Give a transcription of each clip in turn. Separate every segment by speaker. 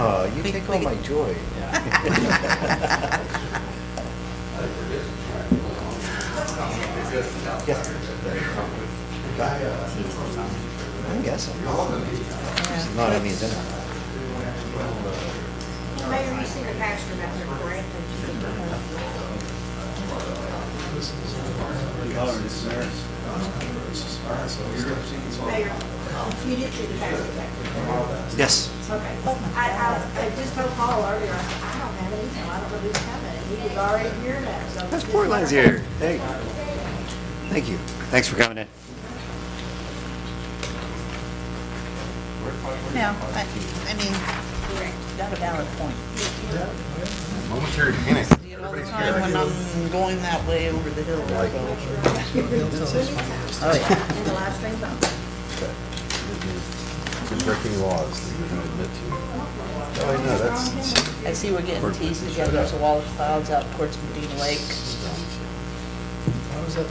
Speaker 1: Oh, you take all my joy. Yeah. I'm guessing. This is not on the agenda.
Speaker 2: Mayor, you see the pastor back there, correct? Mayor, you did see the pastor back there?
Speaker 1: Yes.
Speaker 2: Okay. I just told Paul earlier, I said, I don't have anything, I don't know who's coming, and he was already here now, so.
Speaker 1: That's Portland's here. Hey. Thank you. Thanks for coming in.
Speaker 3: No, I mean, got a valid point.
Speaker 4: Momentary panic.
Speaker 3: See it all the time when I'm going that way over the hill.
Speaker 4: Like,
Speaker 3: Oh, yeah.
Speaker 2: And the last thing about
Speaker 4: you're breaking laws that you're going to admit to. Oh, I know, that's...
Speaker 3: I see we're getting teased together. There's a wall of clouds out towards Medina Lake.
Speaker 5: How was that,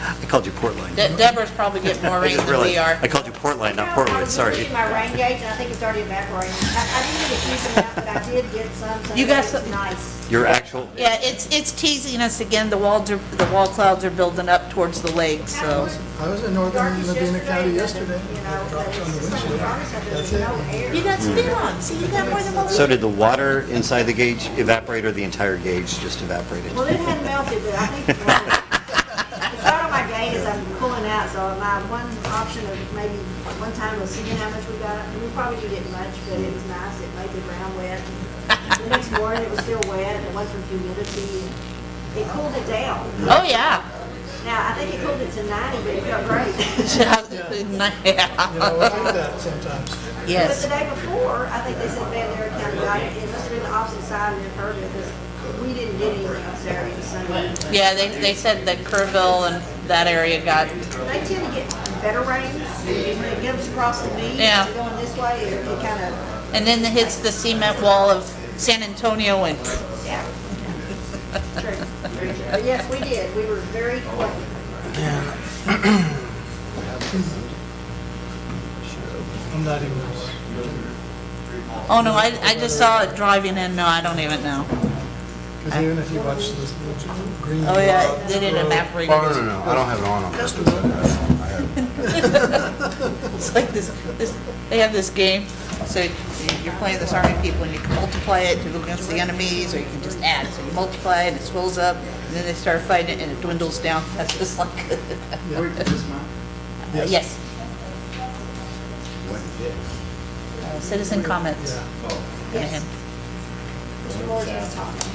Speaker 1: I called you Portland.
Speaker 3: Deborah's probably getting more
Speaker 1: I
Speaker 3: rain
Speaker 1: just
Speaker 3: than we
Speaker 1: realized
Speaker 3: are.
Speaker 1: I called you Portland, not
Speaker 2: I
Speaker 1: Portland.
Speaker 2: was
Speaker 1: Sorry.
Speaker 2: looking at my rain gauge, and I think it's already evaporating. I didn't get a huge amount, but I did get some, so
Speaker 3: You got
Speaker 2: it's
Speaker 3: some-
Speaker 2: nice.
Speaker 1: Your actual.
Speaker 3: Yeah, it's teasing us again. The wall clouds are building up towards the lake, so.
Speaker 5: I was in northern
Speaker 2: Darkest
Speaker 5: Medina County
Speaker 2: yesterday,
Speaker 5: yesterday.
Speaker 2: you know,
Speaker 5: Dropped on the
Speaker 2: it's just
Speaker 5: windshield.
Speaker 2: darkest, and
Speaker 5: That's
Speaker 2: there's
Speaker 5: it.
Speaker 2: no air.
Speaker 3: You got spin on. See, you got more than what we
Speaker 1: So did the water inside the gauge evaporate, or the entire gauge just evaporated?
Speaker 2: Well, it hadn't melted, but I think the thought of my gauge is I'm pulling out, so my one option of maybe one time was seeing how much we got. We probably didn't get much, but it was nice. It made the ground wet. The next morning, it was still wet. It went from humidity. It cooled it down.
Speaker 3: Oh, yeah.
Speaker 2: Now, I think it cooled it to 90, but it felt great.
Speaker 5: You know, I think that sometimes.
Speaker 2: But
Speaker 3: Yes.
Speaker 2: the day before, I think they said Van Derrick County got it. It must have been the opposite side of the curve because we didn't get any Saturday and Sunday.
Speaker 3: Yeah, they said that Kerrville and that area got,
Speaker 2: They tend to get better rain. When it comes across the beach,
Speaker 3: Yeah.
Speaker 2: going this way, it kind of,
Speaker 3: and then it hits the cement wall of San Antonio and,
Speaker 2: yeah. True. But yes, we did. We were very quick.
Speaker 5: I'm not even,
Speaker 3: oh no, I just saw it driving in. No, I don't even know.
Speaker 5: because even if you watch this green.
Speaker 3: Oh yeah, it didn't evaporate.
Speaker 4: Oh, no, I don't have it on. I have...
Speaker 3: It's like this, they have this game, so you're playing this army people and you can multiply it to go against the enemies, or you can just add. So you multiply it and it swells up, and then they start fighting it and it dwindles down. That's just like, yes. Citizen comments.
Speaker 5: Yeah.
Speaker 3: Him.
Speaker 2: Mr. Moore's just talking.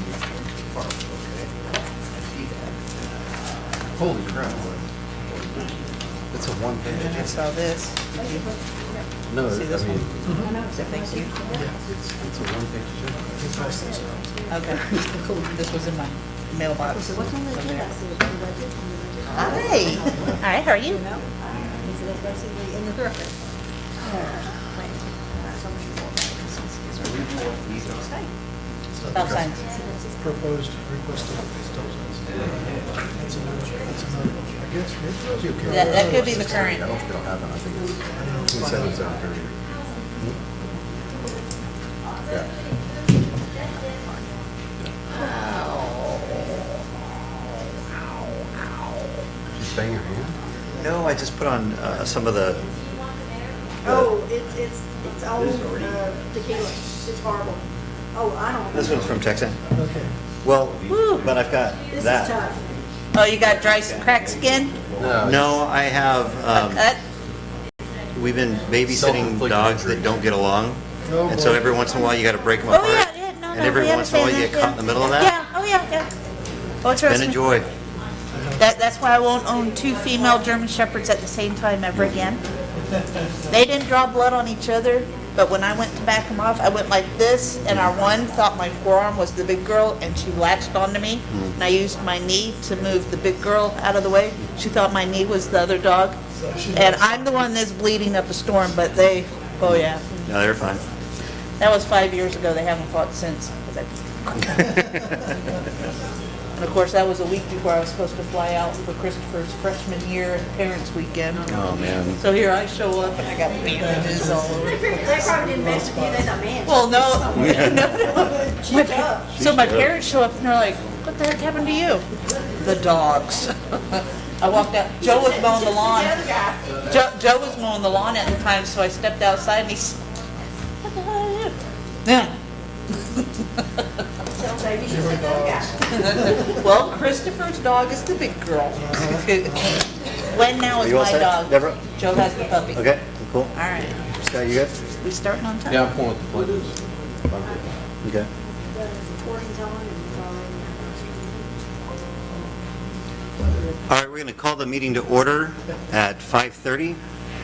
Speaker 4: Holy crap. It's a one page.
Speaker 3: I saw this. Did you
Speaker 4: No,
Speaker 3: see this
Speaker 4: I mean,
Speaker 3: one? So thank you.
Speaker 4: it's a one page.
Speaker 5: You pass this out.
Speaker 3: Okay. This was in my mailbox.
Speaker 2: What's on the agenda? I said, the budget,
Speaker 3: Hi. Hi, how are you?
Speaker 2: He said, that's basically in the thoroughfare.
Speaker 3: Stop signs.
Speaker 5: Proposed requested stop signs. That's another, I guess, maybe you can.
Speaker 3: That could be the current.
Speaker 4: I don't think it'll happen. I think it's between 7 and 7:30. Yeah. She's banging her hand?
Speaker 1: No, I just put on some of the.
Speaker 2: Oh, it's old tequila. It's horrible. Oh, I don't.
Speaker 1: This one's from Texan.
Speaker 5: Okay.
Speaker 1: Well, but I've got
Speaker 2: This is
Speaker 1: that.
Speaker 2: tough.
Speaker 3: Oh, you got dry crack skin?
Speaker 1: No, I have.
Speaker 3: Cut?
Speaker 1: We've been babysitting
Speaker 4: Self-inflicted
Speaker 1: dogs
Speaker 4: injury.
Speaker 1: that don't get along,
Speaker 5: Oh,
Speaker 1: and so
Speaker 5: boy.
Speaker 1: every once in a while you got to break them
Speaker 3: Oh,
Speaker 1: apart.
Speaker 3: yeah, no,
Speaker 1: And
Speaker 3: no.
Speaker 1: every
Speaker 3: we
Speaker 1: once in a while you
Speaker 3: understand
Speaker 1: get caught in the middle of that.
Speaker 3: Yeah, oh, yeah. Oh, it's
Speaker 1: Been a joy.
Speaker 3: That's why I won't own two female German Shepherds at the same time ever again. They didn't draw blood on each other, but when I went to back them off, I went like this, and our one thought my forearm was the big girl, and she latched onto me, and I used my knee to move the big girl out of the way. She thought my knee was the other dog, and I'm the one that's bleeding up a storm, but they, oh yeah.
Speaker 1: No, they're fine.
Speaker 3: That was 5 years ago. They haven't fought since. And of course, that was a week before I was supposed to fly out for Christopher's freshman year and parents' weekend.
Speaker 1: Oh, man.
Speaker 3: So here I show up and I got bandages all over.
Speaker 2: They probably didn't mess with you, they thought, man.
Speaker 3: Well, no, no.
Speaker 2: She's up.
Speaker 3: So my parents show up and they're like, what the heck happened to you? The dogs. I walked out, Joe was mowing the lawn.
Speaker 2: The other guy.
Speaker 3: Joe was mowing the lawn at the time, so I stepped outside and he's, what the hell are you? Yeah.
Speaker 2: So baby, she's the other guy.
Speaker 3: Well, Christopher's dog is the big girl. Gwen now
Speaker 1: Are
Speaker 3: is
Speaker 1: you all
Speaker 3: my
Speaker 1: set,
Speaker 3: dog.
Speaker 1: Deborah?
Speaker 3: Joe has the puppy.
Speaker 1: Okay, cool.
Speaker 3: All right.
Speaker 1: Scott, you good?
Speaker 3: We starting on time?
Speaker 4: Yeah, I'm pulling up the pledges.
Speaker 1: Okay.
Speaker 2: The recording's on and it's already.
Speaker 1: All right, we're going to call the meeting to order at 5:30.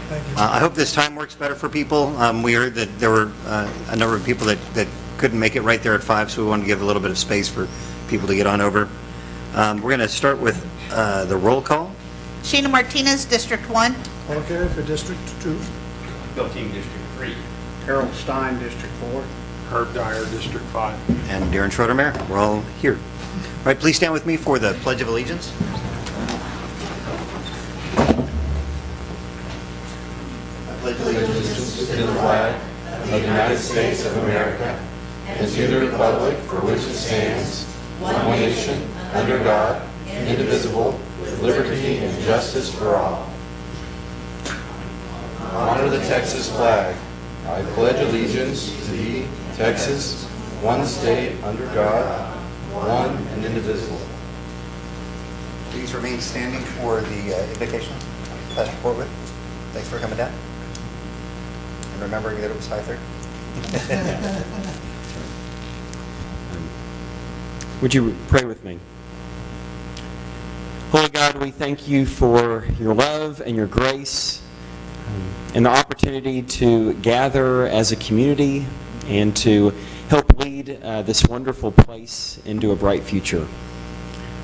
Speaker 5: Thank you.
Speaker 1: I hope this time works better for people. We heard that there were a number of people that couldn't make it right there at 5, so we wanted to give a little bit of space for people to get on over. We're going to start with the roll call.
Speaker 3: Sheena Martinez, District 1.
Speaker 5: Paul Carey for District 2.
Speaker 6: Bill Team District 3.
Speaker 7: Harold Stein, District 4.
Speaker 6: Herb Dyer, District 5.
Speaker 1: And Darren Schroeder, Mayor. We're all here. All right, please stand with me for the Pledge of Allegiance. I pledge allegiance
Speaker 4: To the flag of the United States of America and to the republic for which it stands, one nation, under God, indivisible, with liberty and justice for all. Honor the Texas flag. I pledge allegiance to thee, Texas, one state, under God, one and indivisible.
Speaker 1: Please remain standing for the invocation. Pastor Portwood, thanks for coming down. And remembering that it was 5:30.
Speaker 8: Would you pray with me? Holy God, we thank you for your love and your grace and the opportunity to gather as a community and to help lead this wonderful place into a bright future.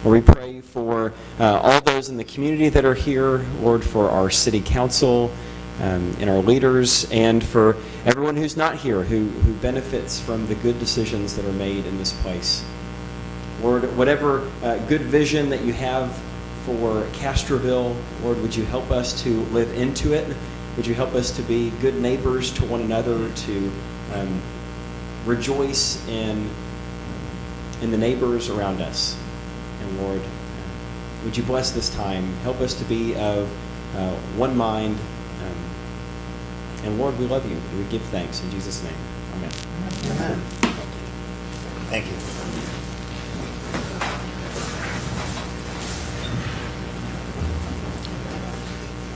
Speaker 8: Lord, we pray for all those in the community that are here, Lord, for our city council and our leaders, and for everyone who's not here, who benefits from the good decisions that are made in this place. Lord, whatever good vision that you have for Castroville, Lord, would you help us to live into it? Would you help us to be good neighbors to one another, to rejoice in the neighbors around us? And Lord, would you bless this time? Help us to be of one mind. And Lord, we love you. We give thanks in Jesus' name. Amen.
Speaker 1: Amen. Thank you.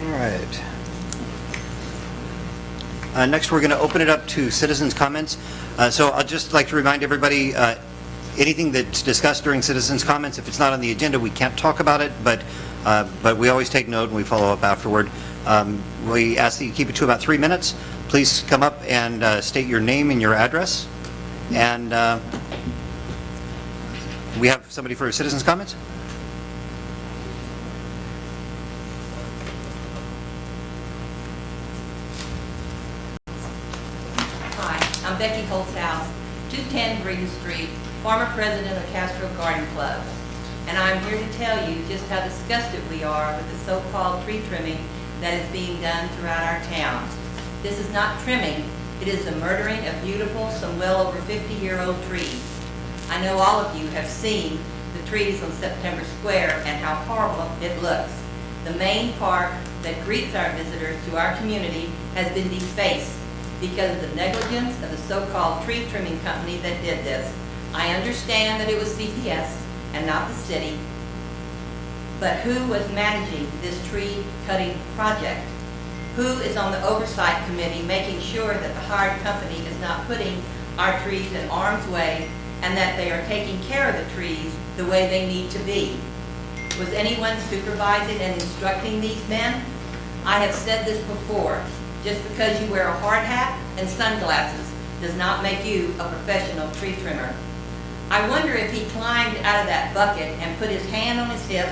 Speaker 1: All right. Next, we're going to open it up to citizens' comments. So I'd just like to remind everybody, anything that's discussed during citizens' comments, if it's not on the agenda, we can't talk about it, but we always take note and we follow up afterward. We ask that you keep it to about 3 minutes. Please come up and state your name and your address. And we have somebody for citizens' comments?
Speaker 9: Hi, I'm Becky Holtzhaus, 210 Green Street, former president of Castro Garden Club. And I'm here to tell you just how disgusted we are with the so-called tree trimming that is being done throughout our town. This is not trimming, it is the murdering of beautiful, some well over 50-year-old trees. I know all of you have seen the trees on September Square and how horrible it looks. The main park that greets our visitors to our community has been defaced because of the negligence of the so-called tree trimming company that did this. I understand that it was CPS and not the city, but who was managing this tree cutting project? Who is on the oversight committee making sure that the hired company is not putting our trees in harm's way and that they are taking care of the trees the way they need to be? Was anyone supervising and instructing these men? I have said this before, just because you wear a hard hat and sunglasses does not make you a professional tree trimmer. I wonder if he climbed out of that bucket and put his hand on his hip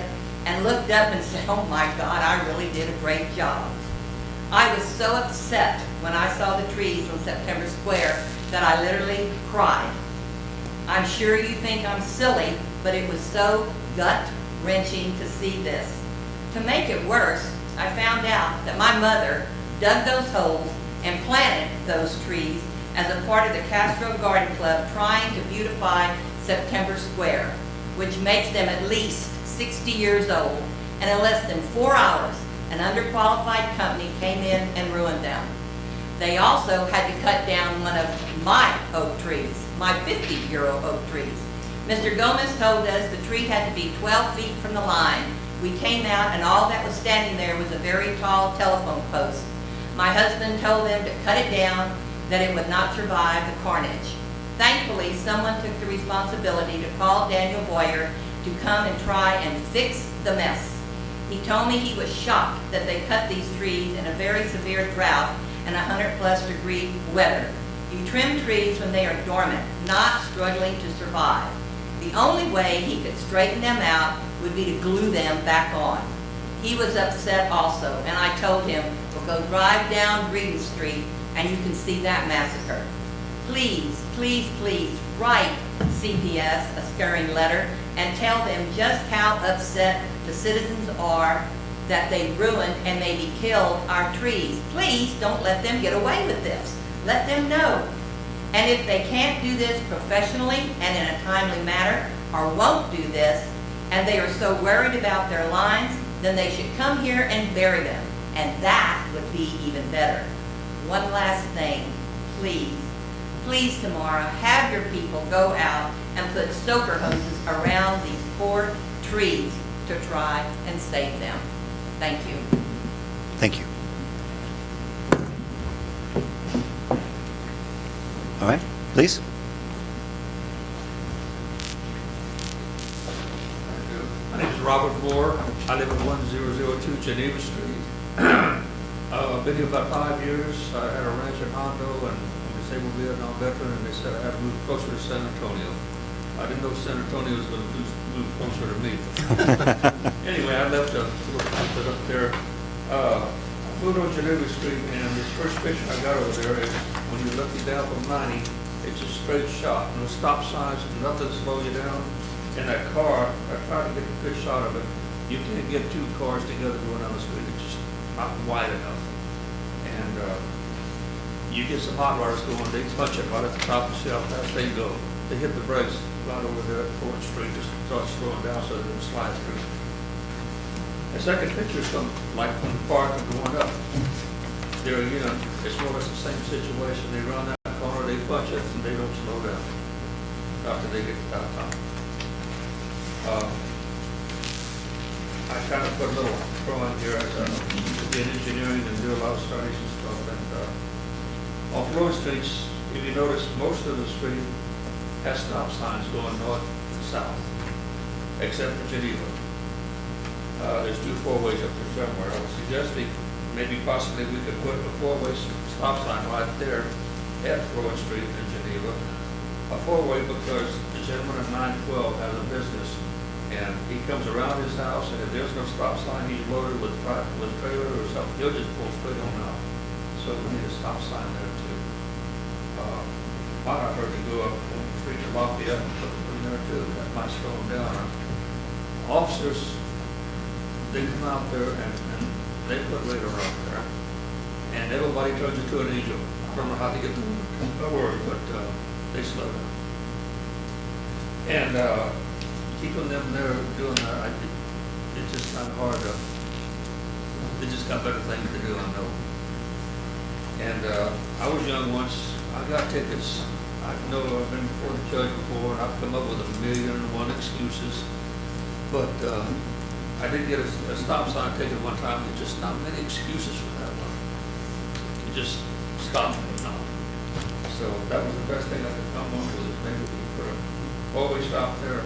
Speaker 9: and looked up and said, oh my God, I really did a great job. I was so upset when I saw the trees on September Square that I literally cried. I'm sure you think I'm silly, but it was so gut-wrenching to see this. To make it worse, I found out that my mother dug those holes and planted those trees as a part of the Castro Garden Club trying to beautify September Square, which makes them at least 60 years old, and in less than 4 hours, an underqualified company came in and ruined them. They also had to cut down one of my oak trees, my 50-year-old oak trees. Mr. Gomez told us the tree had to be 12 feet from the line. We came out and all that was standing there was a very tall telephone post. My husband told them to cut it down, that it would not survive the carnage. Thankfully, someone took the responsibility to call Daniel Boyer to come and try and fix the mess. He told me he was shocked that they cut these trees in a very severe drought and 100+ degree weather. You trim trees when they are dormant, not struggling to survive. The only way he could straighten them out would be to glue them back on. He was upset also, and I told him, we'll go drive down Green Street and you can see that massacre. Please, please, please write CPS a scaring letter and tell them just how upset the citizens are that they ruined and maybe killed our trees. Please don't let them get away with this. Let them know. And if they can't do this professionally and in a timely manner, or won't do this, and they are so worried about their lines, then they should come here and bury them. And that would be even better. One last thing, please. Please tomorrow, have your people go out and put soaker hoses around these poor trees to try and save them. Thank you.
Speaker 1: Thank you. All right, please.
Speaker 10: My name is Robert Moore. I live at 1002 Geneva Street. I've been here about 5 years. I had a ranch in Hondo and I'm a disabled Vietnam veteran, and they said I had to move closer to San Antonio. I didn't know San Antonio was going to move closer to me. Anyway, I left a little pamphlet up there. I moved on Geneva Street, and this first picture I got over there is when you're looking down from 90, it's a straight shot. No stop signs, nothing to slow you down. In that car, I tried to get a good shot of it. You can't get two cars together going down the street. It's just not wide enough. And you get some hot rodders going, they punch it right at the top and see how fast they go. They hit the brakes right over there at 4th Street, just start slowing down so it doesn't slide through. The second picture is like from the park and going up. There, you know, it's more or less the same situation. They run that corner, they punch it, and they don't slow down after they get to that top. I kind of put a little throw in here as in engineering and do a lot of studies and stuff. And off Road Streets, if you notice, most of the street has stop signs going north and south, except for Geneva. There's 2 4-ways up there somewhere. I was suggesting maybe possibly we could put a 4-way stop sign right there at Road Street in Geneva. A 4-way because the gentleman at 912 has a business, and he comes around his house, and if there's no stop sign, he's loaded with trailer or something, he'll just pull straight on out. So we need a stop sign there too. Might not hurt to go up on the street to Lafayette and put one there too. That might slow them down. Officers, they come out there and they put radar out there, and everybody turns into an angel. I don't know how to get the word, but they slow down. And keeping them there doing that, it's just kind of hard to, they just got better things to do, I know. And I was young once, I got tickets. I know I've been before the judge before, and I've come up with 1,000,001 excuses. But I did get a stop sign ticket one time. There's just not many excuses for that one. You just stop and no. So that was the best thing I could come up with, is maybe we could have always stopped there,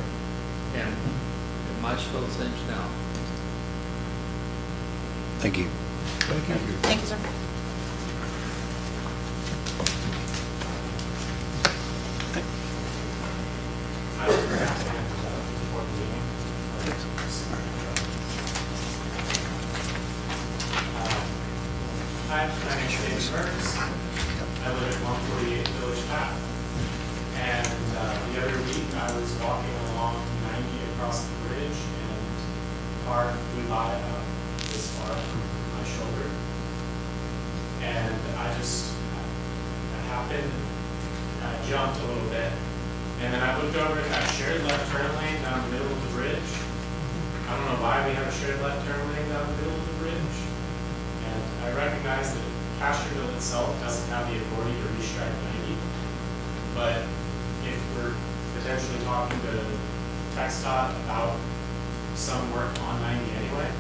Speaker 10: and it might slow things down.
Speaker 1: Thank you.
Speaker 5: Thank you.
Speaker 3: Thank you, sir.
Speaker 11: Hi, my name is David Burks. I live at 148 Village Path. And the other week I was walking along 90 jumped a little bit. And then I looked over at that shared left turn lane down the middle of the bridge. I don't know why we have a shared left turn lane down the middle of the bridge. And I recognize that Castroville itself doesn't have the authority to restrike 90. But if we're potentially talking to TxDOT about some work on 90 anyway,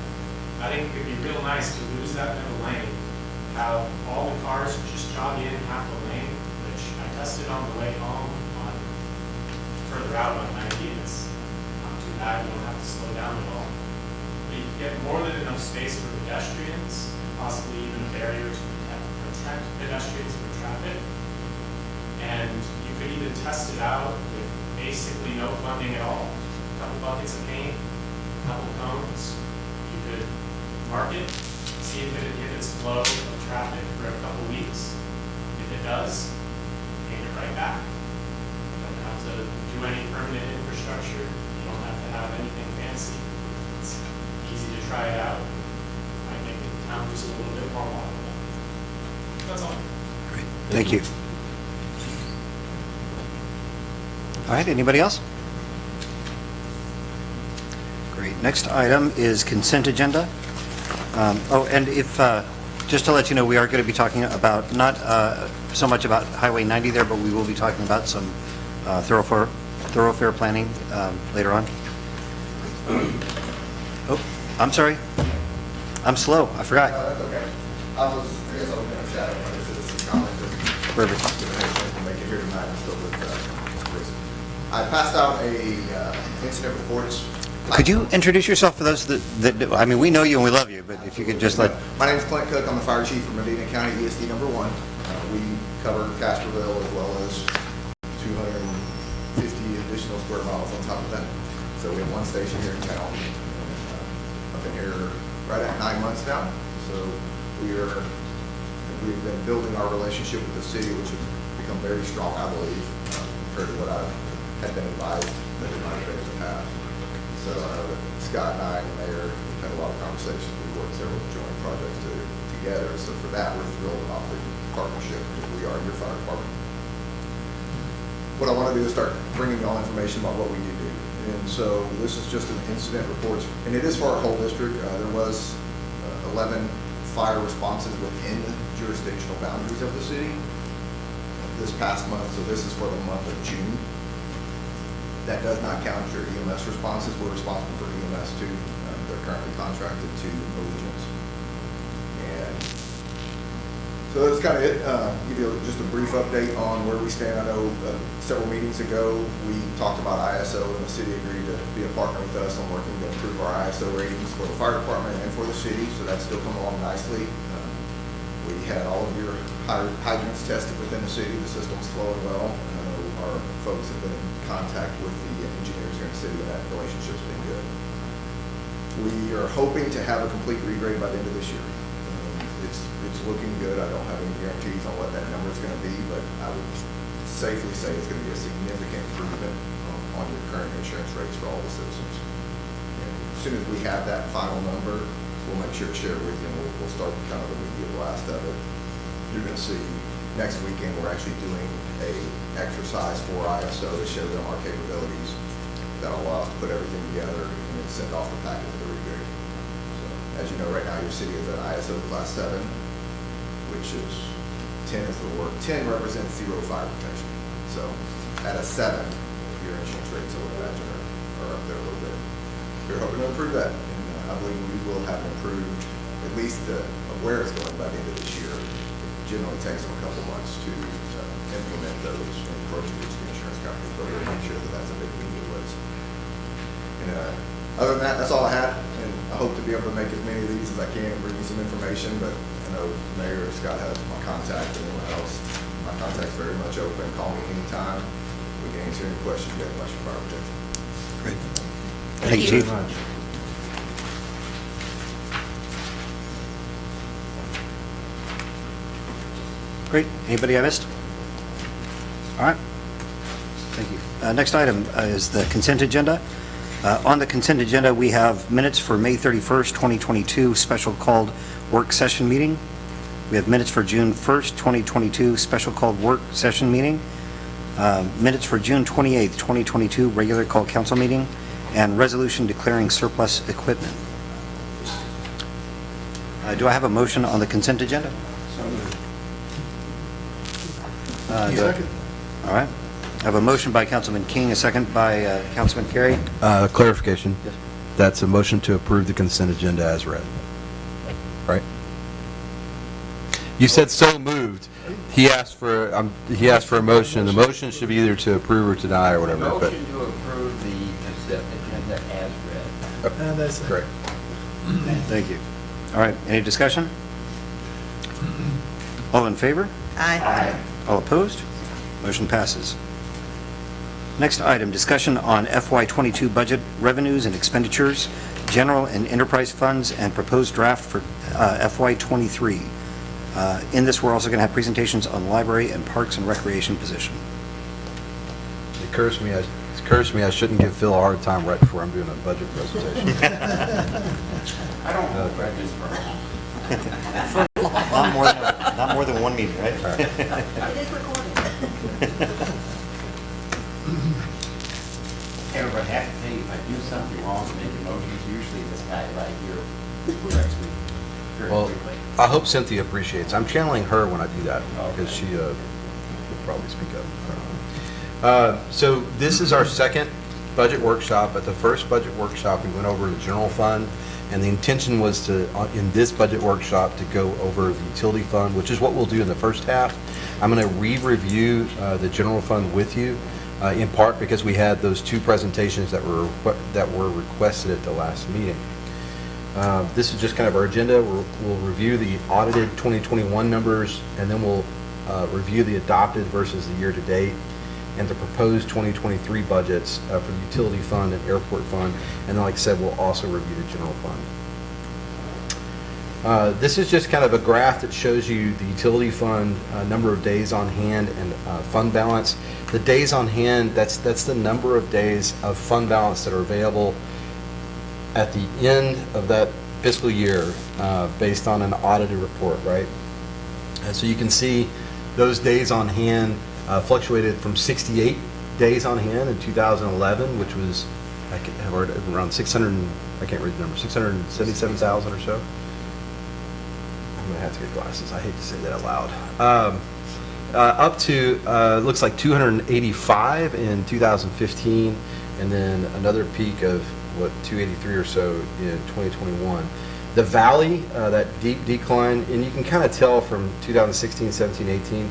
Speaker 11: I think it'd be real nice to lose that middle lane, have all the cars just jog in half the lane, which I tested on the way home on further out on 90, and it's not too bad, you don't have to slow down at all. But you get more than enough space for pedestrians, possibly even a barrier to protect pedestrians from traffic. And you could even test it out with basically no funding at all. A couple buckets of paint, a couple cones. You could mark it, see if it inhibits flow of traffic for a couple weeks. If it does, paint it right back. You don't have to do any permanent infrastructure. You don't have to have anything fancy. It's easy to try it out. Might make the town just a little bit more walkable. That's all.
Speaker 1: Great, thank you. All right, anybody else? Great, next item is consent agenda. Oh, and if, just to let you know, we are going to be talking about, not so much about Highway 90 there, but we will be talking about some thoroughfare planning later on. Oh, I'm sorry. I'm slow, I forgot.
Speaker 4: That's okay. I guess I was going to chat on other citizens' comments.
Speaker 1: Perfect.
Speaker 4: Make it here tonight. I'm still with Chris. I passed out incident reports.
Speaker 1: Could you introduce yourself for those that, I mean, we know you and we love you, but if you could just let...
Speaker 4: My name is Clint Cook. I'm the fire chief from Medina County, ESD number 1. We cover Castroville as well as 250 additional square miles on top of that. So we have one station here in town. I've been here right at 9 months now. So we've been building our relationship with the city, which has become very strong, I believe, compared to what I had been advised that it might have been in the past. So Scott and I and the mayor had a lot of conversations. We worked several joint projects together. So for that, we're thrilled about the partnership because we are your fire department. What I want to do is start bringing y'all information about what we do. And so this is just an incident report, and it is for our whole district. There was 11 fire responses within the jurisdictional boundaries of the city this past month. So this is for the month of June. That does not count your EMS responses. We're responsible for EMS too. They're currently contracted to Allegiance. And so that's kind of it. Give you just a brief update on where we stand. I know several meetings ago we talked about ISO, and the city agreed to be a partner with us on working to improve our ISO ratings for the fire department and for the city. So that's still coming along nicely. We had all of your hydrants tested within the city. The system's flowing well. I know our folks have been in contact with the engineers here in the city, and that relationship's been good. We are hoping to have a complete regrade by the end of this year. It's looking good. I don't have any guarantees on what that number is going to be, but I would safely say it's going to be a significant improvement on your current insurance rates for all the citizens. And as soon as we have that final number, we'll make sure to share it with you, and we'll start kind of the media blast of it. You're going to see next weekend we're actually doing a exercise for ISO to show them our capabilities. That'll allow us to put everything together and then send off the packet to the regrade. So, as you know, right now your city is at ISO class 7, which is 10 is the word. 10 represents 0 fire protection. So at a 7, your insurance rates, I would imagine, are up there a little bit. We're hoping to improve that, and I believe we will have improved at least where it's going by the end of this year. It generally takes them a couple months to implement those and approach it to the insurance company, but we'll make sure that that's a big media list. And other than that, that's all I had, and I hope to be able to make as many of these as I can and bring you some information, but I know Mayor Scott has my contact, and anyone else, my contact's very much open. Call me anytime. We can answer any questions you have about your fire protection.
Speaker 1: Great. Thank you, Chief. Great. Anybody I missed? All right. Thank you. Next item is the consent agenda. On the consent agenda, we have minutes for May 31st, 2022, special called work session meeting. We have minutes for June 1st, 2022, special called work session meeting. Minutes for June 28th, 2022, regular call council meeting, and resolution declaring surplus equipment. Do I have a motion on the consent agenda?
Speaker 5: Second.
Speaker 1: All right. I have a motion by Councilman King, a second by Councilman Carey.
Speaker 12: Clarification.
Speaker 1: Yes.
Speaker 12: That's a motion to approve the consent agenda as read. Right? You said so moved. He asked for a motion. The motion should be either to approve or to deny or whatever. but-
Speaker 7: Motion to approve the consent agenda as read.
Speaker 5: And that's it.
Speaker 12: Correct.
Speaker 1: Thank you. All right, any discussion? All in favor?
Speaker 3: Aye.
Speaker 1: All opposed? Motion passes. Next item, discussion on FY22 budget revenues and expenditures, general and enterprise funds, and proposed draft for FY23. In this, we're also going to have presentations on library and parks and recreation position.
Speaker 12: It occurs to me I shouldn't give Phil a hard time right before I'm doing a budget presentation.
Speaker 7: I don't know register.
Speaker 1: Not more than one meeting, right?
Speaker 2: It is recorded.
Speaker 7: Everybody has to tell you, if I do something wrong and make a motion, usually this guy right here corrects me very
Speaker 12: Well,
Speaker 7: quickly.
Speaker 12: I hope Cynthia appreciates. I'm channeling her when I do that because she would probably speak up. So this is our second budget workshop. At the first budget workshop, we went over the general fund, and the intention was to, in this budget workshop, to go over the utility fund, which is what we'll do in the first half. I'm going to re-review the general fund with you, in part because we had those two presentations that were requested at the last meeting. This is just kind of our agenda. We'll review the audited 2021 numbers, and then we'll review the adopted versus the year-to-date, and the proposed 2023 budgets for the utility fund and airport fund. And then, like I said, we'll also review the general fund. This is just kind of a graph that shows you the utility fund number of days on hand and fund balance. The days on hand, that's the number of days of fund balance that are available at the end of that fiscal year based on an audited report, right? And so you can see those days on hand fluctuated from 68 days on hand in 2011, which was around 600, I can't read the number, 677,000 or so. I'm gonna have to get glasses. I hate to say that out loud. Up to looks like 285 in 2015, and then another peak of 283 or so in 2021. The valley, that deep decline, and you can kind of tell from 2016, 17, 18,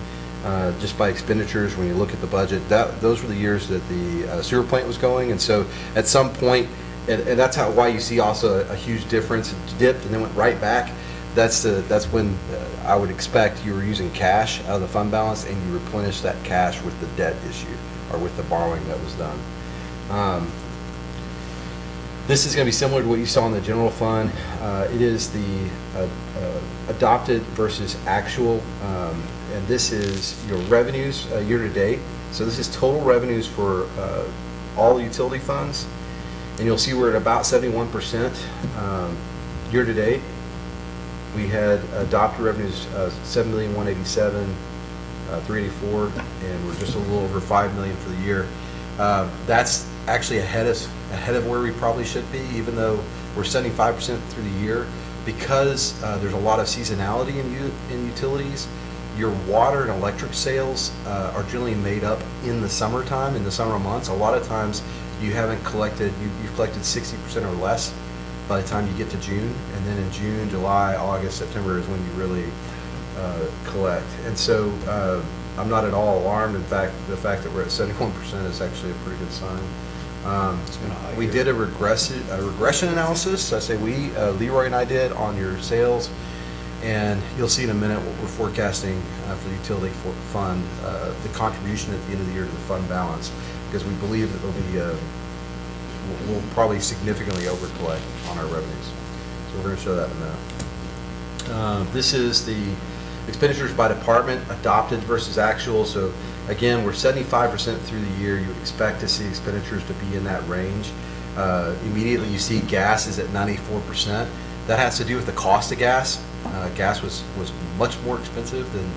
Speaker 12: just by expenditures when you look at the budget, those were the years that the sewer plant was going, and so at some point, and that's why you see also a huge difference. It dipped and then went right back. That's when I would expect you were using cash out of the fund balance, and you replenish that cash with the debt issue or with the borrowing that was done. This is going to be similar to what you saw in the general fund. It is the adopted versus actual, and this is your revenues year to date. So this is total revenues for all the utility funds, and you'll see we're at about 71% year to date. We had adopted revenues $7,187,384, and we're just a little over $5 million for the year. That's actually ahead of where we probably should be, even though we're 75% through the year, because there's a lot of seasonality in utilities. Your water and electric sales are generally made up in the summertime, in the summer months. A lot of times you haven't collected, you've collected 60% or less by the time you get to June, and then in June, July, August, September is when you really collect. And so I'm not at all alarmed. In fact, the fact that we're at 71% is actually a pretty good sign. We did a regression analysis. I say we, Leroy and I did, on your sales, and you'll see in a minute what we're forecasting for the utility fund, the contribution at the end of the year to the fund balance, because we believe that there'll be we'll probably significantly overcollect on our revenues. So we're going to show that in a minute. This is the expenditures by department, adopted versus actual. So again, we're 75% through the year. You would expect to see expenditures to be in that range. Immediately you see gas is at 94%. That has to do with the cost of gas. Gas was much more expensive than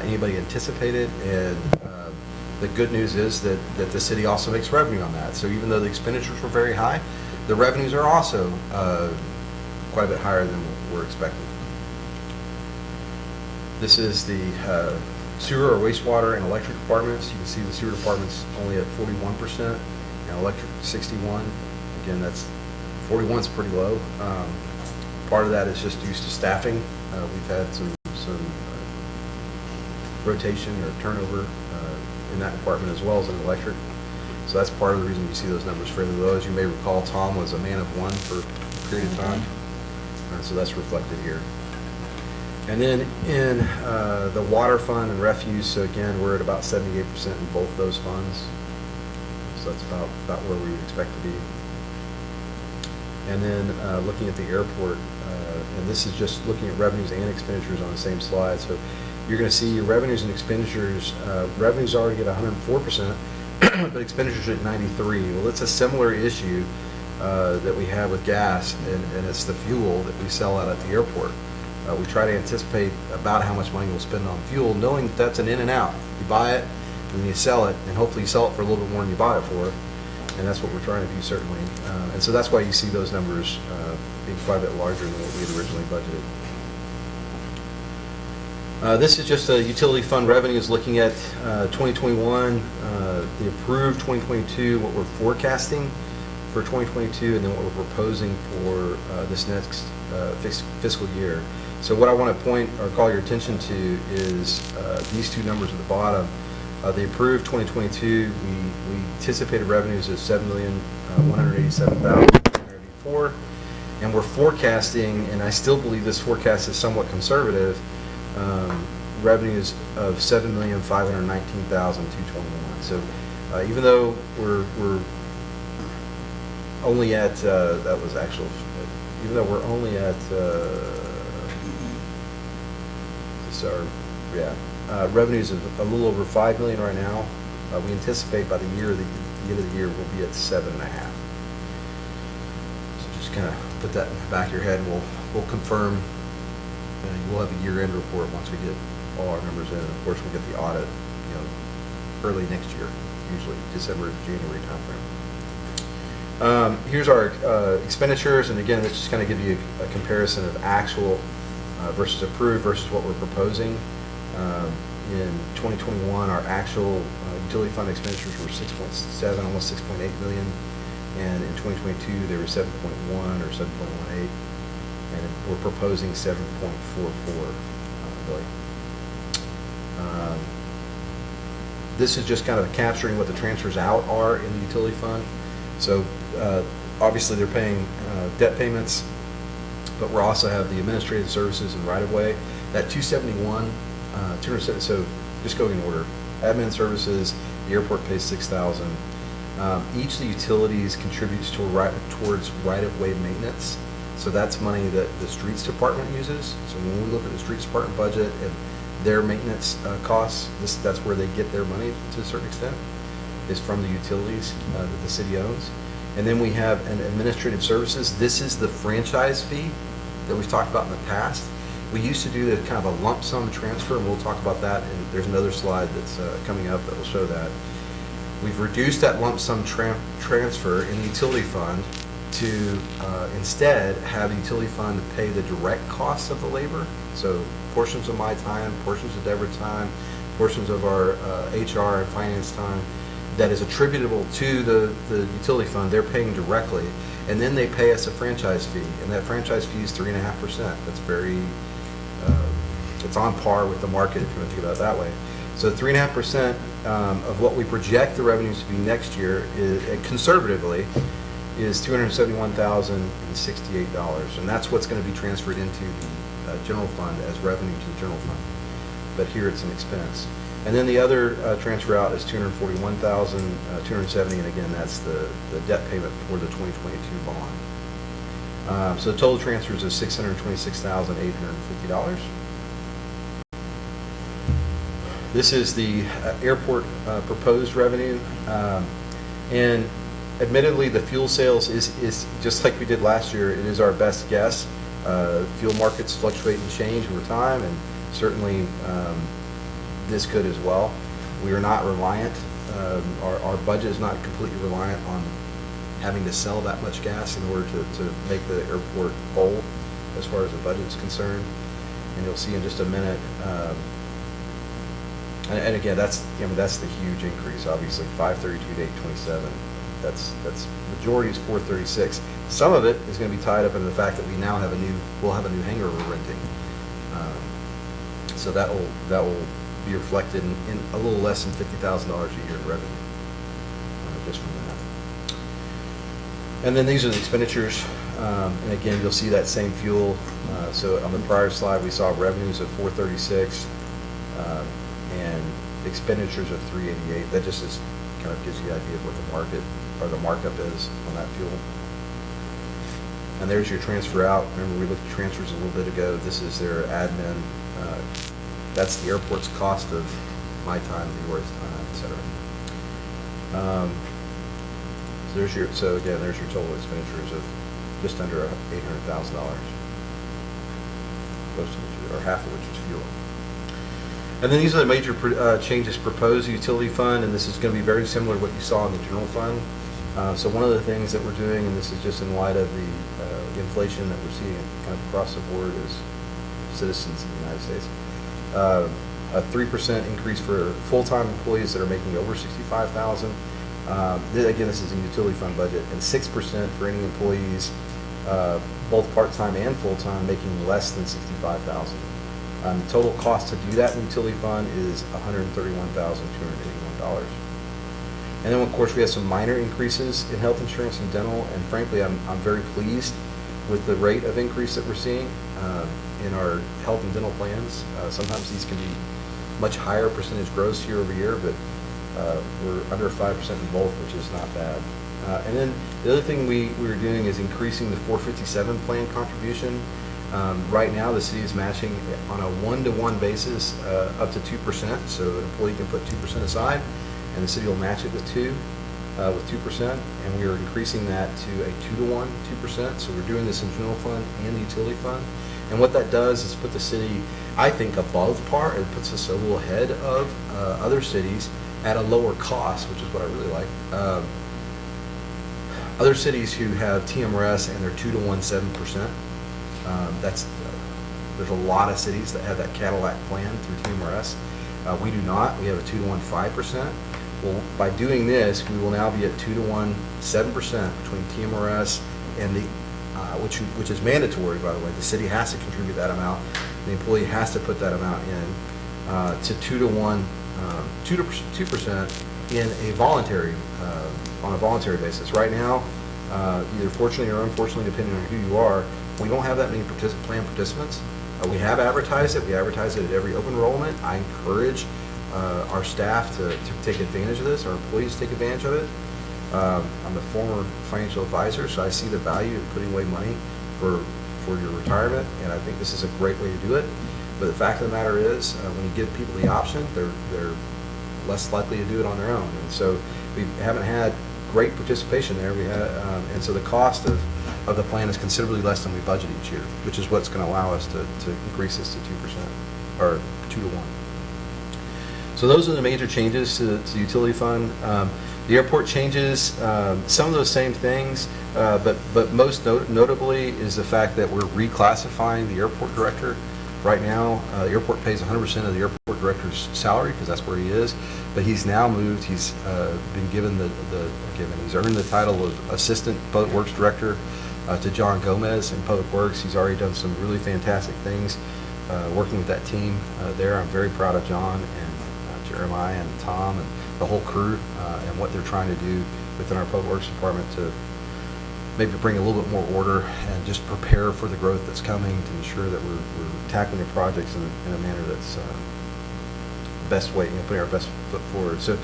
Speaker 12: anybody anticipated, and The good news is that the city also makes revenue on that. So even though the expenditures were very high, the revenues are also quite a bit higher than we're expecting. This is the sewer or wastewater and electric departments. You can see the sewer department's only at 41% and electric 61. Again, that's 41 is pretty low. Part of that is just due to staffing. We've had some rotation or turnover in that department as well as in electric. So that's part of the reason you see those numbers fairly low. As you may recall, Tom was a man of one for a period of time. So that's reflected here. And then in the water fund and refuse, so again, we're at about 78% in both those funds. So that's about where we would expect to be. And then looking at the airport, and this is just looking at revenues and expenditures on the same slide. So you're going to see your revenues and expenditures. Revenues already at 104%, but expenditures at 93%. Well, it's a similar issue that we have with gas, and it's the fuel that we sell out at the airport. We try to anticipate about how much money we'll spend on fuel, knowing that that's an in and out. You buy it, and then you sell it, and hopefully you sell it for a little bit more than you buy it for, and that's what we're trying to do, certainly. And so that's why you see those numbers being quite a bit larger than what we had originally budgeted. This is just a utility fund revenues looking at 2021, the approved 2022, what we're forecasting for 2022, and then what we're proposing for this next fiscal year. So what I want to point or call your attention to is these two numbers at the bottom. The approved 2022, we anticipated revenues of $7,187,184, and we're forecasting, and I still believe this forecast is somewhat conservative, revenues of $7,519,221. So even though we're only at that was actual. Even though we're only at revenues of a little over $5 million right now, we anticipate by the end of the year we'll be at 7.5. So just kind of put that in the back of your head. We'll confirm. We'll have a year-end report once we get all our numbers in. Of course, we'll get the audit, early next year, usually December, January timeframe. Here's our expenditures, and again, this just kind of give you a comparison of actual versus approved versus what we're proposing. In 2021, our actual utility fund expenditures were 6.7, almost 6.8 million, and in 2022 they were 7.1 or 7.18, and we're proposing 7.44 billion. This is just kind of capturing what the transfers out are in the utility fund. So obviously they're paying debt payments, but we also have the administrative services and right-of-way. That 271, 270. So just going in order. Admin services, the airport pays $6,000. Each of the utilities contributes towards right-of-way maintenance. So that's money that the streets department uses. So when we look at the streets department budget and their maintenance costs, that's where they get their money to a certain extent, is from the utilities that the city owns. And then we have an administrative services. This is the franchise fee that we've talked about in the past. We used to do the kind of a lump sum transfer, and we'll talk about that, and there's another slide that's coming up that will show that. We've reduced that lump sum transfer in the utility fund to instead have the utility fund pay the direct costs of the labor. So portions of my time, portions of Deborah's time, portions of our HR and finance time that is attributable to the utility fund, they're paying directly. And then they pay us a franchise fee, and that franchise fee is 3.5%. That's very, it's on par with the market if you want to think about it that way. So 3.5% of what we project the revenues to be next year, is, conservatively, is $271,068, and that's what's going to be transferred into the general fund as revenue to the general fund. But here it's an expense. And then the other transfer out is $241,270, and again, that's the debt payment for the 2022 bond. So the total transfers is $626,850. This is the airport proposed revenue, and admittedly, the fuel sales is just like we did last year. It is our best guess. Fuel markets fluctuate and change over time, and certainly this could as well. We are not reliant Our budget is not completely reliant on having to sell that much gas in order to make the airport whole as far as the budget is concerned. And you'll see in just a minute. And again, that's the huge increase. Obviously, 532 to 827. That's majority is 436. Some of it is going to be tied up in the fact that we'll have a new hangar we're renting. So that will be reflected in a little less than $50,000 a year in revenue, just from that. And then these are the expenditures, and again, you'll see that same fuel. So on the prior slide, we saw revenues of 436 and expenditures of 388. That just kind of gives you an idea of what the market or the markup is on that fuel. And there's your transfer out. Remember, we looked at transfers a little bit ago. This is their admin. That's the airport's cost of my time, Leroy's time, etc. So again, there's your total expenditures of just under $800,000, close to or half of which is fuel. And then these are the major changes proposed utility fund, and this is going to be very similar to what you saw in the general fund. So one of the things that we're doing, and this is just in light of the inflation that we're seeing kind of across the board as citizens in the United States, a 3% increase for full-time employees that are making over $65,000. Again, this is a utility fund budget, and 6% for any employees, both part-time and full-time, making less than $65,000. The total cost to do that in the utility fund is $131,281. And then, of course, we have some minor increases in health insurance and dental, and frankly, I'm very pleased with the rate of increase that we're seeing in our health and dental plans. Sometimes these can be much higher percentage growth year over year, but we're under 5% in both, which is not bad. And then the other thing we were doing is increasing the 457 plan contribution. Right now, the city is matching on a 1-to-1 basis up to 2%, so an employee can put 2% aside, and the city will match it with 2%, and we are increasing that to a 2-to-1, 2%, so we're doing this in general fund and the utility fund. And what that does is put the city, I think, above par. It puts us a little ahead of other cities at a lower cost, which is what I really like. Other cities who have TMRS and they're 2-to-1, 7%, there's a lot of cities that have that Cadillac plan through TMRS. We do not. We have a 2-to-1, 5%. Well, by doing this, we will now be at 2-to-1, 7% between TMRS and the which is mandatory, by the way. The city has to contribute that amount. The employee has to put that amount in to 2-to-1, 2% in a voluntary on a voluntary basis. Right now, either fortunately or unfortunately, depending on who you are, we don't have that many plan participants. We have advertised it. We advertise it at every open enrollment. I encourage our staff to take advantage of this, our employees to take advantage of it. I'm a former financial advisor, so I see the value of putting away money for your retirement, and I think this is a great way to do it. But the fact of the matter is, when you give people the option, they're less likely to do it on their own. And so we haven't had great participation there. And so the cost of the plan is considerably less than we budget each year, which is what's going to allow us to increase this to 2% or 2-to-1. So those are the major changes to the utility fund. The airport changes some of those same things, but most notably is the fact that we're reclassifying the airport director. Right now, the airport pays 100% of the airport director's salary because that's where he is. But he's now moved. He's been given he's earned the title of Assistant Public Works Director to John Gomez in Public Works. He's already done some really fantastic things working with that team there. I'm very proud of John and Jeremiah and Tom and the whole crew and what they're trying to do within our Public Works Department to maybe bring a little bit more order and just prepare for the growth that's coming to ensure that we're tackling the projects in a manner that's best way, putting our best foot forward. So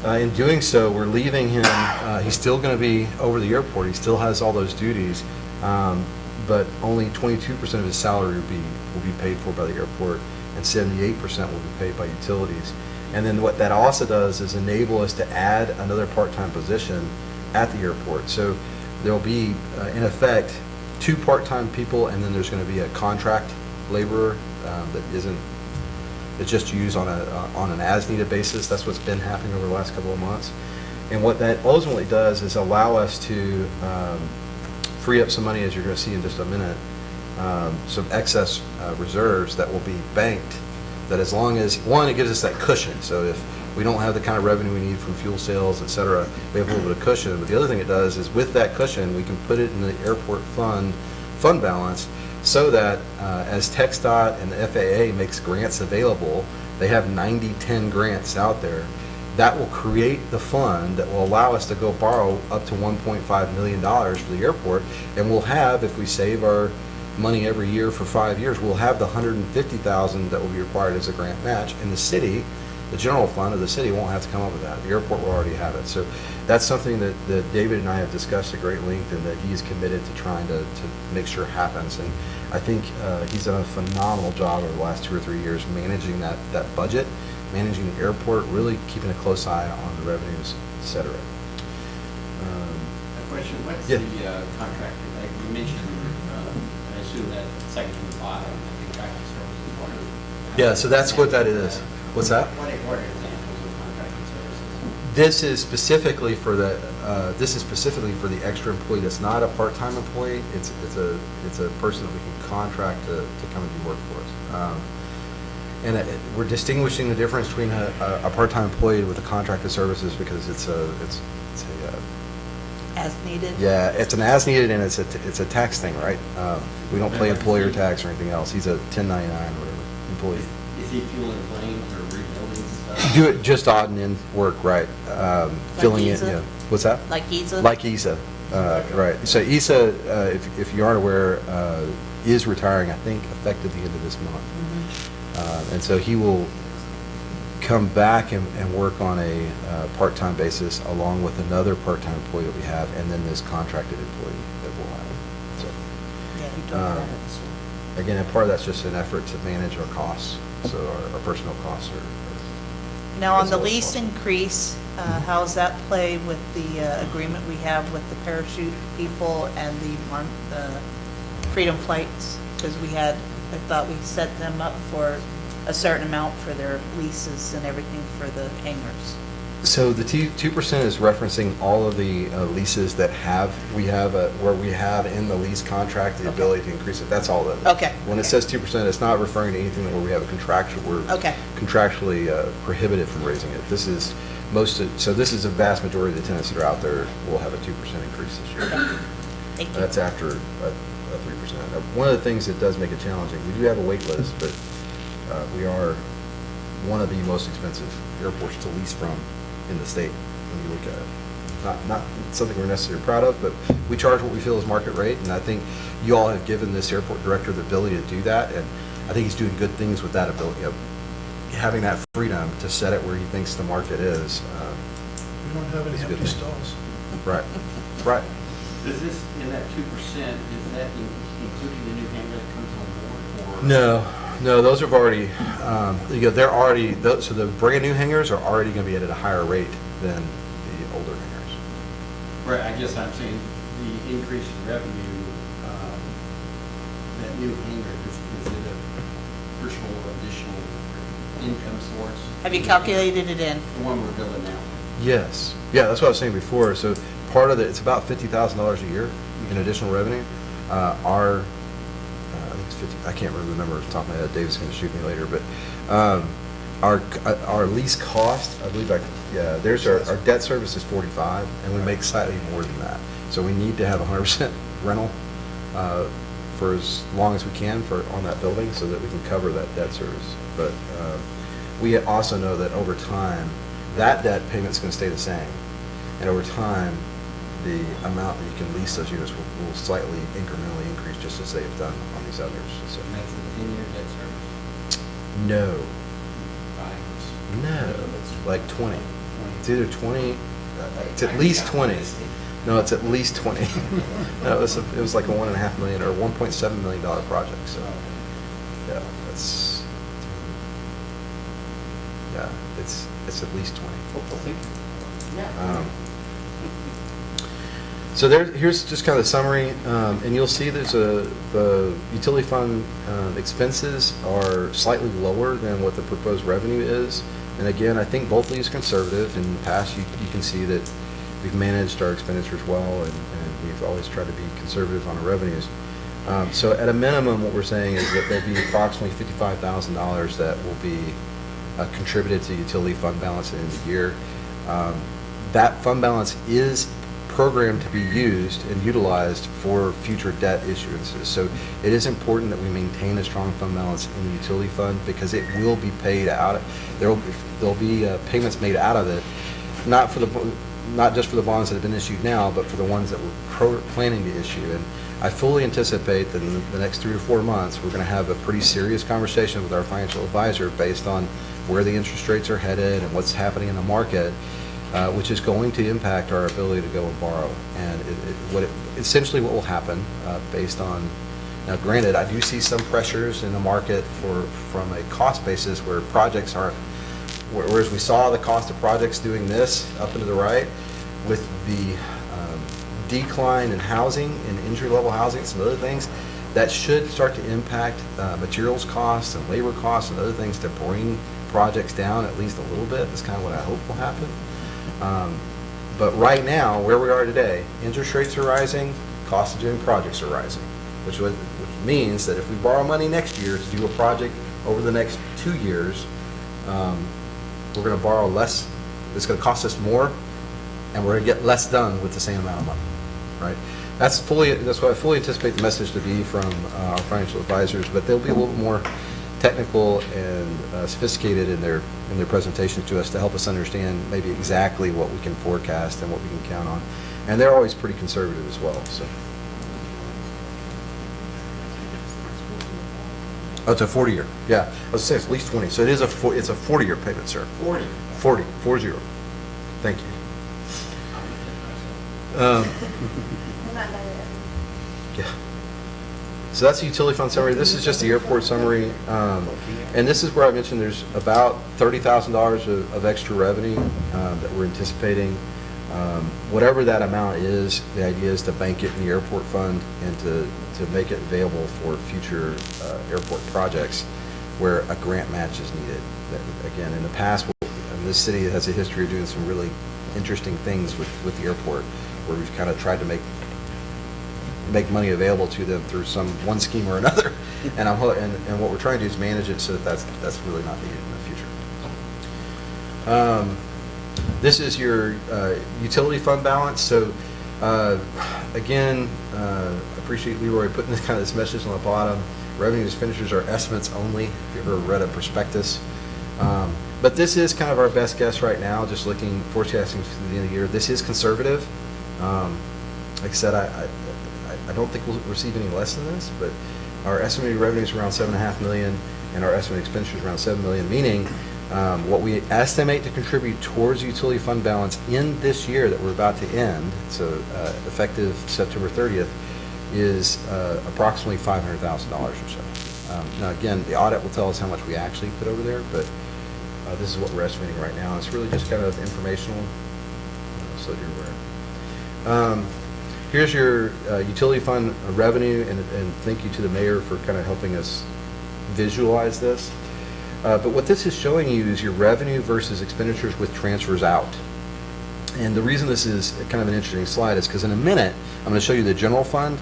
Speaker 12: in doing so, we're leaving him, he's still going to be over the airport. He still has all those duties, but only 22% of his salary will be paid for by the airport, and 78% will be paid by utilities. And then what that also does is enable us to add another part-time position at the airport. So there'll be, in effect, 2 part-time people, and then there's going to be a contract laborer that It's just used on an as-needed basis. That's what's been happening over the last couple of months. And what that ultimately does is allow us to free up some money, as you're going to see in just a minute, some excess reserves that will be banked, that as long as, one, it gives us that cushion. So if we don't have the kind of revenue we need from fuel sales, et cetera, we have a little bit of cushion. But the other thing it does is with that cushion, we can put it in the airport fund balance so that as TxDOT and the FAA makes grants available, they have 90-10 grants out there. That will create the fund that will allow us to go borrow up to $1.5 million for the airport, and we'll have, if we save our money every year for 5 years, we'll have the $150,000 that will be required as a grant match, and the city, the general fund of the city, won't have to come up with that. The airport will already have it. So that's something that David and I have discussed at great length, and that he's committed to trying to make sure happens. And I think he's done a phenomenal job over the last 2 or 3 years managing that budget, managing the airport, really keeping a close eye on the revenues, et cetera.
Speaker 7: A question, what's
Speaker 12: Yeah.
Speaker 7: the contractor, like you mentioned, I assume that second from the bottom, the contracting services, what are?
Speaker 12: Yeah, so that's what that is. What's that?
Speaker 7: What are examples of contracting services?
Speaker 12: This is specifically for the extra employee that's not a part-time employee. It's a person that we can contract to come and do work for us. And we're distinguishing the difference between a part-time employee with a contracted services because it's
Speaker 3: As needed?
Speaker 12: yeah, it's an as-needed, and it's a tax thing, right? We don't pay employer tax or anything else. He's a 1099 or whatever employee.
Speaker 7: Is he fueling planes or rebuilding stuff?
Speaker 12: Do it just odd and end work, right? Filling in,
Speaker 3: ESA?
Speaker 12: yeah. What's that?
Speaker 3: Like ESA?
Speaker 12: Like ESA, right. So ESA, if you aren't aware, is retiring, I think, effective the end of this month. And so he will come back and work on a part-time basis along with another part-time employee that we have, and then this contracted employee that we'll have. So,
Speaker 3: Yeah, he told me that.
Speaker 12: again, and part of that's just an effort to manage our costs. So our personnel costs are.
Speaker 3: Now, on
Speaker 12: that's
Speaker 3: the
Speaker 12: all it's
Speaker 3: lease
Speaker 12: called.
Speaker 3: increase, how does that play with the agreement we have with the parachute people and the Freedom Flights? Because I thought we set them up for a certain amount for their leases and everything for the hangars.
Speaker 12: So the 2% is referencing all of the leases that we have where we have in the lease contract the ability to increase it. That's all that is.
Speaker 3: Okay.
Speaker 12: When it says 2%, it's not referring to anything where we have a contractual, we're
Speaker 3: Okay.
Speaker 12: contractually prohibited from raising it. This is so this is a vast majority of the tenants that are out there will have a 2% increase this year.
Speaker 3: Thank you.
Speaker 12: That's after a 3%. One of the things that does make it challenging, we do have a wait list, but we are one of the most expensive airports to lease from in the state when you look at it. Not something we're necessarily proud of, but we charge what we feel is market rate, and I think you all have given this airport director the ability to do that, and I think he's doing good things with that ability of having that freedom to set it where he thinks the market is.
Speaker 5: We don't have any
Speaker 12: It's a good
Speaker 5: empty
Speaker 12: thing.
Speaker 5: stalls.
Speaker 12: Right, right.
Speaker 7: Does this, in that 2%, is that including the new hangar that comes on board, or?
Speaker 12: No, those have already, they're already, so the brand new hangars are already going to be at a higher rate than the older hangars.
Speaker 7: Right, I guess I'm saying the increase in revenue, that new hangar, is it a personal or additional income source?
Speaker 3: Have you calculated it in?
Speaker 7: The one we're building now.
Speaker 12: Yes, yeah, that's what I was saying before. So part of it, it's about $50,000 a year in additional revenue. I think it's 50, I can't remember the number off the top of my head. Dave's going to shoot me later, but our lease cost, I believe, there's our debt service is 45, and we make slightly more than that. So we need to have 100% rental for as long as we can on that building so that we can cover that debt service. But we also know that over time, that debt payment's going to stay the same, and over time, the amount that you can lease those units will slightly incrementally increase, just as they've done on these others. So,
Speaker 7: And that's a 10-year debt service?
Speaker 12: no,
Speaker 7: 5
Speaker 12: no, like 20. It's either 20, it's at least 20. No, it's at least 20. No, it was like a $1.5 million or $1.7 million project. So, yeah, it's at least 20.
Speaker 7: Yeah.
Speaker 12: So here's just kind of the summary, and you'll see the utility fund expenses are slightly lower than what the proposed revenue is. And again, I think both of these are conservative. In the past, you can see that we've managed our expenditures well, and we've always tried to be conservative on our revenues. So at a minimum, what we're saying is that there'll be approximately $55,000 that will be contributed to utility fund balance at the end of the year. That fund balance is programmed to be used and utilized for future debt issuances. So it is important that we maintain a strong fund balance in the utility fund because it will be paid out. There'll be payments made out of it, not just for the bonds that have been issued now, but for the ones that we're planning to issue. And I fully anticipate that in the next 3 or 4 months, we're going to have a pretty serious conversation with our financial advisor based on where the interest rates are headed and what's happening in the market, which is going to impact our ability to go and borrow. And essentially what will happen based on, now granted, I do see some pressures in the market from a cost basis where projects aren't, whereas we saw the cost of projects doing this up and to the right, with the decline in housing, in entry-level housing and some other things, that should start to impact materials costs and labor costs and other things to bring projects down at least a little bit. That's kind of what I hope will happen. But right now, where we are today, interest rates are rising, cost of doing projects are rising, which means that if we borrow money next year to do a project over the next 2 years, we're going to borrow less. It's going to cost us more, and we're going to get less done with the same amount of money, right? That's what I fully anticipate the message to be from our financial advisors, but they'll be a little more technical and sophisticated in their presentations to us to help us understand maybe exactly what we can forecast and what we can count on. And they're always pretty conservative as well. So. Oh, it's a 40-year. Yeah, I was saying it's at least 20. So it's a 40-year payment, sir. 40. 40. Thank you. Yeah. So that's the utility fund summary. This is just the airport summary. And this is where I mentioned there's about $30,000 of extra revenue that we're anticipating. Whatever that amount is, the idea is to bank it in the airport fund and to make it available for future airport projects where a grant match is needed. Again, in the past, this city has a history of doing some really interesting things with the airport, where we've kind of tried to make money available to them through one scheme or another, and what we're trying to do is manage it so that that's really not needed in the future. This is your utility fund balance. So again, I appreciate Leroy putting this message on the bottom. Revenue and expenditures are estimates only. If you ever read a prospectus. But this is kind of our best guess right now, just forecasting through the end of the year. This is conservative. Like I said, I don't think we'll receive any less than this, but our estimated revenue is around $7.5 million, and our estimated expenditures around $7 million, meaning what we estimate to contribute towards utility fund balance in this year that we're about to end, so effective September 30th, is approximately $500,000 or so. Now again, the audit will tell us how much we actually put over there, but this is what we're estimating right now. It's really just kind of informational, so that you're aware. Here's your utility fund revenue, and thank you to the mayor for kind of helping us visualize this. But what this is showing you is your revenue versus expenditures with transfers out. And the reason this is kind of an interesting slide is because in a minute, I'm going to show you the general fund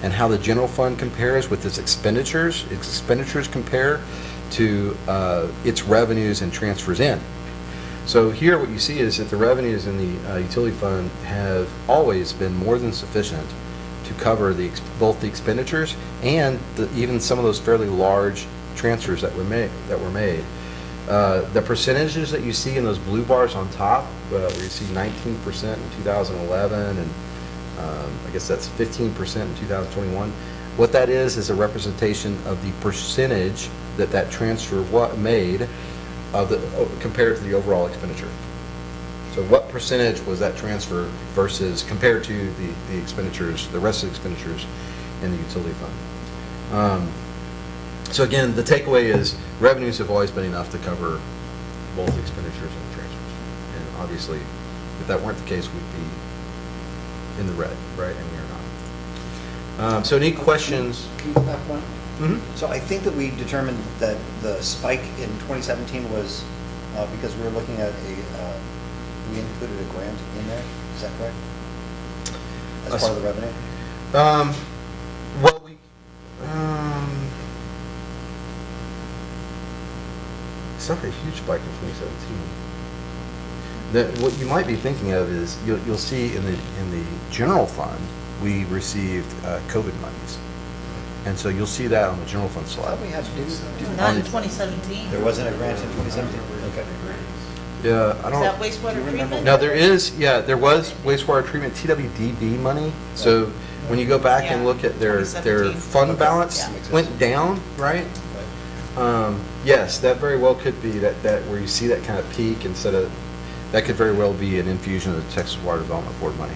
Speaker 12: and how the general fund compares with its expenditures. Its expenditures compare to its revenues and transfers in. So here what you see is that the revenues in the utility fund have always been more than sufficient to cover both the expenditures and even some of those fairly large transfers that were made. The percentages that you see in those blue bars on top, where you see 19% in 2011, and I guess that's 15% in 2021. What that is a representation of the percentage that transfer made compared to the overall expenditure. So what percentage was that transfer versus compared to the expenditures, the rest of the expenditures in the utility fund. So again, the takeaway is revenues have always been enough to cover both expenditures and transfers. And obviously, if that weren't the case, we'd be in the red, right, and we are not. So any questions?
Speaker 1: So I think that we determined that the spike in 2017 was because we were looking at we included a grant in there, is that correct? As part of the revenue?
Speaker 12: Well, it's not a huge spike in 2017. What you might be thinking of is, you'll see in the general fund, we received COVID monies. And so you'll see that on the general fund
Speaker 1: I
Speaker 12: slide.
Speaker 1: thought we had to do.
Speaker 3: Not in 2017.
Speaker 1: There wasn't a grant in 2017? Okay.
Speaker 12: Yeah, I
Speaker 3: Is
Speaker 12: don't.
Speaker 3: that wastewater treatment?
Speaker 12: No, there is, yeah, there was wastewater treatment TWDB money. So when you go back and
Speaker 3: Yeah,
Speaker 12: look at their
Speaker 3: 2017.
Speaker 12: fund balance
Speaker 3: Yeah.
Speaker 12: went down, right? Yes, that very well could be that where you see that kind of peak instead of, that could very well be an infusion of the Texas Water Development Board money.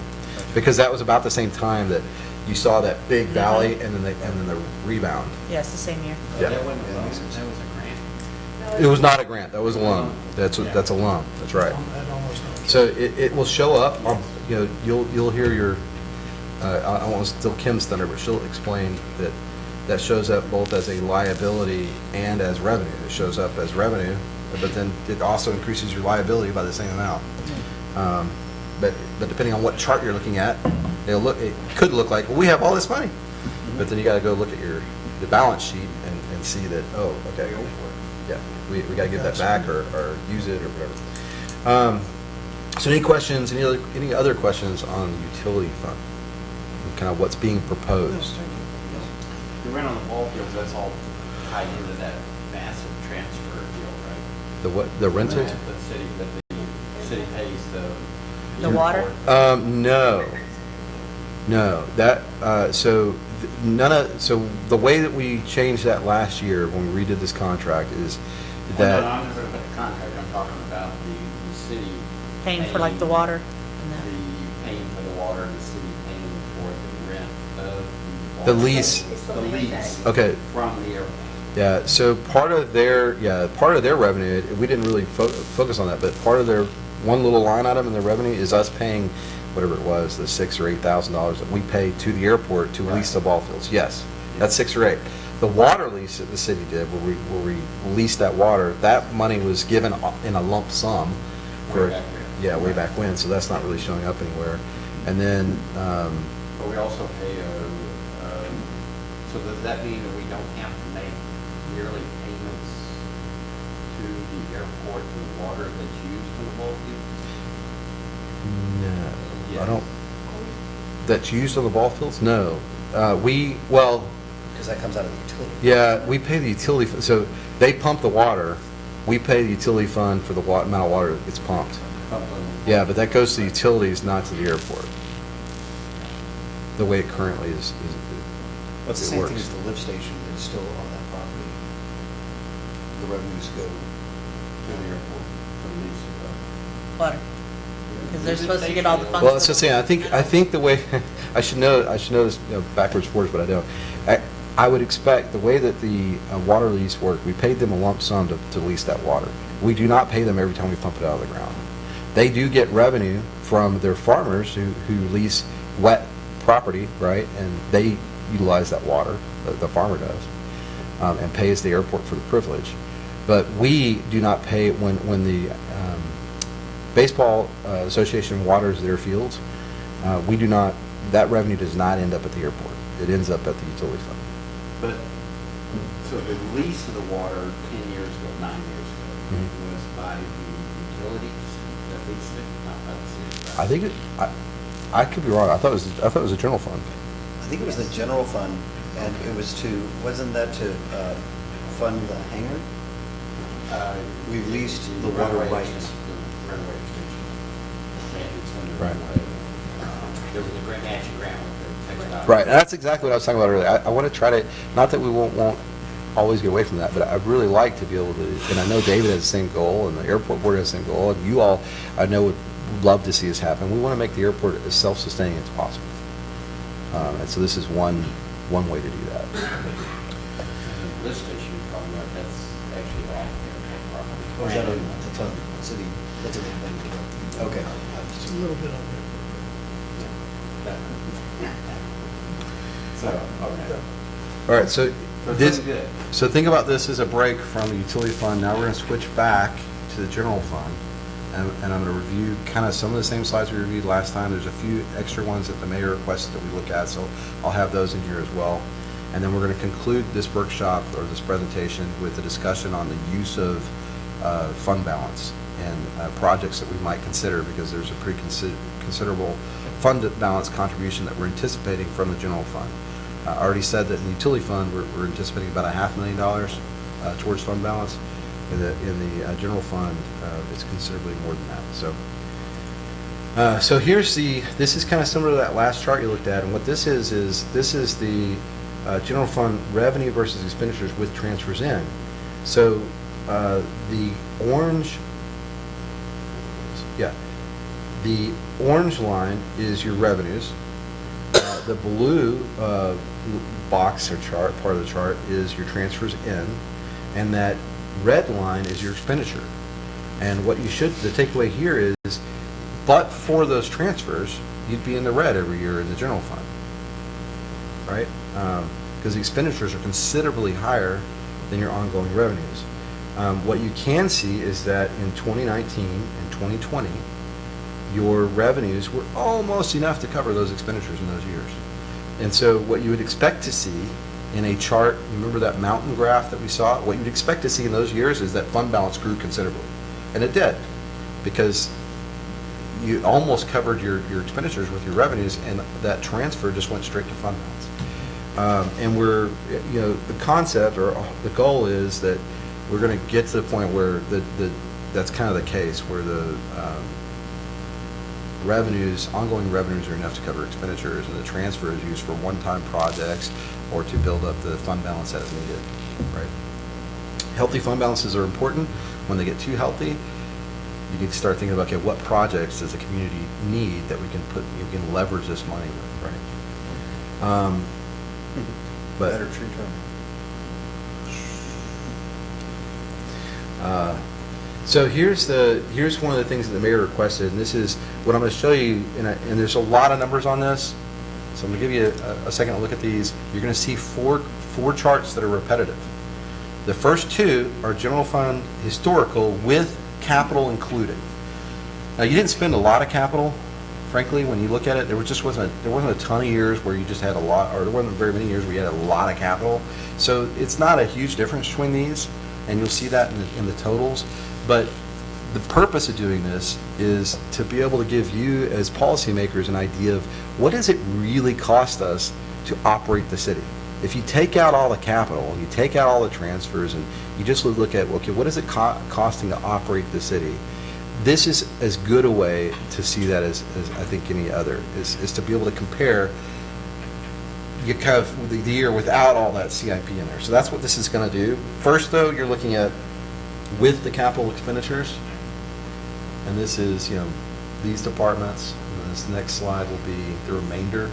Speaker 12: Because that was about the same time that you saw that big valley and then the rebound.
Speaker 3: Yeah, it's the same year.
Speaker 12: Yeah.
Speaker 7: That wasn't a loan, that was a grant.
Speaker 12: It was not a grant, that was a loan. That's a loan, that's right.
Speaker 5: That almost always.
Speaker 12: So it will show up, you'll hear your, I won't steal Kim's thunder, but she'll explain that shows up both as a liability and as revenue. It shows up as revenue, but then it also increases your liability by the same amount. But depending on what chart you're looking at, it could look like, well, we have all this money. But then you gotta go look at the balance sheet and see that, oh, okay, yeah, we gotta give that back or use it or whatever. So any questions, any other questions on the utility fund? And kind of what's being proposed?
Speaker 7: The rent on the ball fields, that's all tied into that massive transfer deal, right?
Speaker 12: The what, the rental?
Speaker 7: That the city pays
Speaker 3: The water?
Speaker 12: No, that, so the way that we changed that last year when we redid this contract is
Speaker 7: No,
Speaker 12: that.
Speaker 7: I'm not talking about the contract, I'm talking about the city.
Speaker 3: Paying for like the water?
Speaker 7: Paying for the water, the city paying for the rent of
Speaker 12: The
Speaker 7: water.
Speaker 12: lease.
Speaker 7: The lease.
Speaker 12: Okay.
Speaker 7: From the airport.
Speaker 12: Yeah, so part of their revenue, we didn't really focus on that, but part of their, one little line item in their revenue is us paying whatever it was, the $6,000 or $8,000 that we pay to the airport to lease the ball fields. Yes, that's 6 or 8. The water lease that the city did, where we leased that water, that money was given in a lump sum.
Speaker 7: Way back when.
Speaker 12: Yeah, way back when, so that's not really showing up anywhere. And then,
Speaker 7: But we also pay, so does that mean that we don't have to make yearly payments to the airport for the water that's used for the ball field?
Speaker 12: no, I
Speaker 7: Yes.
Speaker 12: don't, that's used on the ball fields? No.
Speaker 1: Because that comes out of the utility.
Speaker 12: Yeah, we pay the utility, so they pump the water, we pay the utility fund for the amount of water that gets pumped. Yeah, but that goes to the utilities, not to the airport. The way it currently is.
Speaker 1: Well, it's the
Speaker 12: it
Speaker 1: same thing
Speaker 12: works.
Speaker 1: as the lift station is still on that property. The revenues go to the airport for the lease.
Speaker 3: Water. Because they're supposed to get all the funds.
Speaker 12: Well, that's just saying, I think the way, I should know this, backwards words, but I don't. I would expect the way that the water lease worked, we paid them a lump sum to lease that water. We do not pay them every time we pump it out of the ground. They do get revenue from their farmers who lease wet property, right? And they utilize that water, the farmer does, and pays the airport for the privilege. But we do not pay, when the Baseball Association waters their fields, we do not, that revenue does not end up at the airport. It ends up at the utility fund.
Speaker 7: But, so the lease of the water 10 years ago, 9 years ago, was by the utilities that leased it, not by the city? Right?
Speaker 12: I think I could be wrong. I thought it was a general fund.
Speaker 1: I think it was the general fund, and it was wasn't that to fund the hangar? We leased the water
Speaker 7: runway
Speaker 1: rights.
Speaker 7: extension, the runway extension. It's when the
Speaker 12: Right.
Speaker 7: runway, there was a grant, matching grant with the textile.
Speaker 12: Right, and that's exactly what I was talking about earlier. I want to try to, not that we won't always get away from that, but I'd really like to be able to, and I know David has the same goal, and the airport board has the same goal, and you all, I know, would love to see this happen. We want to make the airport as self-sustaining as possible. And so this is one way to do that.
Speaker 7: The lift station you're talking about, that's actually off the airport property.
Speaker 1: Or is that that's on city, that's a thing. Okay.
Speaker 5: It's a little bit on there.
Speaker 7: So, okay.
Speaker 12: All right, so this,
Speaker 7: That's good.
Speaker 12: so think about this as a break from the utility fund. Now we're going to switch back to the general fund. And I'm going to review kind of some of the same slides we reviewed last time. There's a few extra ones that the mayor requested that we look at, so I'll have those in here as well. And then we're going to conclude this workshop or this presentation with a discussion on the use of fund balance and projects that we might consider, because there's a pretty considerable fund balance contribution that we're anticipating from the general fund. I already said that in the utility fund, we're anticipating about $500,000 towards fund balance. In the general fund, it's considerably more than that. So here's this is kind of similar to that last chart you looked at, and what this is the general fund revenue versus expenditures with transfers in. So the orange line is your revenues. The blue box or chart, part of the chart, is your transfers in, and that red line is your expenditure. And what the takeaway here is, but for those transfers, you'd be in the red every year in the general fund, right? Because the expenditures are considerably higher than your ongoing revenues. What you can see is that in 2019 and 2020, your revenues were almost enough to cover those expenditures in those years. And so what you would expect to see in a chart, remember that mountain graph that we saw? What you'd expect to see in those years is that fund balance grew considerably. And it did, because you almost covered your expenditures with your revenues, and that transfer just went straight to fund balance. And the concept or the goal is that we're going to get to the point where that's kind of the case, where the ongoing revenues are enough to cover expenditures, and the transfer is used for one-time projects or to build up the fund balance as needed, right? Healthy fund balances are important. When they get too healthy, you need to start thinking about, okay, what projects does the community need that you can leverage this money with, right?
Speaker 5: Better tree trimming.
Speaker 12: So here's one of the things that the mayor requested, and this is what I'm going to show you, and there's a lot of numbers on this, so I'm going to give you a second to look at these. You're going to see four charts that are repetitive. The first two are general fund historical with capital included. Now, you didn't spend a lot of capital, frankly, when you look at it. There wasn't a ton of years where you just had a lot, or there wasn't very many years where you had a lot of capital. So it's not a huge difference between these, and you'll see that in the totals. But the purpose of doing this is to be able to give you, as policymakers, an idea of what does it really cost us to operate the city. If you take out all the capital, you take out all the transfers, and you just look at, okay, what is it costing to operate the city? This is as good a way to see that as I think any other, is to be able to compare you kind of the year without all that CIP in there. So that's what this is going to do. First, though, you're looking at with the capital expenditures, and this is, these departments, and this next slide will be the remainder,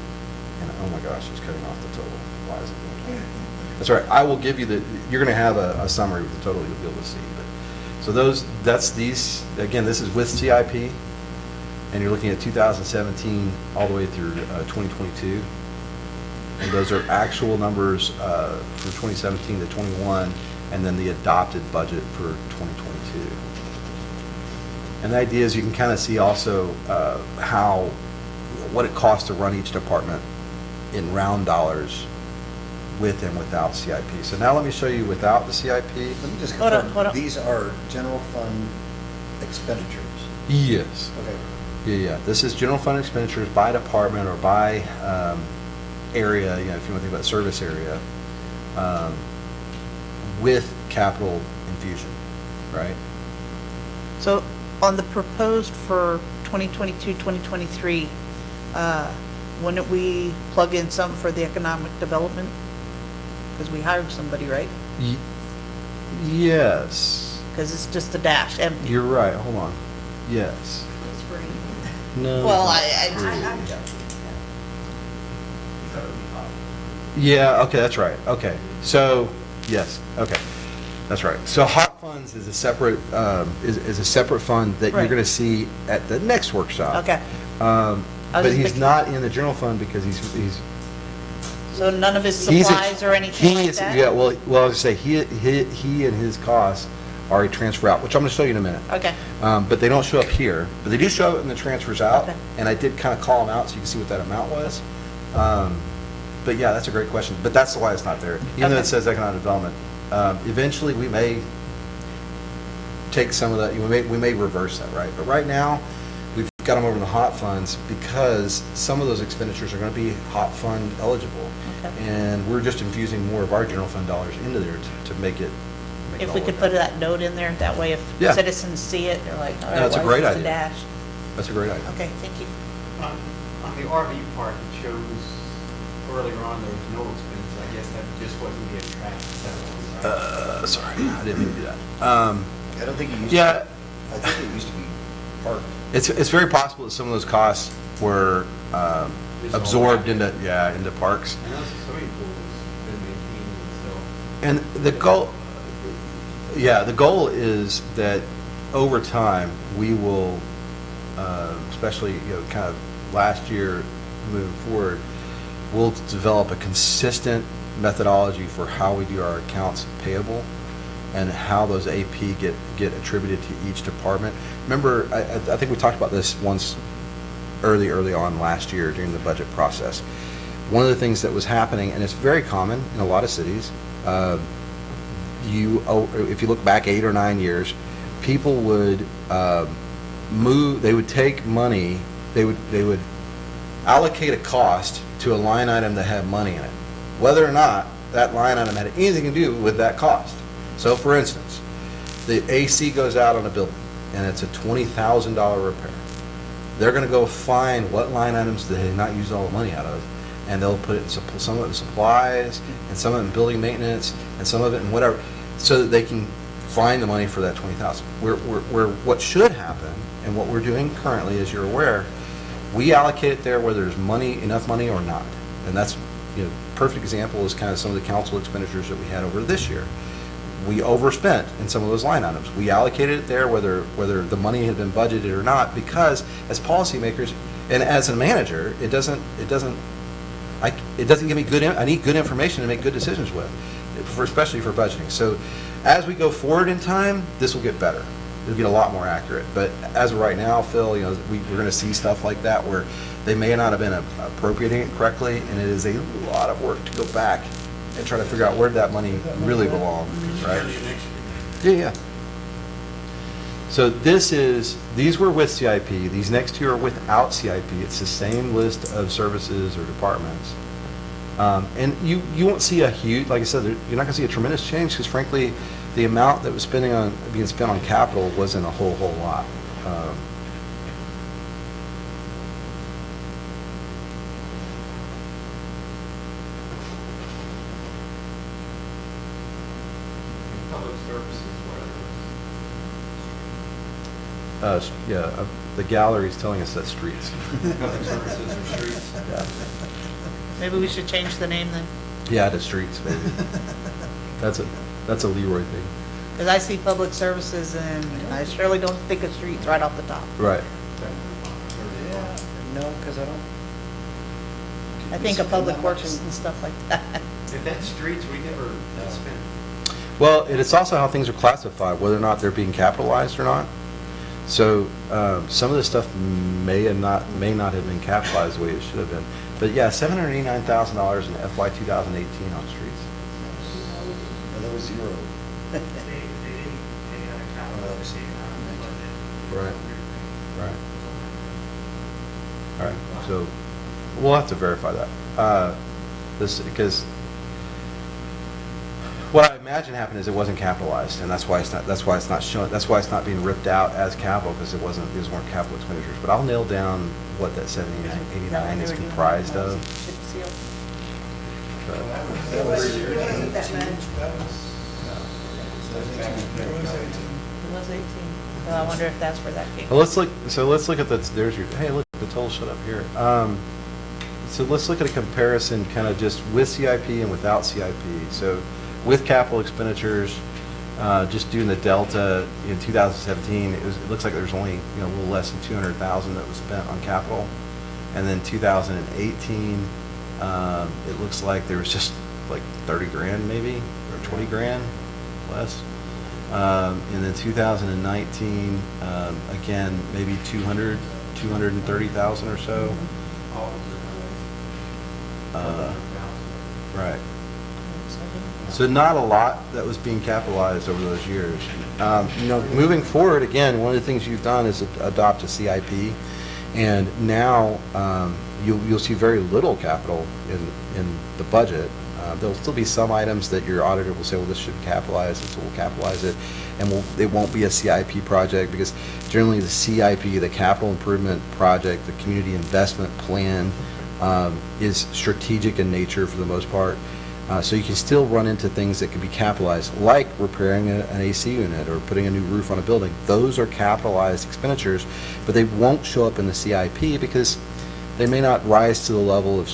Speaker 12: and oh my gosh, it's cutting off the total. Why is it doing that? That's all right. I will give you you're going to have a summary with the total you'll be able to see. But so that's these, again, this is with CIP, and you're looking at 2017 all the way through 2022. And those are actual numbers from 2017 to 21, and then the adopted budget for 2022. And the idea is you can kind of see also what it costs to run each department in round dollars with and without CIP. So now let me show you without the CIP.
Speaker 5: Let me just
Speaker 3: Hold on,
Speaker 5: confirm,
Speaker 3: hold on.
Speaker 5: these are general fund expenditures.
Speaker 12: Yes.
Speaker 5: Okay.
Speaker 12: Yeah. This is general fund expenditures by department or by area, if you want to think about service area, with capital infusion, right?
Speaker 3: So on the proposed for 2022, 2023, wouldn't we plug in some for the economic development? Because we hired somebody, right?
Speaker 12: Yes.
Speaker 3: Because it's just a dash, empty.
Speaker 12: You're right. Hold on. Yes.
Speaker 2: It's free.
Speaker 12: No.
Speaker 3: Well,
Speaker 2: I'm joking.
Speaker 12: Yeah, okay, that's right. Okay. So, yes, okay. That's right. So hot funds is a separate is a separate fund that you're
Speaker 3: Right.
Speaker 12: going to see at the next workshop.
Speaker 3: Okay. I was
Speaker 12: But
Speaker 3: just
Speaker 12: he's
Speaker 3: thinking-
Speaker 12: not in the general fund because he's
Speaker 3: So none of his
Speaker 12: he's a-
Speaker 3: supplies or anything
Speaker 12: he
Speaker 3: like
Speaker 12: is-
Speaker 3: that?
Speaker 12: Yeah, well, I was gonna say, he and his costs are a transfer out, which I'm gonna show you in a minute.
Speaker 3: Okay,
Speaker 12: But they don't show up here, but they do show up in the transfers out,
Speaker 3: Okay.
Speaker 12: and I did kind of call them out so you can see what that amount was. But yeah, that's a great question, but that's why it's not there, even though
Speaker 3: Okay.
Speaker 12: it says economic development. Eventually, we may take some of that, we may reverse that, right? But right now, we've got them over in the hot funds because some of those expenditures are going to be hot fund eligible.
Speaker 3: Okay.
Speaker 12: And we're just infusing more of our general fund dollars into there to make it. make it
Speaker 3: if
Speaker 12: all
Speaker 3: we
Speaker 12: work
Speaker 3: could
Speaker 12: out.
Speaker 3: put that note in there, that way if
Speaker 12: Yeah.
Speaker 3: citizens see it, they're like, all right,
Speaker 12: That's a
Speaker 3: why
Speaker 12: great
Speaker 3: is this a
Speaker 12: idea.
Speaker 3: dash?
Speaker 12: That's a great idea.
Speaker 3: Okay, thank you.
Speaker 7: On the RV park, it shows earlier on there was no expenses. I guess that just wasn't being tracked.
Speaker 12: Sorry, I didn't mean to do that.
Speaker 1: I don't think it used to.
Speaker 12: Yeah,
Speaker 1: I think it used to be parked.
Speaker 12: it's very possible that some of those costs were absorbed into parks.
Speaker 7: I know the swimming pool has been maintained and
Speaker 12: And the goal is that over time, we will, especially, kind of last year moving forward, we'll develop a consistent methodology for how we do our accounts payable and how those AP get attributed to each department. Remember, I think we talked about this once early on last year during the budget process. One of the things that was happening, and it's very common in a lot of cities, if you look back 8 or 9 years, people would they would take money, they would allocate a cost to a line item that had money in it, whether or not that line item had anything to do with that cost. So for instance, the AC goes out on a building, and it's a $20,000 repair. They're going to go find what line items they did not use all the money out of, and they'll put it in some of it in supplies, and some of it in building maintenance, and some of it in whatever, so that they can find the money for that $20,000. What should happen, and what we're doing currently, as you're aware, we allocate it there whether there's enough money or not. And that's, perfect example is kind of some of the council expenditures that we had over this year. We overspent in some of those line items. We allocated it there whether the money had been budgeted or not, because as policymakers and as a manager, it doesn't give me I need good information to make good decisions with, especially for budgeting. So as we go forward in time, this will get better. It'll get a lot more accurate. But as of right now, Phil, we're going to see stuff like that where they may not have been appropriating it correctly, and it is a lot of work to go back and try to figure out where that money really belonged, right? Yeah. So these were with CIP. These next two are without CIP. It's the same list of services or departments. And you won't see a huge, like I said, you're not going to see a tremendous change because frankly, the amount that was being spent on capital wasn't a whole lot.
Speaker 7: public services,
Speaker 12: The gallery's telling us that's streets.
Speaker 7: public services or streets.
Speaker 12: Yeah.
Speaker 3: Maybe we should change the name then,
Speaker 12: Yeah, to streets, maybe. That's a Leroy thing.
Speaker 3: because I see public services and I surely don't think of streets right off the top.
Speaker 12: Right.
Speaker 1: No, because I don't.
Speaker 3: I think of public works and stuff like that.
Speaker 7: If that's streets, we never spent.
Speaker 12: Well, it's also how things are classified, whether or not they're being capitalized or not. So some of this stuff may not have been capitalized the way it should have been. But yeah, $789,000 in FY 2018 on streets.
Speaker 1: That was zero.
Speaker 11: They didn't pay out of capital, obviously,
Speaker 12: Right. Right. All right. So we'll have to verify that. Because what I imagine happened is it wasn't capitalized, and that's why it's not showing. That's why it's not being ripped out as capital, because these weren't capital expenditures. But I'll nail down what that 7989 is comprised of.
Speaker 3: Chip seal.
Speaker 2: That much.
Speaker 3: It was 18. So I wonder if that's where that came
Speaker 12: Well,
Speaker 3: from.
Speaker 12: let's look at that. There's your. Hey, look, the total shut up here. So let's look at a comparison, kind of just with CIP and without CIP. So with capital expenditures, just doing the delta in 2017, it looks like there's only a little less than $200,000 that was spent on capital. And then 2018, it looks like there was just like 30 grand maybe, or 20 grand less. And then 2019, again, maybe 230,000 or so. Right. So not a lot that was being capitalized over those years. Moving forward, again, one of the things you've done is adopt a CIP, and now you'll see very little capital in the budget. There'll still be some items that your auditor will say, well, this should be capitalized, and so we'll capitalize it, and it won't be a CIP project, because generally the CIP, the capital improvement project, the community investment plan, is strategic in nature for the most part. So you can still run into things that can be capitalized, like repairing an AC unit or putting a new roof on a building. Those are capitalized expenditures, but they won't show up in the CIP because they may not rise to the level of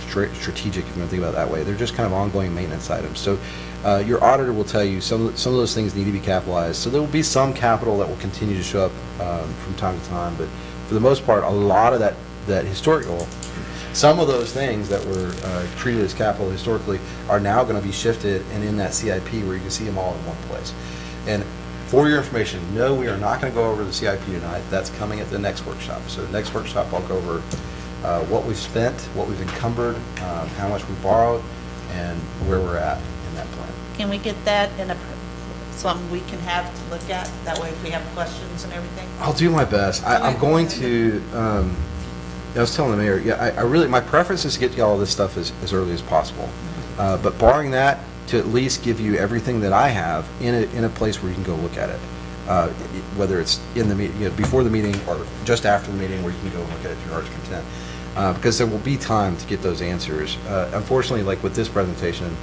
Speaker 12: strategic, if you want to think about it that way. They're just kind of ongoing maintenance items. So your auditor will tell you some of those things need to be capitalized. So there will be some capital that will continue to show up from time to time, but for the most part, a lot of that historical, some of those things that were treated as capital historically are now going to be shifted and in that CIP where you can see them all in one place. And for your information, no, we are not going to go over the CIP tonight. That's coming at the next workshop. So the next workshop, I'll go over what we've spent, what we've encumbered, how much we borrowed, and where we're at in that plan.
Speaker 3: Can we get that in something we can have to look at? That way if we have questions and everything?
Speaker 12: I'll do my best. I'm going to, I was telling the mayor, I really, my preference is to get you all this stuff as early as possible. But barring that, to at least give you everything that I have in a place where you can go look at it. Whether it's in the meeting, before the meeting or just after the meeting where you can go look at it to your heart's content. Because there will be time to get those answers. Unfortunately, like with this presentation,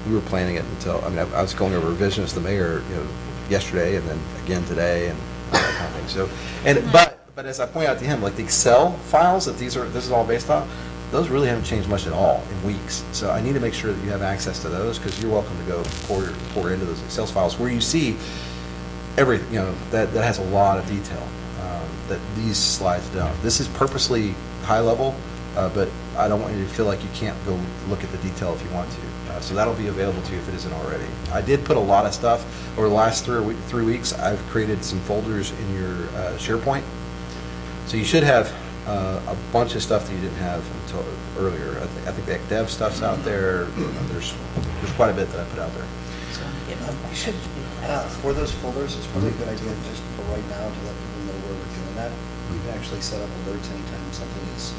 Speaker 12: we were planning it until, I was going over revision as the mayor, yesterday and then again today and that kind of thing. So, but as I point out to him, like the Excel files that this is all based on, those really haven't changed much at all in weeks. So I need to make sure that you have access to those, because you're welcome to go pour into those Excel files where you see everything, that has a lot of detail that these slides don't. This is purposely high level, but I don't want you to feel like you can't go look at the detail if you want to. So that'll be available to you if it isn't already. I did put a lot of stuff over the last 3 weeks. I've created some folders in your SharePoint. So you should have a bunch of stuff that you didn't have until earlier. I think that dev stuff's out there. There's quite a bit that I put out there.
Speaker 1: You should, for those folders, it's probably a good idea just for right now to let people know where we're doing that. You can actually set up alerts anytime something is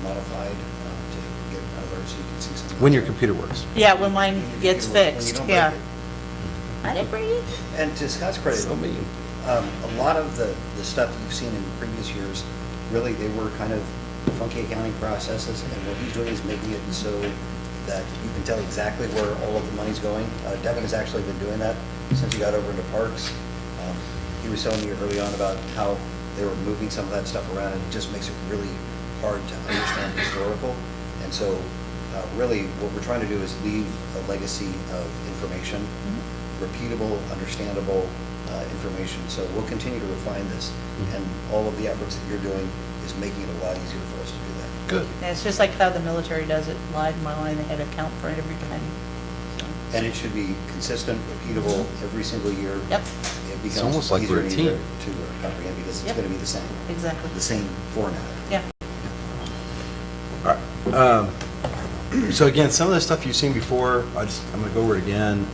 Speaker 1: modified to get an alert so you can see something.
Speaker 12: When your computer works.
Speaker 3: Yeah, when mine gets
Speaker 1: When you
Speaker 3: fixed,
Speaker 1: don't
Speaker 3: yeah.
Speaker 1: break it.
Speaker 3: I didn't break it.
Speaker 1: And to Scott's credit,
Speaker 12: So mean.
Speaker 1: a lot of the stuff that you've seen in previous years, really, they were kind of funky accounting processes, and what he's doing is making it so that you can tell exactly where all of the money's going. Devin has actually been doing that since he got over into parks. He was telling me early on about how they were moving some of that stuff around, and it just makes it really hard to understand historical. And so really what we're trying to do is leave a legacy of information, repeatable, understandable information. So we'll continue to refine this, and all of the efforts that you're doing is making it a lot easier for us to do that.
Speaker 12: Good.
Speaker 3: And it's just like how the military does it, line by line, they have an account for it every time.
Speaker 1: And it should be consistent, repeatable every single year.
Speaker 3: Yep,
Speaker 1: It becomes
Speaker 12: almost like
Speaker 1: easier
Speaker 12: we're a
Speaker 1: and easier
Speaker 12: team.
Speaker 1: to comprehend, because it's
Speaker 3: Yep.
Speaker 1: going to be the same,
Speaker 3: exactly.
Speaker 1: the same format.
Speaker 3: Yeah.
Speaker 12: All right. So again, some of the stuff you've seen before, I'm going to go over it again.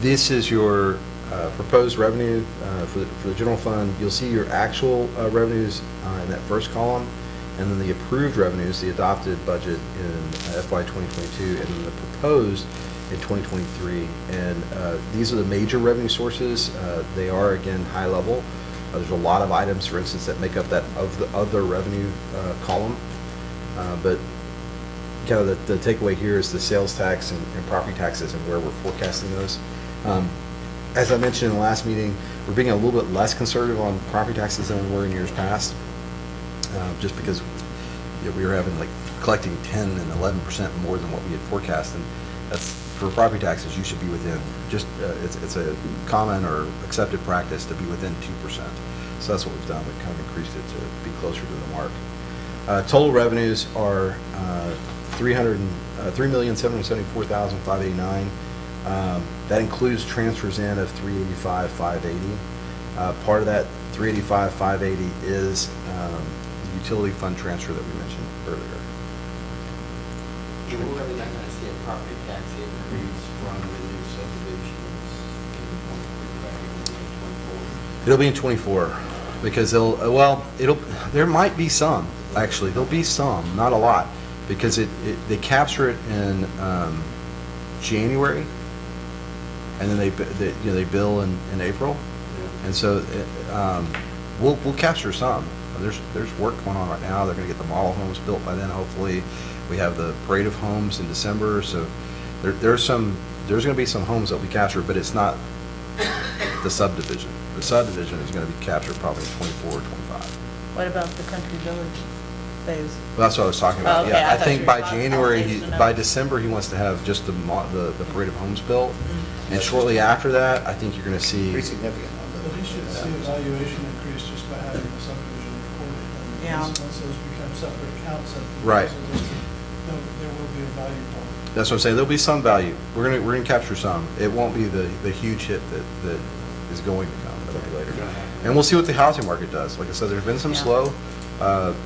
Speaker 12: This is your proposed revenue for the general fund. You'll see your actual revenues in that first column, and then the approved revenues, the adopted budget in FY 2022, and then the proposed in 2023. And these are the major revenue sources. They are, again, high level. There's a lot of items, for instance, that make up that of the other revenue column. But kind of the takeaway here is the sales tax and property taxes and where we're forecasting those. As I mentioned in the last meeting, we're being a little bit less conservative on property taxes than we were in years past, just because we were collecting 10 and 11% more than what we had forecast, and that's for property taxes. You should be within it's a common or accepted practice to be within 2%. So that's what we've done. We've kind of increased it to be closer to the mark. Total revenues are $3,774,589. That includes transfers in of $385,580. Part of that $385,580 is the utility fund transfer that we mentioned earlier.
Speaker 7: And we're really not going to see a property tax increase from the new subdivisions in 2024.
Speaker 12: It'll be in '24 because there might be some, actually. There'll be some, not a lot, because they capture it in January, and then they bill in April. And so we'll capture some. There's work going on right now. They're going to get the model homes built by then, hopefully. We have the parade of homes in December, so there's going to be some homes that we capture, but it's not the subdivision. The subdivision is going to be captured probably in '24 or '25.
Speaker 3: What about the country village phase?
Speaker 12: Well, that's what I was talking about.
Speaker 3: Oh, okay.
Speaker 12: Yeah,
Speaker 3: I
Speaker 12: I
Speaker 3: thought
Speaker 12: think
Speaker 3: you
Speaker 12: by
Speaker 3: were
Speaker 12: January,
Speaker 3: talking about
Speaker 12: by December, he wants to have just the parade of homes built, and shortly after that, I think you're going to see.
Speaker 1: Pretty significant.
Speaker 5: But he should see a valuation increase just by having the subdivision recorded. And
Speaker 3: Yeah.
Speaker 5: Once those become separate accounts,
Speaker 12: Right.
Speaker 5: there will be a value point.
Speaker 12: That's what I'm saying. There'll be some value. We're gonna capture some. It won't be the huge hit that is going to come. That'll be later. And we'll see what the housing market does. Like I said, there's been some
Speaker 3: Yeah.
Speaker 12: slow,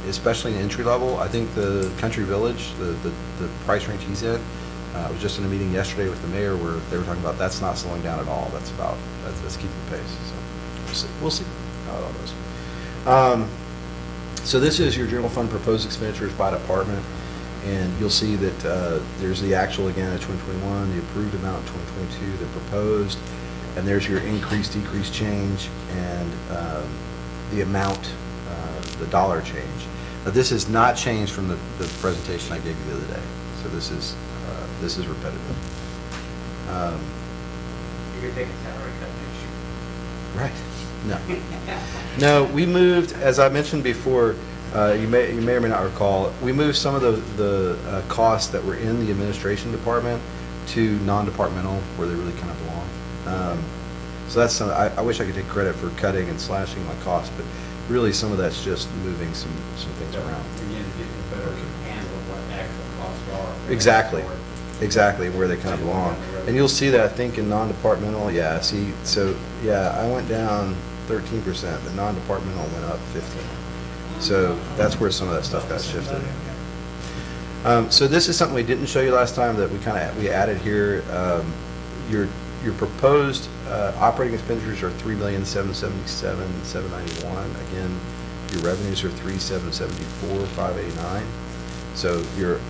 Speaker 12: especially in entry level. I think the Country Village, the price range he's in, I was just in a meeting yesterday with the mayor where they were talking about that's not slowing down at all. That's keeping pace. So we'll see how it all goes. So this is your general fund proposed expenditures by department. And you'll see that there's the actual again in 2021, the approved amount in 2022, the proposed, and there's your increase, decrease change, and the amount, the dollar change. Now this has not changed from the presentation I gave you the other day, so this is repetitive.
Speaker 7: You're going to take a salary cut next year.
Speaker 12: Right. No. No, we moved, as I mentioned before, you may or may not recall, we moved some of the costs that were in the administration department to non-departmental where they really kind of belong. So that's some, I wish I could take credit for cutting and slashing my costs, but really some of that's just moving some things around.
Speaker 7: Again, getting a better handle of what actual costs are.
Speaker 12: Exactly, where they kind of belong. And you'll see that, I think, in non-departmental, yeah, I went down 13%, but non-departmental went up 15%. So that's where some of that stuff got shifted. So this is something we didn't show you last time that we added here. Your proposed operating expenditures are $3,777,791. Again, your revenues are $3,774,589. So your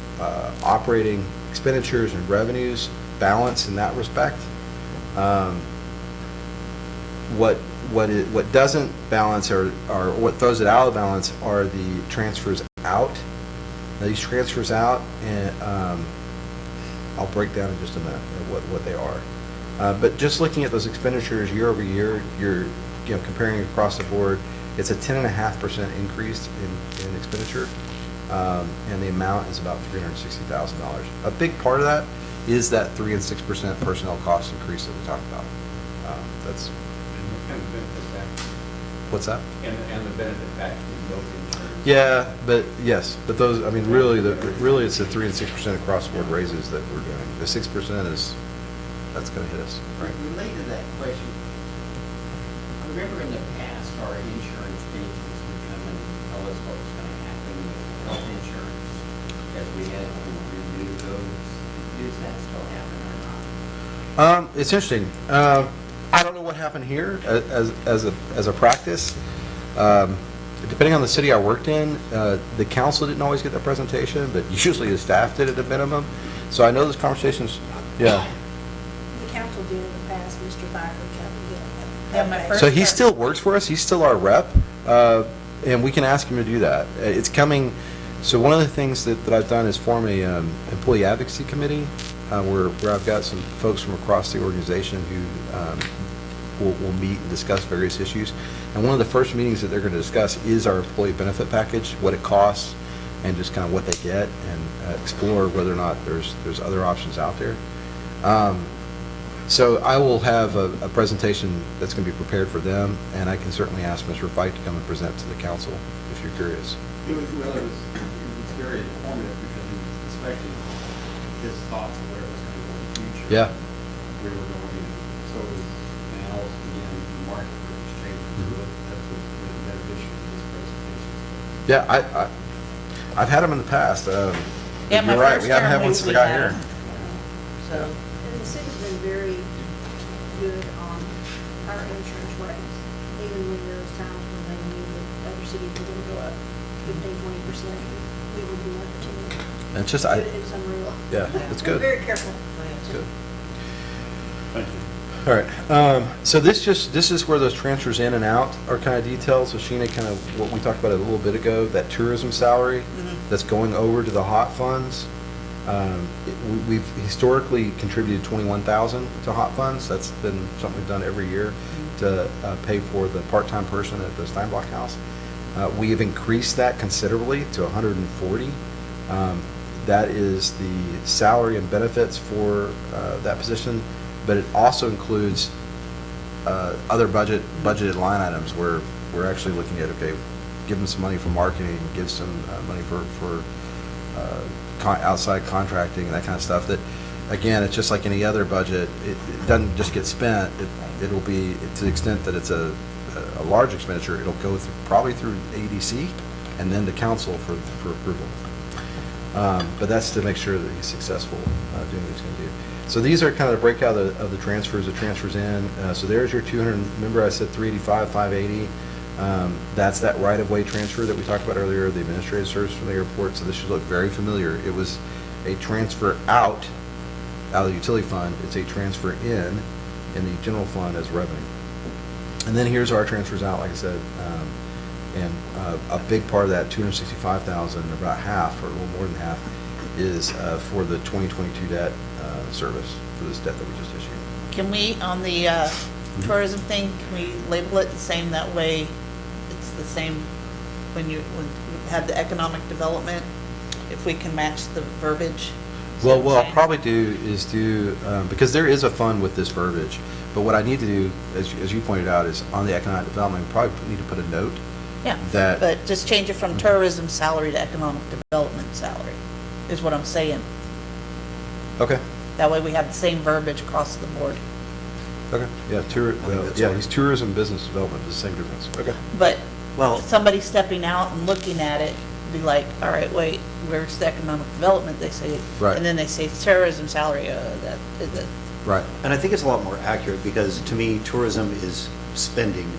Speaker 12: operating expenditures and revenues balance in that respect. What doesn't balance or what throws it out of balance are the transfers out. Now these transfers out, and I'll break down in just a minute what they are. But just looking at those expenditures year over year, you're comparing across the board, it's a 10.5% increase in expenditure, and the amount is about $360,000. A big part of that is that 3% and 6% personnel cost increase that we talked about. That's
Speaker 7: And the benefit back.
Speaker 12: what's that?
Speaker 7: And the benefit back to both insurance.
Speaker 12: Yeah, but yes, but those, I mean, really it's the 3% and 6% across the board raises that we're doing. The 6% that's going to hit us.
Speaker 7: Related to that question, I remember in the past, our insurance agents would come and tell us what was going to happen with health insurance as we had to renew those. Does that still happen or not?
Speaker 12: It's interesting. I don't know what happened here as a practice. Depending on the city I worked in, the council didn't always get that presentation, but usually the staff did at a minimum. So I know those conversations, yeah.
Speaker 2: The council did in the past, Mr. Thacker
Speaker 3: Yeah, my first
Speaker 12: So he
Speaker 3: term.
Speaker 12: still works for us, he's still our rep, and we can ask him to do that. It's coming, so one of the things that I've done is form a employee advocacy committee, where I've got some folks from across the organization who will meet and discuss various issues. And one of the first meetings that they're going to discuss is our employee benefit package, what it costs, and just kind of what they get, and explore whether or not there's other options out there. So I will have a presentation that's going to be prepared for them, and I can certainly ask Mr. Fite to come and present to the council if you're curious.
Speaker 7: It was very informative because he was expecting his thoughts of where it was going to go in the future.
Speaker 12: Yeah.
Speaker 7: We were going, so it was, and also again, the market for exchange. That's what's been beneficial to this presentation.
Speaker 12: Yeah, I've had them in the past.
Speaker 3: Yeah, my
Speaker 12: You're right,
Speaker 3: first
Speaker 12: we haven't had
Speaker 3: term
Speaker 12: one
Speaker 3: we
Speaker 12: since I got
Speaker 3: had
Speaker 12: here.
Speaker 3: 'em. So,
Speaker 2: And the city's been very good on our insurance rates, even when there was times when they knew that other cities were gonna go up 15-20%, we would be like a
Speaker 12: It's just,
Speaker 2: It's unreal.
Speaker 12: yeah, it's good.
Speaker 2: We're very careful.
Speaker 12: It's good.
Speaker 6: Thank you.
Speaker 12: All right, so this is where those transfers in and out are kind of detailed. So Sheena, kind of what we talked about a little bit ago, that tourism salary that's going over to the hot funds. We've historically contributed 21,000 to hot funds. That's been something we've done every year to pay for the part-time person at the Steinblock House. We have increased that considerably to 140. That is the salary and benefits for that position, but it also includes other budgeted line items where we're actually looking at, okay, give them some money for marketing, give some money for outside contracting and that kind of stuff. That, again, it's just like any other budget. It doesn't just get spent. It'll be, to the extent that it's a large expenditure, it'll go probably through ADC and then to council for approval. But that's to make sure that he's successful doing what he's going to do. So these are kind of the breakout of the transfers in. So there's your 200, remember I said 385, 580. That's that right-of-way transfer that we talked about earlier, the administrative service from the airport. So this should look very familiar. It was a transfer out of the utility fund. It's a transfer in the general fund as revenue. And then here's our transfers out, like I said. And a big part of that, 265,000, about half, or a little more than half, is for the 2022 debt service, for this debt that we just issued.
Speaker 3: can we, on the tourism thing, can we label it the same? That way, it's the same when you have the economic development, if we can match the verbiage? Is
Speaker 12: Well,
Speaker 3: that
Speaker 12: what
Speaker 3: what
Speaker 12: I'll probably do is because there is a fund with this verbiage, but what I need to do, as you pointed out, is on the economic development, we probably need to put a note.
Speaker 3: Yeah,
Speaker 12: that-
Speaker 3: but just change it from tourism salary to economic development salary, is what I'm saying.
Speaker 12: Okay.
Speaker 3: That way we have the same verbiage across the board.
Speaker 12: Okay. Yeah,
Speaker 1: that's fine.
Speaker 12: he's tourism business development, it's the same difference. Okay.
Speaker 3: But
Speaker 1: Well-
Speaker 3: somebody stepping out and looking at it, be like, all right, wait, where's the economic development? They say,
Speaker 12: Right.
Speaker 3: and then they say tourism salary, that is it.
Speaker 12: Right.
Speaker 1: And I think it's a lot more accurate because to me, tourism is spending,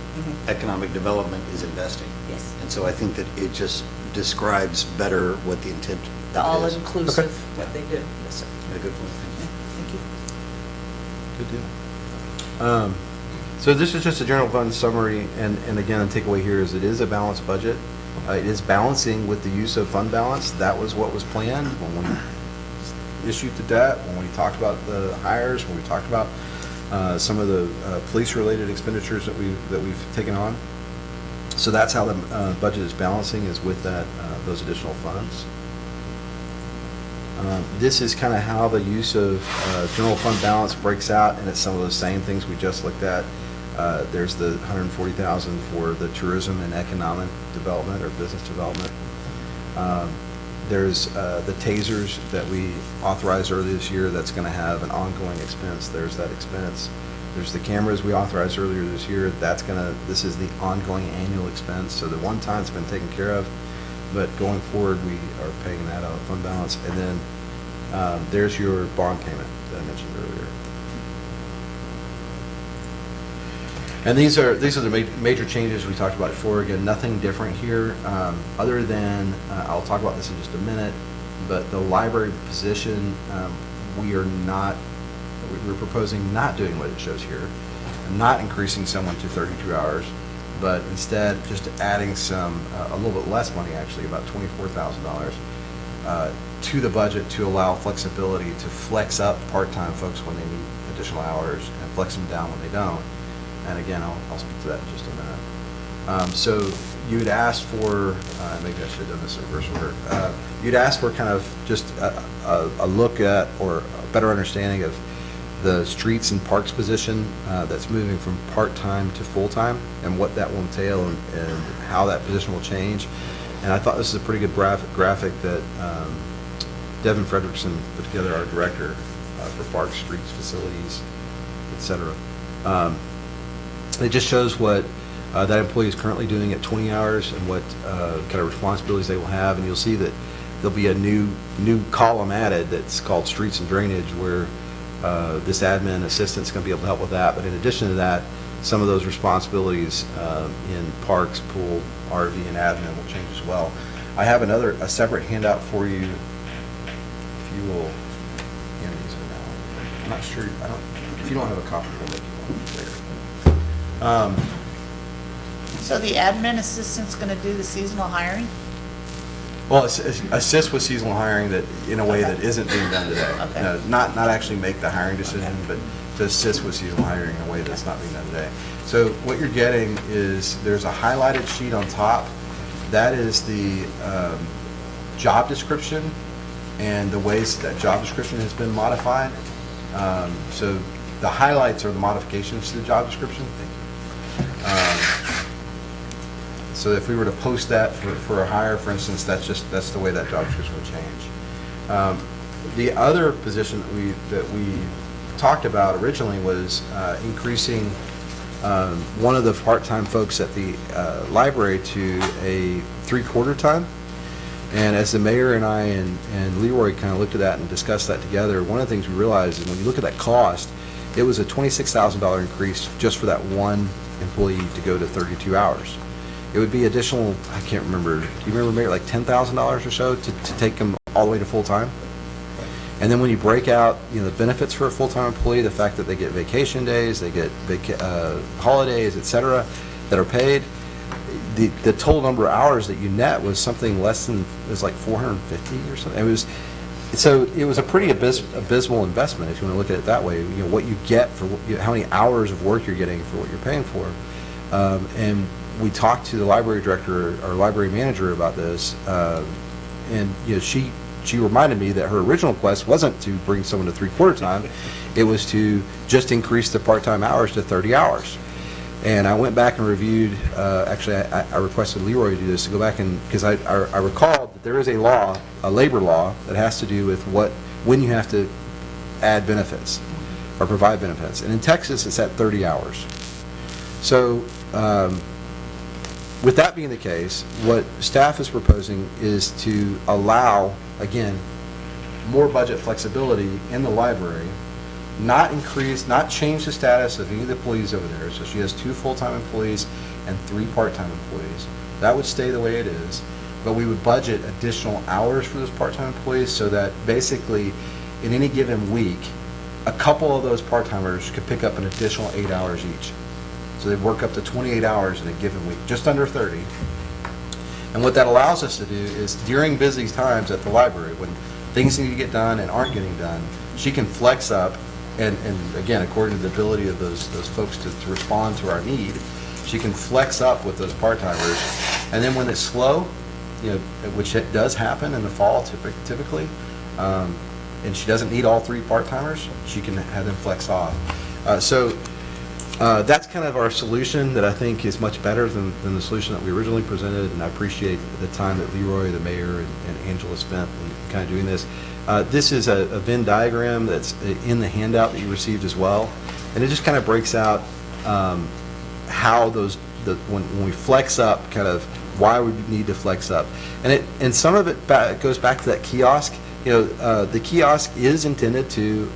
Speaker 1: economic development is investing.
Speaker 3: Yes.
Speaker 1: And so I think that it just describes better what the intent
Speaker 3: The
Speaker 1: of it is.
Speaker 3: all-inclusive, what they do. Yes, sir.
Speaker 1: A good point.
Speaker 3: Thank you.
Speaker 12: Good deal. So this is just a general fund summary, and again, the takeaway here is it is a balanced budget. It is balancing with the use of fund balance. That was what was planned when we issued the debt, when we talked about the hires, when we talked about some of the police-related expenditures that we've taken on. So that's how the budget is balancing, is with that those additional funds. This is kind of how the use of general fund balance breaks out, and it's some of those same things we just looked at. There's the 140,000 for the tourism and economic development or business development. There's the tasers that we authorized earlier this year that's going to have an ongoing expense. There's that expense. There's the cameras we authorized earlier this year. This is the ongoing annual expense. So the one time's been taken care of, but going forward, we are paying that out of fund balance. And then there's your bond payment that I mentioned earlier. And these are the major changes we talked about before. Again, nothing different here, other than, I'll talk about this in just a minute, but the library position, we're proposing not doing what it shows here, not increasing someone to 32 hours, but instead just adding a little bit less money, actually, about $24,000 to the budget to allow flexibility to flex up part-time folks when they need additional hours and flex them down when they don't. And again, I'll speak to that in just a minute. So you had asked for, maybe I should have done this in reverse order. You'd asked for kind of just a look at or a better understanding of the streets and parks position that's moving from part-time to full-time, and what that will entail and how that position will change. And I thought this is a pretty good graphic that Devin Frederickson put together, our director for parks, streets, facilities, et cetera. It just shows what that employee is currently doing at 20 hours and what kind of responsibilities they will have. And you'll see that there'll be a new column added that's called streets and drainage, where this admin assistant's going to be able to help with that. But in addition to that, some of those responsibilities in parks, pool, RV, and admin will change as well. I have a separate handout for you, if you will hand these around. I'm not sure, if you don't have a copy, we'll make you one later.
Speaker 3: So the admin assistant's gonna do the seasonal hiring?
Speaker 12: Well, assist with seasonal hiring that, in a way that isn't being done today.
Speaker 3: Okay.
Speaker 12: No, not actually make the hiring decision, but to assist with seasonal hiring in a way that's not being done today. So what you're getting is, there's a highlighted sheet on top. That is the job description and the ways that job description has been modified. So the highlights are the modifications to the job description. So if we were to post that for a hire, for instance, that's the way that job description would change. The other position that we talked about originally was increasing one of the part-time folks at the library to a 3/4 time. And as the mayor and I and Leroy kind of looked at that and discussed that together, one of the things we realized is when you look at that cost, it was a $26,000 increase just for that one employee to go to 32 hours. It would be additional, I can't remember, do you remember, Mayor, like $10,000 or so to take them all the way to full-time? And then when you break out, the benefits for a full-time employee, the fact that they get vacation days, they get holidays, et cetera, that are paid, the total number of hours that you net was something less than, it was like 450 or something. So it was a pretty abysmal investment, if you want to look at it that way. What you get for how many hours of work you're getting for what you're paying for. And we talked to the library director or library manager about this, and she reminded me that her original request wasn't to bring someone to 3/4 time, it was to just increase the part-time hours to 30 hours. And I went back and reviewed, actually I requested Leroy to do this, to go back and, because I recalled that there is a law, a labor law, that has to do with when you have to add benefits or provide benefits. And in Texas, it's at 30 hours. So, with that being the case, what staff is proposing is to allow, again, more budget flexibility in the library, not change the status of any of the employees over there. So she has 2 full-time employees and 3 part-time employees. That would stay the way it is, but we would budget additional hours for those part-time employees so that basically in any given week, a couple of those part-timers could pick up an additional 8 hours each. So they'd work up to 28 hours in a given week, just under 30. And what that allows us to do is, during busy times at the library, when things need to get done and aren't getting done, she can flex up, and again, according to the ability of those folks to respond to our need, she can flex up with those part-timers. And then when it's slow, which it does happen in the fall typically, and she doesn't need all 3 part-timers, she can have them flex off. That's kind of our solution that I think is much better than the solution that we originally presented, and I appreciate the time that Leroy, the mayor, and Angela spent in kind of doing this. This is a Venn diagram that's in the handout that you received as well, and it just kind of breaks out how when we flex up, kind of why we need to flex up. And some of it goes back to that kiosk. The kiosk is intended to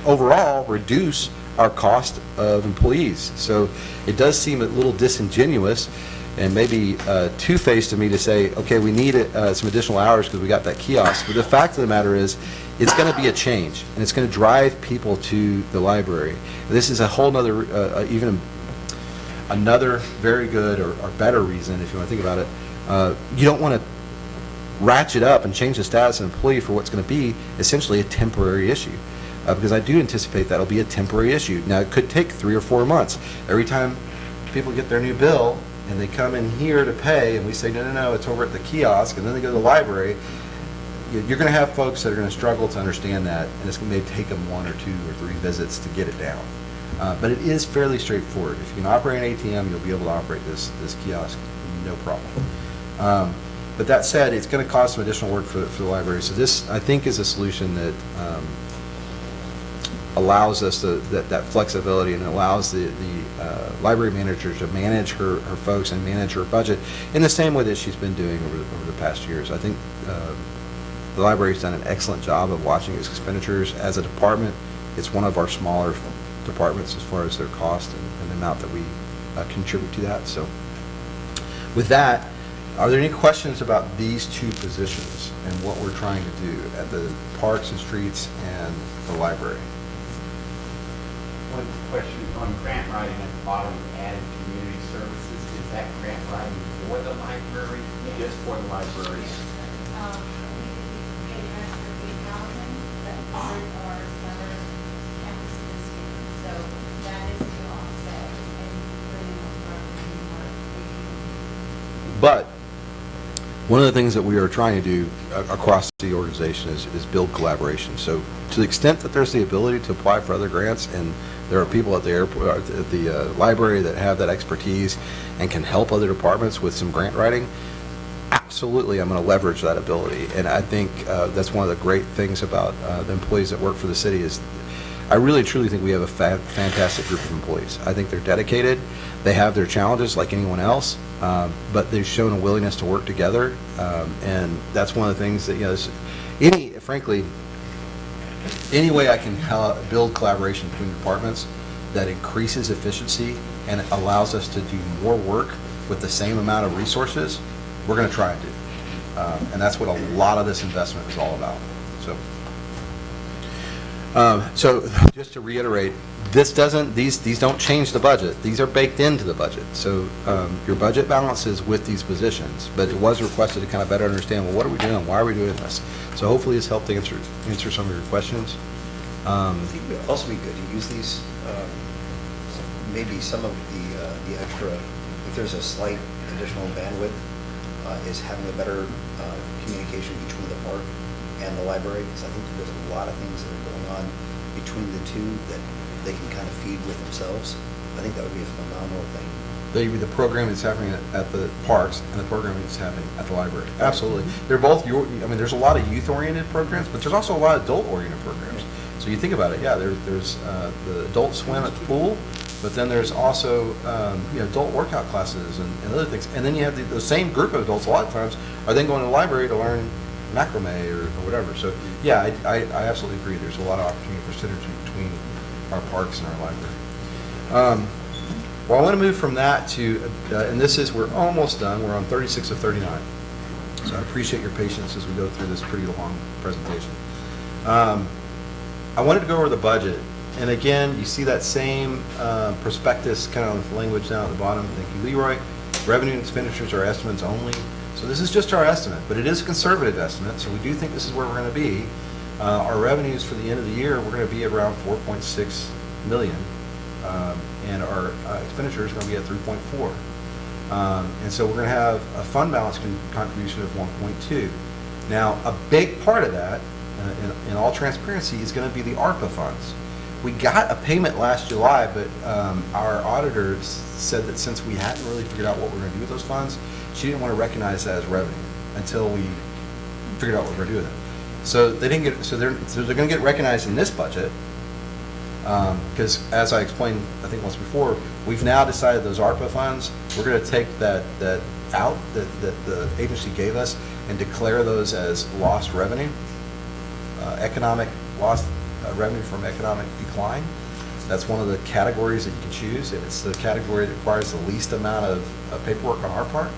Speaker 12: overall reduce our cost of employees. So it does seem a little disingenuous and maybe two-faced to me to say, okay, we need some additional hours because we got that kiosk. But the fact of the matter is, it's going to be a change, and it's going to drive people to the library. This is a whole nother, even another very good or better reason, if you want to think about it. You don't want to ratchet up and change the status of an employee for what's going to be essentially a temporary issue. Because I do anticipate that'll be a temporary issue. Now, it could take 3 or 4 months. Every time people get their new bill and they come in here to pay, and we say, no, it's over at the kiosk, and then they go to the library, you're going to have folks that are going to struggle to understand that, and it's going to take them 1 or 2 or 3 visits to get it down. But it is fairly straightforward. If you can operate an ATM, you'll be able to operate this kiosk, no problem. But that said, it's going to cost some additional work for the library. So this, I think, is a solution that allows us that flexibility, and allows the library manager to manage her folks and manage her budget in the same way that she's been doing over the past years. I think the library's done an excellent job of watching its expenditures. As a department, it's one of our smaller departments as far as their cost and the amount that we contribute to that. So with that, are there any questions about these 2 positions and what we're trying to do at the Parks and Streets and the library?
Speaker 7: One question on grant writing at the bottom, added community services, is that grant writing for the library, just for the library?
Speaker 12: But one of the things that we are trying to do across the organization is build collaboration. So to the extent that there's the ability to apply for other grants, and there are people at the airport, at the library that have that expertise and can help other departments with some grant writing, absolutely, I'm going to leverage that ability. And I think that's one of the great things about the employees that work for the city is I really truly think we have a fantastic group of employees. I think they're dedicated. They have their challenges like anyone else, but they've shown a willingness to work together, and that's one of the things that, you know, frankly, any way I can build collaboration between departments that increases efficiency and allows us to do more work with the same amount of resources, we're going to try and do. And that's what a lot of this investment is all about. So just to reiterate, these don't change the budget. These are baked into the budget. So your budget balances with these positions, but it was requested to kind of better understand, well, what are we doing? Why are we doing this? So hopefully it's helped answer some of your questions.
Speaker 1: I think it would also be good to use these, maybe some of the extra, if there's a slight additional bandwidth, is having a better communication between the park and the library, because I think there's a lot of things that are going on between the two that they can kind of feed with themselves. I think that would be a phenomenal thing.
Speaker 12: The program that's happening at the parks and the program that's happening at the library. Absolutely. They're both, there's a lot of youth-oriented programs, but there's also a lot of adult-oriented programs. So you think about it, yeah, there's the adult swim at the pool, but then there's also adult workout classes and other things. And then you have the same group of adults a lot of times are then going to the library to learn macrame or whatever. So yeah, I absolutely agree. There's a lot of opportunity for synergy between our parks and our library. Well, I want to move from that to, and we're almost done. We're on 36 of 39. So I appreciate your patience as we go through this pretty long presentation. I wanted to go over the budget. And again, you see that same prospectus kind of language down at the bottom. Thank you, Leroy. Revenue and expenditures are estimates only. So this is just our estimate, but it is a conservative estimate. So we do think this is where we're going to be. Our revenues for the end of the year, we're going to be around 4.6 million. And our expenditures are going to be at 3.4. And so we're going to have a fund balance contribution of 1.2. Now, a big part of that, in all transparency, is going to be the ARPA funds. We got a payment last July, but our auditors said that since we hadn't really figured out what we were going to do with those funds, she didn't want to recognize that as revenue until we figured out what we were doing. So they didn't get. So they're going to get recognized in this budget because, as I explained, I think once before, we've now decided those ARPA funds, we're going to take that out that the agency gave us and declare those as lost revenue, economic lost revenue from economic decline. That's one of the categories that you can choose, and it's the category that requires the least amount of paperwork on our part.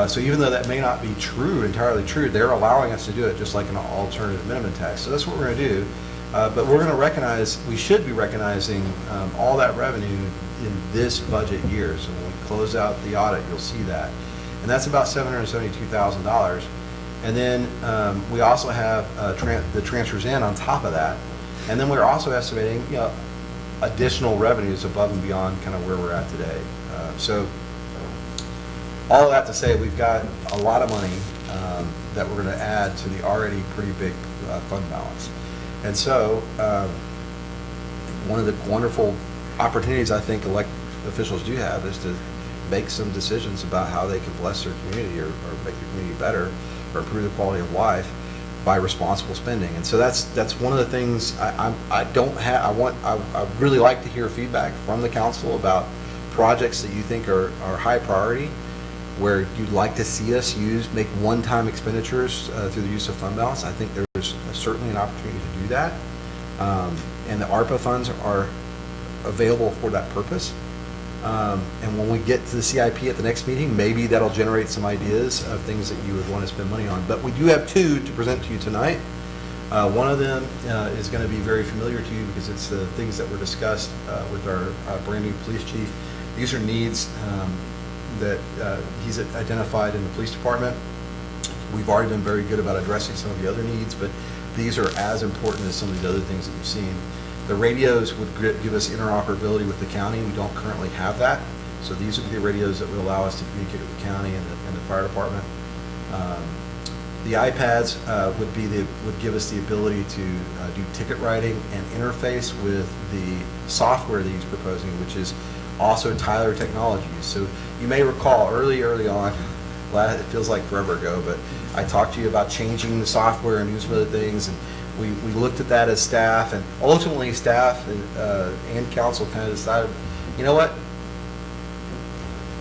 Speaker 12: So even though that may not be entirely true, they're allowing us to do it just like an alternative minimum tax. So that's what we're going to do. But we're going to we should be recognizing all that revenue in this budget year. So when we close out the audit, you'll see that. And that's about $772,000. And then we also have the transfers in on top of that. And then we're also estimating additional revenues above and beyond kind of where we're at today. So all of that to say, we've got a lot of money that we're going to add to the already pretty big fund balance. And so, one of the wonderful opportunities I think elected officials do have is to make some decisions about how they can bless their community or make their community better or improve the quality of life by responsible spending. And so that's one of the things I really like to hear feedback from the council about projects that you think are high priority, where you'd like to see us make one-time expenditures through the use of fund balance. I think there's certainly an opportunity to do that. And the ARPA funds are available for that purpose. And when we get to the CIP at the next meeting, maybe that'll generate some ideas of things that you would want to spend money on. But we do have two to present to you tonight. One of them is going to be very familiar to you because it's the things that were discussed with our brand new police chief. These are needs that he's identified in the police department. We've already been very good about addressing some of the other needs, but these are as important as some of the other things that you've seen. The radios would give us interoperability with the county. We don't currently have that. So these would be the radios that would allow us to communicate with the county and the fire department. The iPads would give us the ability to do ticket writing and interface with the software that he's proposing, which is also Tyler Technologies. So you may recall early on, it feels like forever ago, but I talked to you about changing the software and using other things, and we looked at that as staff, and ultimately staff and council kind of decided, you know what?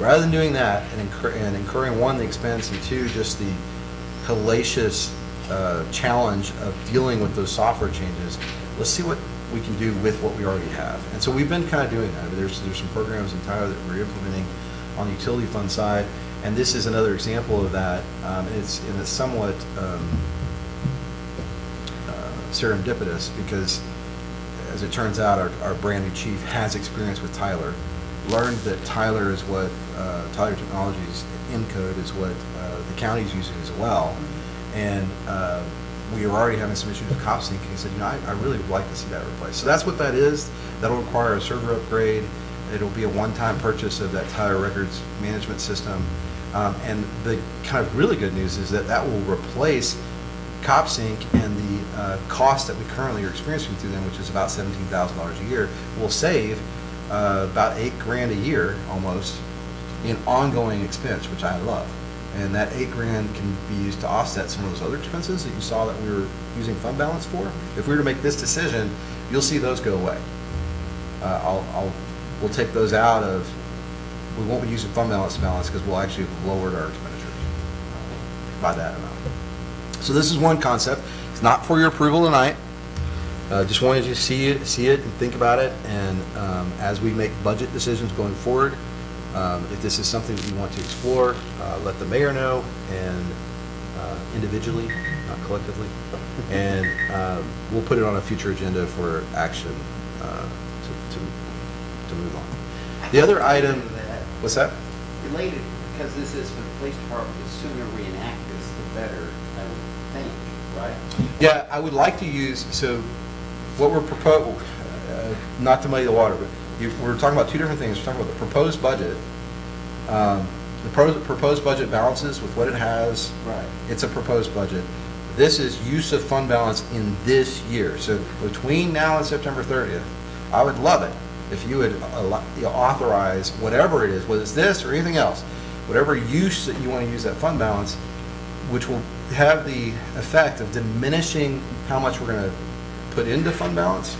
Speaker 12: Rather than doing that and incurring one, the expense, and two, just the hellacious challenge of dealing with those software changes, let's see what we can do with what we already have. And so we've been kind of doing that. I mean, there's some programs in Tyler that we're implementing on the utility fund side, and this is another example of that. It's somewhat serendipitous because, as it turns out, our brand new chief has experience with Tyler, learned that Tyler is what Tyler Technologies Encode is what the county's using as well, and we are already having some issues with CopSync. And he said, I really would like to see that replaced. So that's what that is. That'll require a server upgrade. It'll be a one-time purchase of that Tyler Records management system, and the kind of really good news is that will replace CopSync, and the cost that we currently are experiencing through them, which is about $17,000 a year, will save about $8,000 a year almost in ongoing expense, which I love. And that $8,000 can be used to offset some of those other expenses that you saw that we were using fund balance for. If we were to make this decision, you'll see those go away. We'll take those out of. We won't be using fund balance because we'll actually have lowered our expenditures by that amount. So this is one concept. It's not for your approval tonight. Just wanted you to see it and think about it. And as we make budget decisions going forward, if this is something that you want to explore, let the mayor know, and individually, not collectively, and we'll put it on a future agenda for action to move on. The other item, what's that?
Speaker 7: Related, because this is for the police department, the sooner we enact this, the better, I would think, right?
Speaker 12: Yeah, I would like to use, so what we're proposing, not to muddy the water, but we're talking about two different things. We're talking about the proposed budget. The proposed budget balances with what it has.
Speaker 7: Right.
Speaker 12: It's a proposed budget. This is use of fund balance in this year. So between now and September 30th, I would love it if you would authorize whatever it is, whether it's this or anything else, whatever use that you want to use that fund balance, which will have the effect of diminishing how much we're going to put into fund balance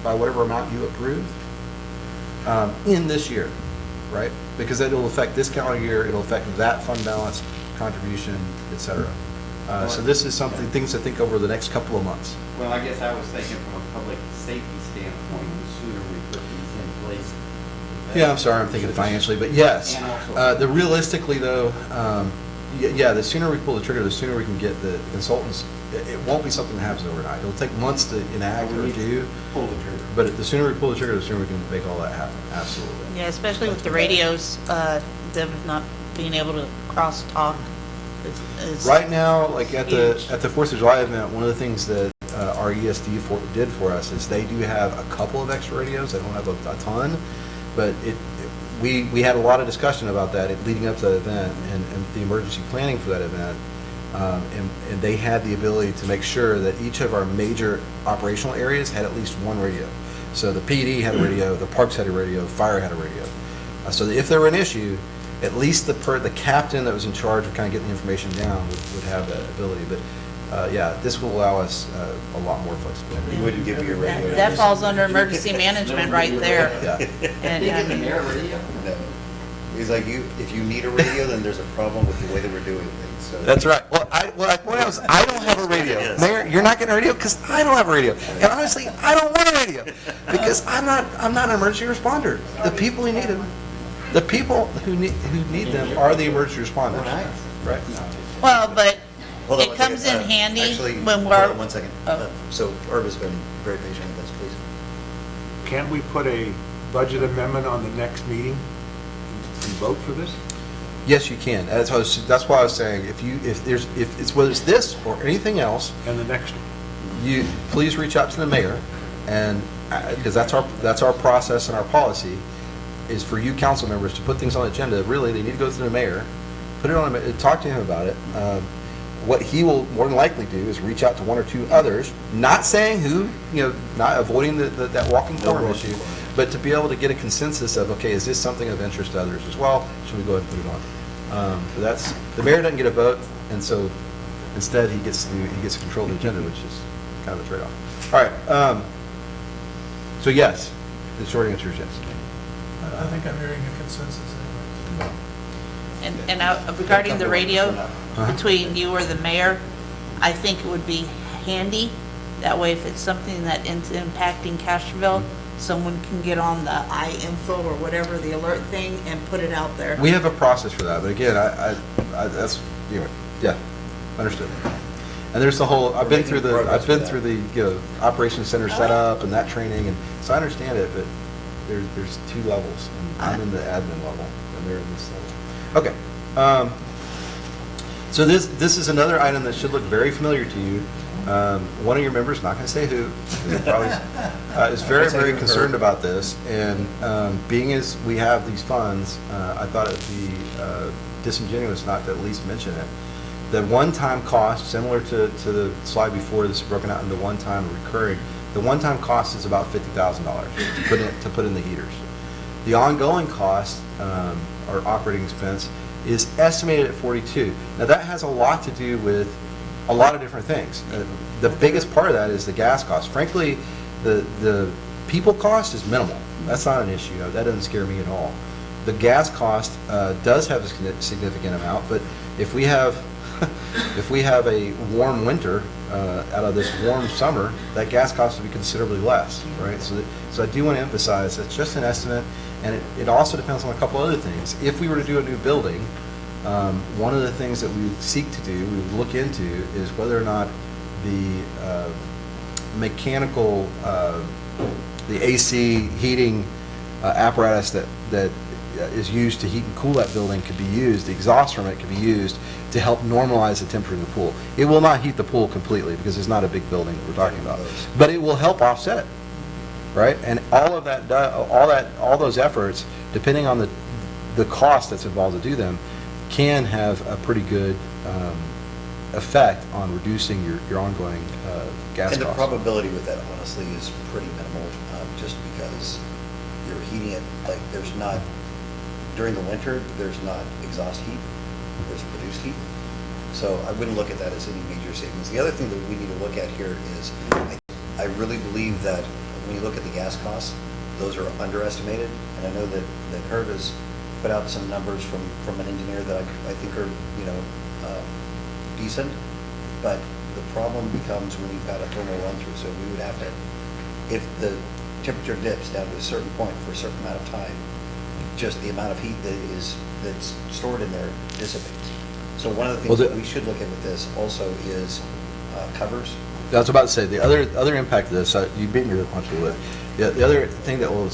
Speaker 12: by whatever amount you approve in this year, right? Because it'll affect this calendar year, it'll affect that fund balance, contribution, et cetera. So this is things to think over the next couple of months.
Speaker 7: Well, I guess I was thinking from a public safety standpoint, the sooner we put these in place. the
Speaker 12: Yeah,
Speaker 7: better.
Speaker 12: I'm sorry, I'm thinking financially, but yes.
Speaker 7: And also-
Speaker 12: Realistically though, yeah, the sooner we pull the trigger, the sooner we can get the consultants. It won't be something that happens overnight. It'll take months to enact or do.
Speaker 7: Pull the trigger.
Speaker 12: But the sooner we pull the trigger, the sooner we can make all that happen. Absolutely.
Speaker 3: Yeah, especially with the radios, them not being able to cross-talk is.
Speaker 12: Right now, like at the
Speaker 3: Huge.
Speaker 12: 4th of July event, one of the things that our ESD did for us is they do have a couple of extra radios. They don't have a ton, but we had a lot of discussion about that leading up to that event and the emergency planning for that event. And they had the ability to make sure that each of our major operational areas had at least one radio. So the PD had a radio, the parks had a radio, fire had a radio. So that if there were an issue, at least the captain that was in charge of kind of getting the information down would have that ability. But yeah, this will allow us a lot more flexibility.
Speaker 1: We wouldn't give you a radio.
Speaker 3: That falls under emergency management right there.
Speaker 12: Yeah.
Speaker 3: And,
Speaker 7: Did
Speaker 3: I
Speaker 7: you get the
Speaker 3: mean,
Speaker 7: mayor radio?
Speaker 1: No. He's like, if you need a radio, then there's a problem with the way that we're doing things, so.
Speaker 12: That's right. Well, I point out is I don't have a radio.
Speaker 1: Yes.
Speaker 12: Mayor, you're not getting a radio because I don't have a radio. And honestly, I don't want a radio because I'm not an emergency responder. The people who need them, the people who need them are the emergency responders. Right?
Speaker 3: well, but
Speaker 1: Hold on
Speaker 3: it
Speaker 1: one
Speaker 3: comes in
Speaker 1: second.
Speaker 3: handy
Speaker 1: Actually,
Speaker 3: when
Speaker 1: hold
Speaker 3: we're.
Speaker 1: on 1 second.
Speaker 3: Oh.
Speaker 1: So Herb has been very patient with us, please.
Speaker 6: Can't we put a budget amendment on the next meeting and vote for this?
Speaker 12: Yes, you can. That's why I was saying if it's whether it's this or anything else,
Speaker 6: And the next one?
Speaker 12: you please reach out to the mayor, and because that's our process and our policy is for you council members to put things on the agenda. Really, they need to go through the mayor, put it on, talk to him about it. What he will more than likely do is reach out to one or two others, not saying who, not avoiding that walking forum issue, but to be able to get a consensus of, okay, is this something of interest to others as well? Should we go ahead and put it on? But the mayor doesn't get a vote, and so instead he gets to control the agenda, which is kind of a trade-off. All right. So yes, the short answer is yes.
Speaker 5: I think I'm hearing a consensus anyway.
Speaker 3: And regarding the radio,
Speaker 12: Uh-huh.
Speaker 3: between you or the mayor, I think it would be handy. That way, if it's something that is impacting Castroville, someone can get on the iInfo or whatever, the alert thing, and put it out there.
Speaker 12: We have a process for that, but again, that's, yeah, understood. And there's the whole, I've been through the operations center setup and that training, and so I understand it, but there's two levels. And I'm in the admin level, and they're in this level. Okay. So this is another item that should look very familiar to you. One of your members, not going to say who, probably, is very, very concerned about this. And being as we have these funds, I thought it would be disingenuous not to at least mention it. The one-time cost, similar to the slide before, this is broken out into one-time and recurring. The one-time cost is about $50,000 to put in the heaters. The ongoing cost, or operating expense, is estimated at 42. Now that has a lot to do with a lot of different things. The biggest part of that is the gas cost. Frankly, the people cost is minimal. That's not an issue. That doesn't scare me at all. The gas cost does have a significant amount, but if we have a warm winter out of this warm summer, that gas cost will be considerably less, right? So I do want to emphasize it's just an estimate, and it also depends on a couple other things. If we were to do a new building, one of the things that we would seek to do, we would look into, is whether or not the mechanical, the AC heating apparatus that is used to heat and cool that building could be used, the exhaust from it could be used to help normalize the temperature in the pool. It will not heat the pool completely because it's not a big building that we're talking about, but it will help offset it, right? And all of that, all those efforts, depending on the cost that's involved to do them, can have a pretty good effect on reducing your ongoing gas costs.
Speaker 1: And the probability with that, honestly, is pretty minimal, just because you're heating it, like, there's not, during the winter, there's not exhaust heat, there's produced heat. So I wouldn't look at that as any major savings. The other thing that we need to look at here is, I really believe that when you look at the gas costs, those are underestimated. And I know that Herb has put out some numbers from an engineer that I think are, decent. But the problem becomes when you've got a thermal run through. So we would have to, if the temperature dips down to a certain point for a certain amount of time, just the amount of heat that's stored in there dissipates. So one of the things that we should look at with this also is covers.
Speaker 12: I was about to say, the other impact of this, you beat me to the punch a little bit. The other thing that will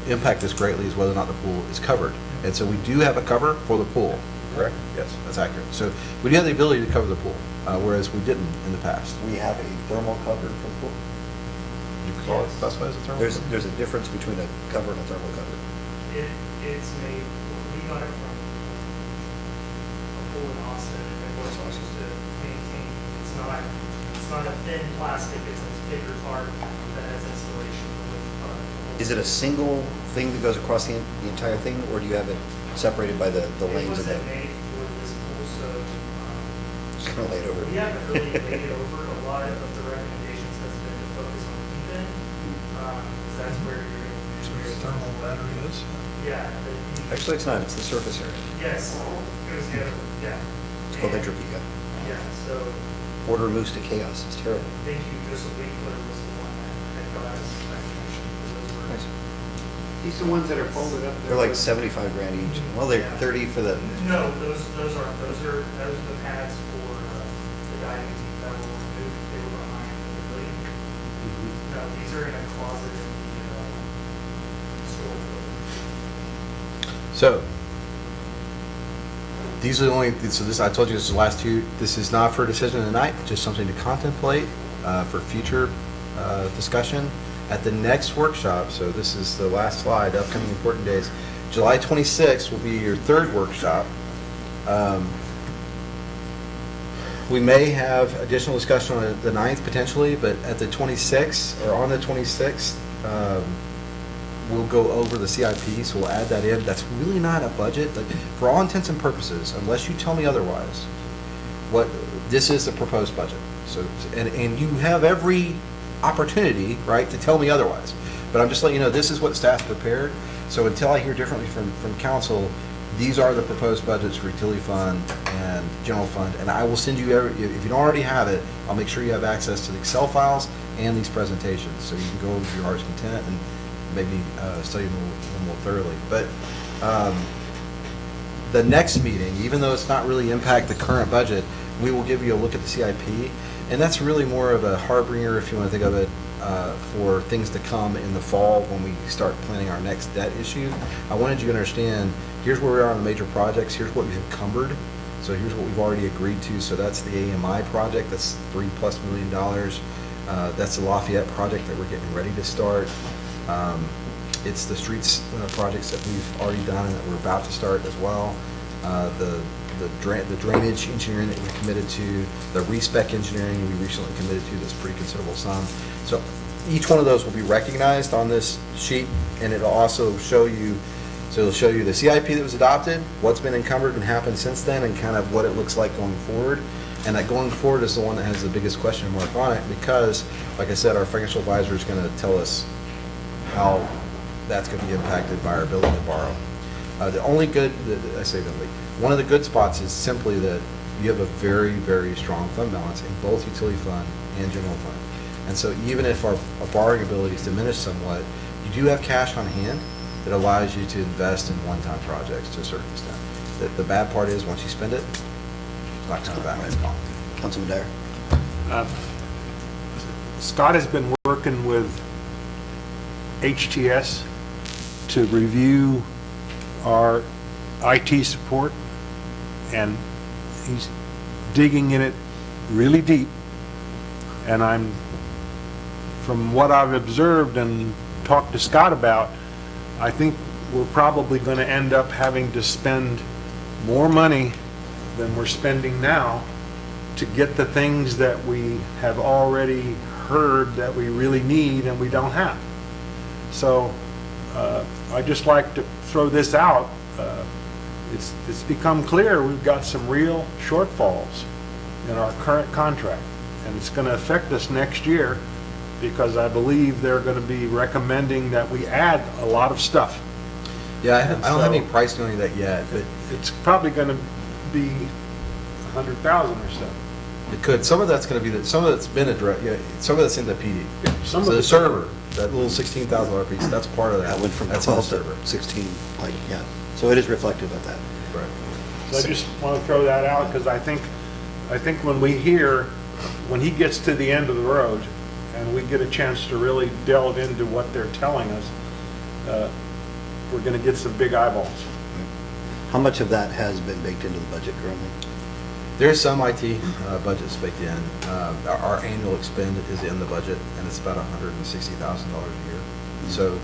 Speaker 12: impact this greatly is whether or not the pool is covered. And so we do have a cover for the pool, correct? Yes, that's accurate. So we do have the ability to cover the pool, whereas we didn't in the past.
Speaker 1: We have a thermal cover for the pool.
Speaker 12: You call it, classify as a thermal?
Speaker 1: There's a difference between a cover and a thermal cover.
Speaker 11: It's made, we got it from a pool in Austin, and we're supposed to maintain. It's not a thin plastic, it's a thicker tarp that has insulation with.
Speaker 1: Is it a single thing that goes across the entire thing, or do you have it separated by the lanes of
Speaker 11: It
Speaker 1: the?
Speaker 11: wasn't made for this pool, so,
Speaker 1: Just gonna lay it over.
Speaker 11: we haven't really laid it over. A lot of the recommendations has been to focus on heat, because that's where you're going to.
Speaker 5: So the thermal battery is?
Speaker 11: Yeah.
Speaker 1: Actually, it's not, it's the surface area.
Speaker 11: Yes, it was the other, yeah.
Speaker 1: It's called
Speaker 11: And-
Speaker 1: entropy, yeah.
Speaker 11: Yeah, so,
Speaker 1: Order moves to chaos, it's terrible.
Speaker 11: thank you, Joseph Winkler was the one that got us recognition for those were.
Speaker 1: Nice.
Speaker 6: These are the ones that are folded up there.
Speaker 1: They're like 75 grand each. Well, they're 30 for the,
Speaker 11: No, those are the pads for the diving team that were removed, they were behind the pavilion. No, these are in a closet in the storage building.
Speaker 12: So, these are the only, so this, I told you this is the last two, this is not for a decision tonight, just something to contemplate for future discussion. At the next workshop, so this is the last slide, upcoming important days, July 26th will be your third workshop. We may have additional discussion on the 9th potentially, but at the 26th, or on the 26th, we'll go over the CIP, so we'll add that in. That's really not a budget, like, for all intents and purposes, unless you tell me otherwise. This is the proposed budget. So, and you have every opportunity, right, to tell me otherwise. But I'm just letting you know, this is what staff prepared. So until I hear differently from council, these are the proposed budgets for utility fund and general fund. And I will send you, if you don't already have it, I'll make sure you have access to the Excel files and these presentations. So you can go over to your heart's content and maybe study them a little more thoroughly. But the next meeting, even though it's not really impact the current budget, we will give you a look at the CIP. And that's really more of a harbinger, if you want to think of it, for things to come in the fall when we start planning our next debt issue. I wanted you to understand, here's where we are on the major projects, here's what we've encumbered, so here's what we've already agreed to. So that's the AMI project, that's $3+ million. That's the Lafayette project that we're getting ready to start. It's the streets projects that we've already done and that we're about to start as well. The drainage engineering that we're committed to, the respec engineering we recently committed to, that's pretty considerable sum. So each one of those will be recognized on this sheet, and it'll also show you, so it'll show you the CIP that was adopted, what's been encumbered and happened since then, and kind of what it looks like going forward. And that going forward is the one that has the biggest question mark on it, because, like I said, our financial advisor is going to tell us how that's going to be impacted by our ability to borrow. The only good, I say the only, one of the good spots is simply that you have a very, very strong fund balance in both utility fund and general fund. And so even if our borrowing ability is diminished somewhat, you do have cash on hand that allows you to invest in one-time projects to a certain extent. The bad part is, once you spend it, it's not coming back, it's gone.
Speaker 1: Councilman Dyer.
Speaker 6: Scott has been working with HTS to review our IT support, and he's digging in it really deep. And from what I've observed and talked to Scott about, I think we're probably going to end up having to spend more money than we're spending now to get the things that we have already heard that we really need and we don't have. So I'd just like to throw this out. It's become clear we've got some real shortfalls in our current contract, and it's going to affect us next year because I believe they're going to be recommending that we add a lot of stuff.
Speaker 12: Yeah, I don't have any pricing on any of that yet, but
Speaker 6: It's probably going to be 100,000 or so.
Speaker 12: it could. Some of that's going to be, some of it's been addressed, yeah, some of that's in the PD.
Speaker 6: Some
Speaker 12: So
Speaker 6: of
Speaker 12: the
Speaker 6: it's-
Speaker 12: server, that little $16,000 piece, that's part of that.
Speaker 1: That went from
Speaker 12: That's in the
Speaker 1: 12
Speaker 12: server.
Speaker 1: to 16, like, yeah. So it is reflective of that.
Speaker 12: Right.
Speaker 6: So I just want to throw that out because I think when he gets to the end of the road and we get a chance to really delve into what they're telling us, we're going to get some big eyeballs.
Speaker 1: How much of that has been baked into the budget currently?
Speaker 12: There's some IT budgets baked in. Our annual expend is in the budget, and it's about $160,000 a year. So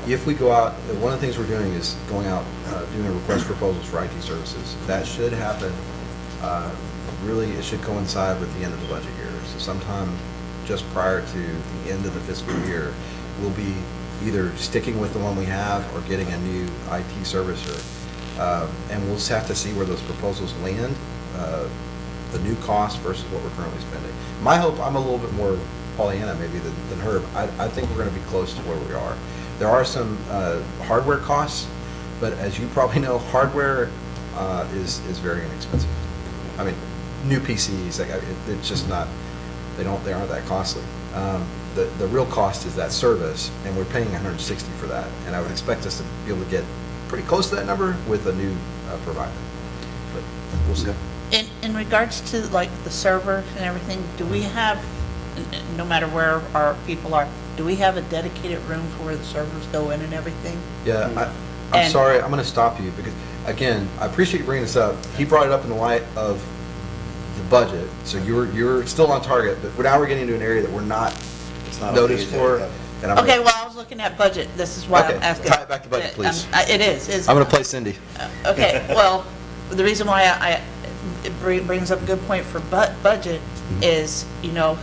Speaker 12: if we go out, one of the things we're doing is going out, doing a request for proposals for IT services. That should happen, really, it should coincide with the end of the budget year. So sometime just prior to the end of the fiscal year, we'll be either sticking with the one we have or getting a new IT servicer. And we'll just have to see where those proposals land, the new cost versus what we're currently spending. My hope, I'm a little bit more Pollyanna maybe than Herb. I think we're going to be close to where we are. There are some hardware costs, but as you probably know, hardware is very inexpensive. I mean, new PCs, like, it's just not, they aren't that costly. The real cost is that service, and we're paying $160 for that. And I would expect us to be able to get pretty close to that number with a new provider. But we'll see.
Speaker 3: In regards to like the server and everything, do we have, no matter where our people are, do we have a dedicated room for where the servers go in and everything?
Speaker 12: Yeah, I'm sorry, I'm going to stop you because, again, I appreciate you bringing this up. He brought it up in the light of the budget, so you're still on target, but now we're getting into an area that we're not noticed for. And I'm
Speaker 3: Okay, well, I was looking at budget, this is why
Speaker 12: Okay,
Speaker 3: I'm asking.
Speaker 12: tie it back to budget, please.
Speaker 3: It is.
Speaker 12: I'm going to play Cindy.
Speaker 3: Okay, well, the reason why it brings up a good point for budget is,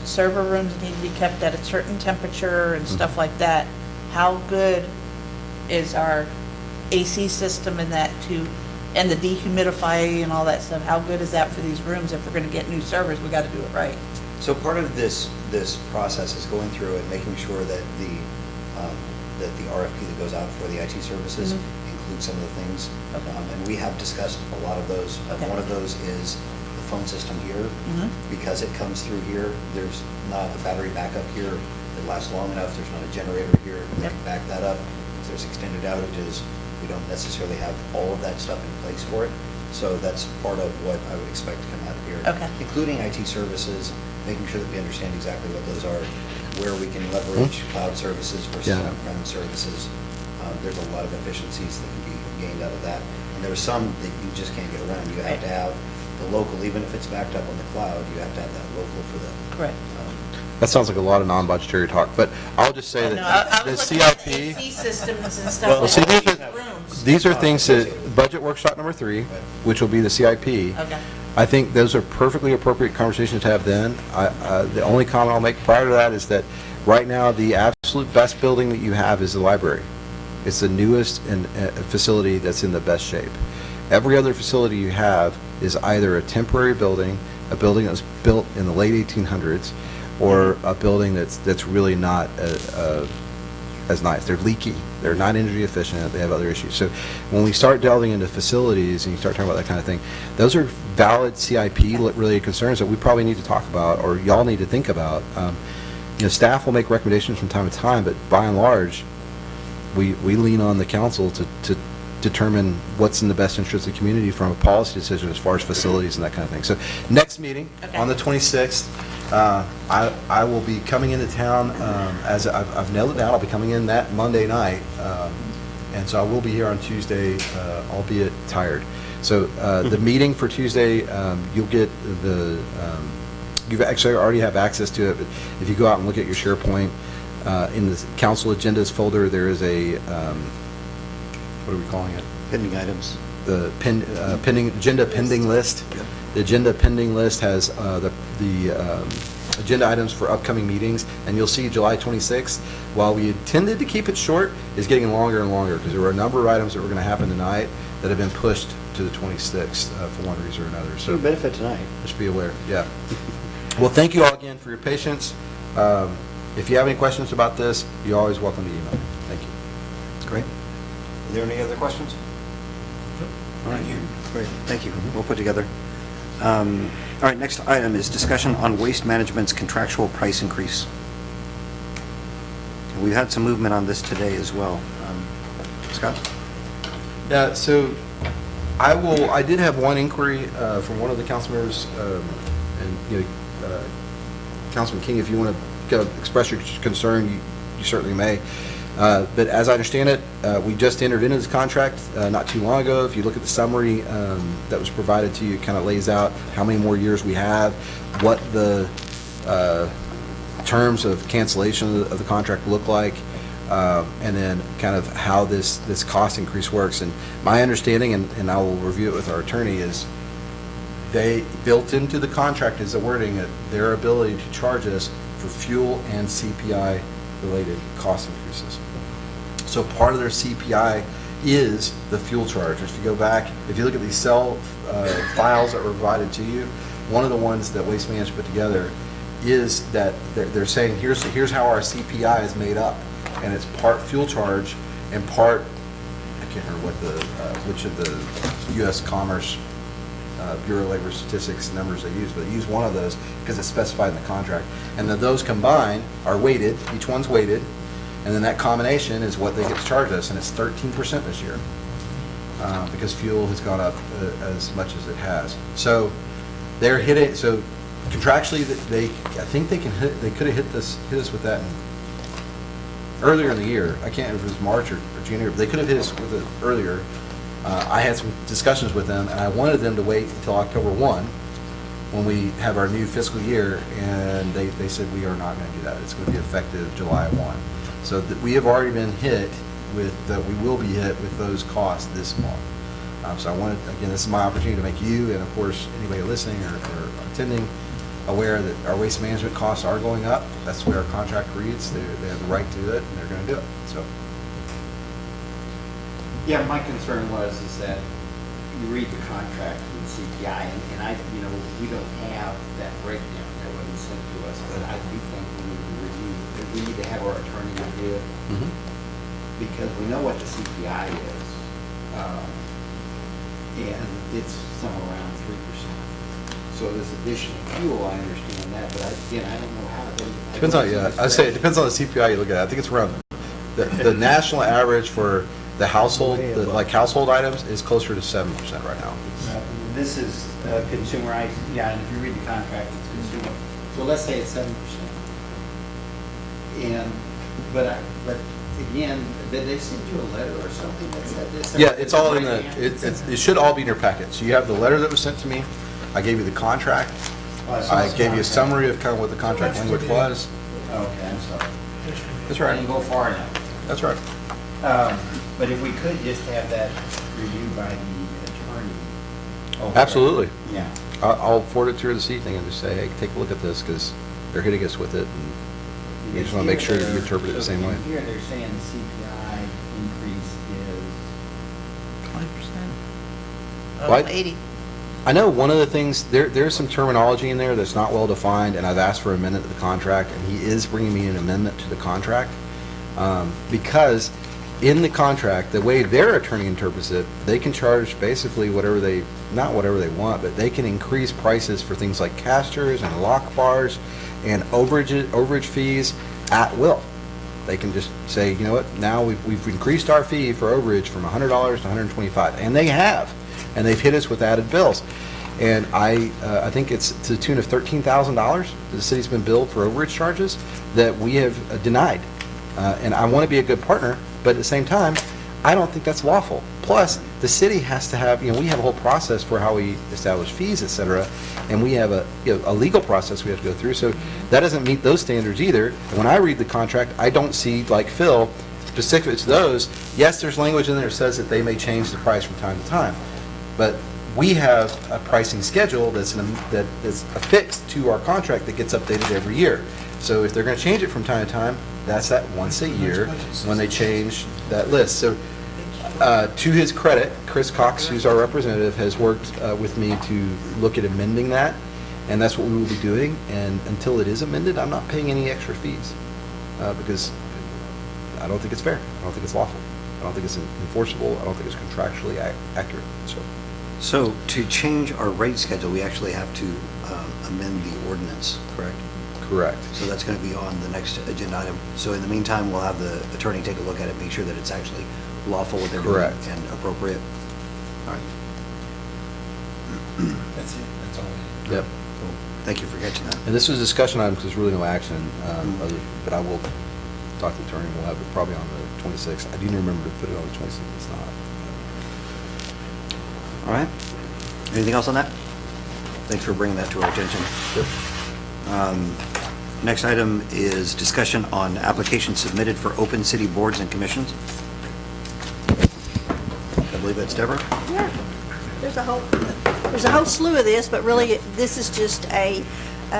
Speaker 3: server rooms need to be kept at a certain temperature and stuff like that. How good is our AC system in that and the dehumidifier and all that stuff? How good is that for these rooms? If we're going to get new servers, we got to do it right.
Speaker 1: So part of this process is going through and making sure that the RFP that goes out for the IT services includes some of the things.
Speaker 3: Okay.
Speaker 1: And we have discussed a lot of those.
Speaker 3: Okay.
Speaker 1: One of those is the phone system here. Because it comes through here, there's not a battery backup here that lasts long enough. There's not a generator here that can back that up. If there's extended outages, we don't necessarily have all of that stuff in place for it. So that's part of what I would expect to come out of here.
Speaker 3: Okay.
Speaker 1: Including IT services, making sure that we understand exactly what those are, where we can leverage cloud services versus on-prem services. There's a lot of efficiencies that can be gained out of that. And there are some that you just can't get around. You have to have the local, even if it's backed up on the cloud, you have to have that local for the.
Speaker 3: Correct.
Speaker 12: That sounds like a lot of non-budgetary talk, but I'll just say that the CIP.
Speaker 3: AC systems and stuff
Speaker 12: Well,
Speaker 3: like
Speaker 12: see,
Speaker 3: that. Rooms.
Speaker 12: these are things that, budget workshop number 3, which will be the CIP.
Speaker 3: Okay.
Speaker 12: I think those are perfectly appropriate conversations to have then. The only comment I'll make prior to that is that right now, the absolute best building that you have is the library. It's the newest facility that's in the best shape. Every other facility you have is either a temporary building, a building that was built in the late 1800s, or a building that's really not as nice. They're leaky. They're not energy efficient. They have other issues. So when we start delving into facilities and you start talking about that kind of thing, those are valid CIP-related concerns that we probably need to talk about, or y'all need to think about. Staff will make recommendations from time to time, but by and large, we lean on the council to determine what's in the best interest of the community from a policy decision as far as facilities and that kind of thing. So next meeting, on the 26th, I will be coming into town, as I've nailed it down, I'll be coming in that Monday night, and so I will be here on Tuesday, albeit tired. So the meeting for Tuesday, you'll get you actually already have access to it, but if you go out and look at your SharePoint, in the council agendas folder, there is a, what are we calling it?
Speaker 1: Pending items.
Speaker 12: The pending agenda pending list.
Speaker 1: Yep.
Speaker 12: The agenda pending list has the agenda items for upcoming meetings, and you'll see July 26th, while we intended to keep it short, is getting longer and longer because there were a number of items that were going to happen tonight that have been pushed to the 26th for one reason or another. So
Speaker 1: benefit tonight.
Speaker 12: just be aware. Yeah. Well, thank you all again for your patience. If you have any questions about this, you're always welcome to email me. Thank you.
Speaker 1: Great. Are there any other questions? All right. Great. Thank you. We'll put together. All right. Next item is discussion on Waste Management's contractual price increase. And we've had some movement on this today as well. Scott?
Speaker 12: Yeah, so I did have one inquiry from one of the council members, and Councilman King, if you want to express your concern, you certainly may. But as I understand it, we just entered into this contract not too long ago. If you look at the summary that was provided to you, it kind of lays out how many more years we have, what the terms of cancellation of the contract look like. and then kind of how this cost increase works. And my understanding, and I will review it with our attorney, is they built into the contract is the wording that their ability to charge us for fuel and CPI-related cost increases. So part of their CPI is the fuel charge. If you go back, if you look at these cell files that were provided to you, one of the ones that Waste Management put together is that they're saying, here's how our CPI is made up. And it's part fuel charge and part, I can't remember what which of the U.S. Commerce Bureau of Labor Statistics numbers they use, but they use one of those because it's specified in the contract. And then those combined are weighted, each one's weighted, and then that combination is what they get to charge us, and it's 13% this year because fuel has gone up as much as it has. So they're hitting, so contractually, I think they could have hit us with that earlier in the year. I can't remember if it was March or January, but they could have hit us with it earlier. I had some discussions with them, and I wanted them to wait until October 1 when we have our new fiscal year, and they said we are not going to do that. It's going to be effective July 1. So that we have already been hit with, we will be hit with those costs this month. So I wanted, again, this is my opportunity to make you, and of course, anybody listening or attending, aware that our waste management costs are going up. That's the way our contract reads. They have the right to do it, and they're going to do it. So.
Speaker 7: Yeah, my concern was is that you read the contract and the CPI, and I, we don't have that breakdown that wasn't sent to us, but I do think we need to review, we need to have our attorney review it, because we know what the CPI is, and it's somewhere around 3%. So this additional fuel, I understand that, but I don't know how to.
Speaker 12: Depends on, I say it depends on the CPI you look at. I think it's around, the national average for the household, like household items is closer to 7% right now.
Speaker 7: This is consumerized, yeah, and if you read the contract, it's consumer. So let's say it's 7%. And, but again, did they send you a letter or something that said this?
Speaker 12: Yeah, it's all in the, it should all be in your packet. So you have the letter that was sent to me. I gave you the contract. I gave you a summary of kind of what the contract language was.
Speaker 7: Okay, I'm sorry.
Speaker 12: That's
Speaker 7: I
Speaker 12: right.
Speaker 7: didn't go far enough.
Speaker 12: That's right.
Speaker 7: But if we could just have that reviewed by the attorney. over-
Speaker 12: Absolutely.
Speaker 7: Yeah.
Speaker 12: I'll forward it to her this evening and just say, hey, take a look at this because they're hitting us with it. And we just want to make sure that you interpret it the same way.
Speaker 7: Here they're saying the CPI increase is
Speaker 3: 20%?
Speaker 12: What?
Speaker 3: 80.
Speaker 12: I know one of the things, there's some terminology in there that's not well defined, and I've asked for an amendment to the contract, and he is bringing me an amendment to the contract. Because in the contract, the way their attorney interprets it, they can charge basically whatever they, not whatever they want, but they can increase prices for things like casters and lock bars and overage fees at will. They can just say, you know what, now we've increased our fee for overage from $100 to $125, and they have. And they've hit us with added bills. And I think it's to the tune of $13,000 the city's been billed for overage charges that we have denied. And I want to be a good partner, but at the same time, I don't think that's lawful. Plus, the city has to have, we have a whole process for how we establish fees, et cetera, and we have a legal process we have to go through. So that doesn't meet those standards either. And when I read the contract, I don't see, like Phil, specific to those. Yes, there's language in there that says that they may change the price from time to time. But we have a pricing schedule that's affixed to our contract that gets updated every year. So if they're going to change it from time to time, that's that once a year when they change that list. So to his credit, Chris Cox, who's our representative, has worked with me to look at amending that, and that's what we will be doing. And until it is amended, I'm not paying any extra fees because I don't think it's fair. I don't think it's lawful. I don't think it's enforceable. I don't think it's contractually accurate.
Speaker 1: So to change our rate schedule, we actually have to amend the ordinance, correct?
Speaker 12: Correct.
Speaker 1: So that's going to be on the next agenda item. So in the meantime, we'll have the attorney take a look at it, make sure that it's actually lawful with everything
Speaker 12: Correct.
Speaker 1: and appropriate. All right.
Speaker 7: That's it, that's all.
Speaker 12: Yep.
Speaker 1: Cool. Thank you for catching that.
Speaker 12: And this was a discussion item because there's really no action, but I will talk to the attorney. We'll have it probably on the 26th. I do remember to put it on the 26th. It's not.
Speaker 1: All right. Anything else on that? Thanks for bringing that to our attention.
Speaker 12: Yep.
Speaker 1: Next item is discussion on applications submitted for open city boards and commissions. I believe that's Deborah.
Speaker 2: Yeah, there's a whole slew of this, but really, this is just a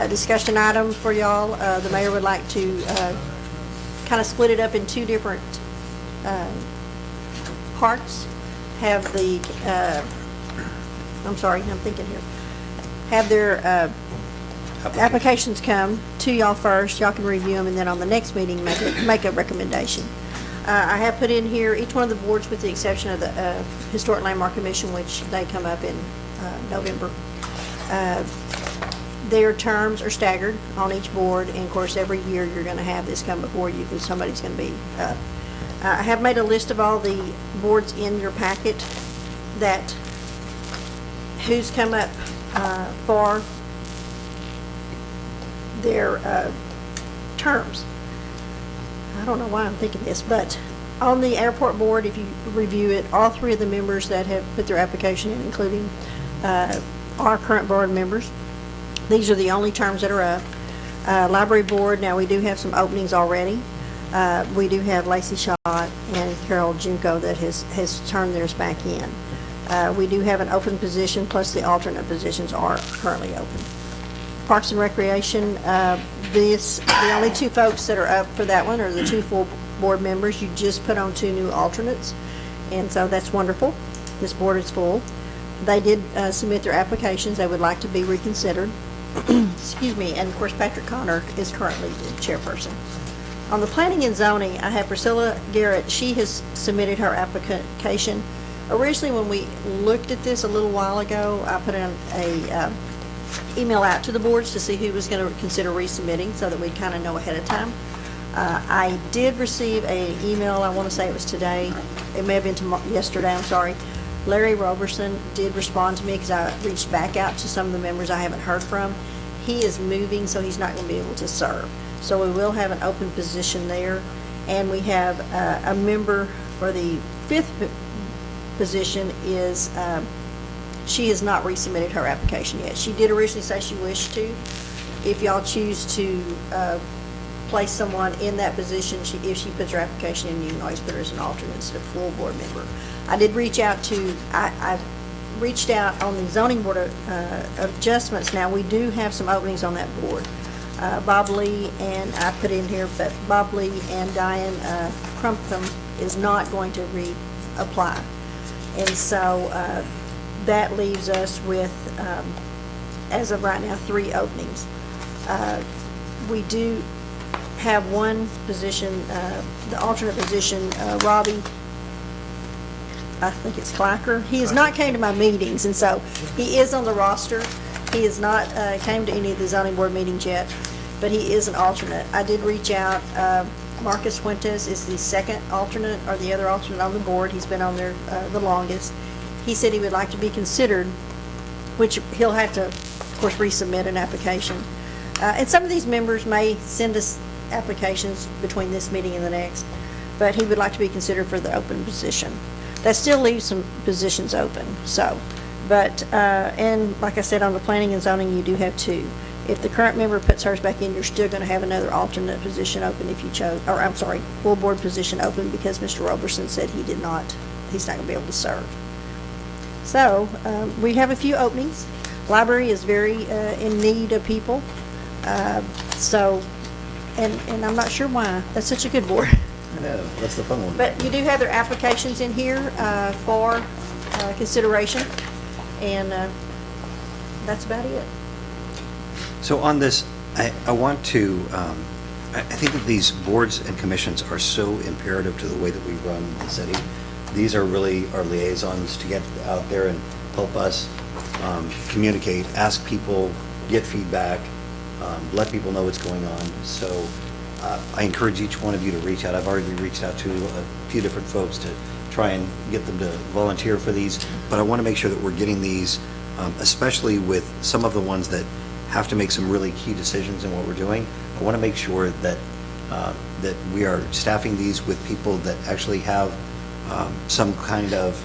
Speaker 2: discussion item for y'all. The mayor would like to kind of split it up in two different parts. Have the, I'm sorry, I'm thinking here. Have their applications come to y'all first, y'all can review them, and then on the next meeting, make a recommendation. I have put in here each one of the boards with the exception of the Historic Landmark Commission, which they come up in November. Their terms are staggered on each board, and of course, every year you're going to have this come before you because somebody's going to be up. I have made a list of all the boards in your packet that who's come up for their terms. I don't know why I'm thinking this, but on the airport board, if you review it, all three of the members that have put their application in, including our current board members, these are the only terms that are up. Library board, now we do have some openings already. We do have Lacey Schott and Carol Junko that has turned theirs back in. We do have an open position, plus the alternate positions are currently open. Parks and Recreation, the only two folks that are up for that one are the two full board members. You just put on two new alternates, and so that's wonderful. This board is full. They did submit their applications. They would like to be reconsidered. Excuse me, and of course Patrick Connor is currently the chairperson. On the Planning and Zoning, I have Priscilla Garrett. She has submitted her application. Originally, when we looked at this a little while ago, I put in a email out to the boards to see who was going to consider resubmitting so that we'd kind of know ahead of time. I did receive an email, I want to say it was today, it may have been yesterday, I'm sorry. Larry Roberson did respond to me because I reached back out to some of the members I haven't heard from. He is moving, so he's not going to be able to serve. So we will have an open position there. And we have a member for the fifth position is, she has not resubmitted her application yet. She did originally say she wished to. If y'all choose to place someone in that position, if she puts her application in, you can always put her as an alternate instead of full board member. I did reach out to, I've reached out on the zoning board of adjustments. Now, we do have some openings on that board. Bob Lee, and I put in here, but Bob Lee and Diane Crumpton is not going to reapply. And so that leaves us with, as of right now, 3 openings. We do have one position, the alternate position, Robbie, I think it's Clacker. He has not came to my meetings, and so he is on the roster. He has not came to any of the zoning board meetings yet, but he is an alternate. I did reach out. Marcus Fuentes is the second alternate, or the other alternate on the board. He's been on there the longest. He said he would like to be considered, which he'll have to, of course, resubmit an application. And some of these members may send us applications between this meeting and the next, but he would like to be considered for the open position. That still leaves some positions open, so. But, and like I said, on the planning and zoning, you do have 2. If the current member puts hers back in, you're still going to have another alternate position open if you chose, or I'm sorry, full board position open because Mr. Roberson said he's not going to be able to serve. So, we have a few openings. Library is very in need of people. So, and I'm not sure why. That's such a good board.
Speaker 1: I know, that's the fun one.
Speaker 2: But you do have their applications in here for consideration, and that's about it.
Speaker 1: So on this, I want to, I think that these boards and commissions are so imperative to the way that we run the city. These are really our liaisons to get out there and help us communicate, ask people, get feedback, let people know what's going on. So I encourage each one of you to reach out. I've already reached out to a few different folks to try and get them to volunteer for these, but I want to make sure that we're getting these, especially with some of the ones that have to make some really key decisions in what we're doing. I want to make sure that that we are staffing these with people that actually have some kind of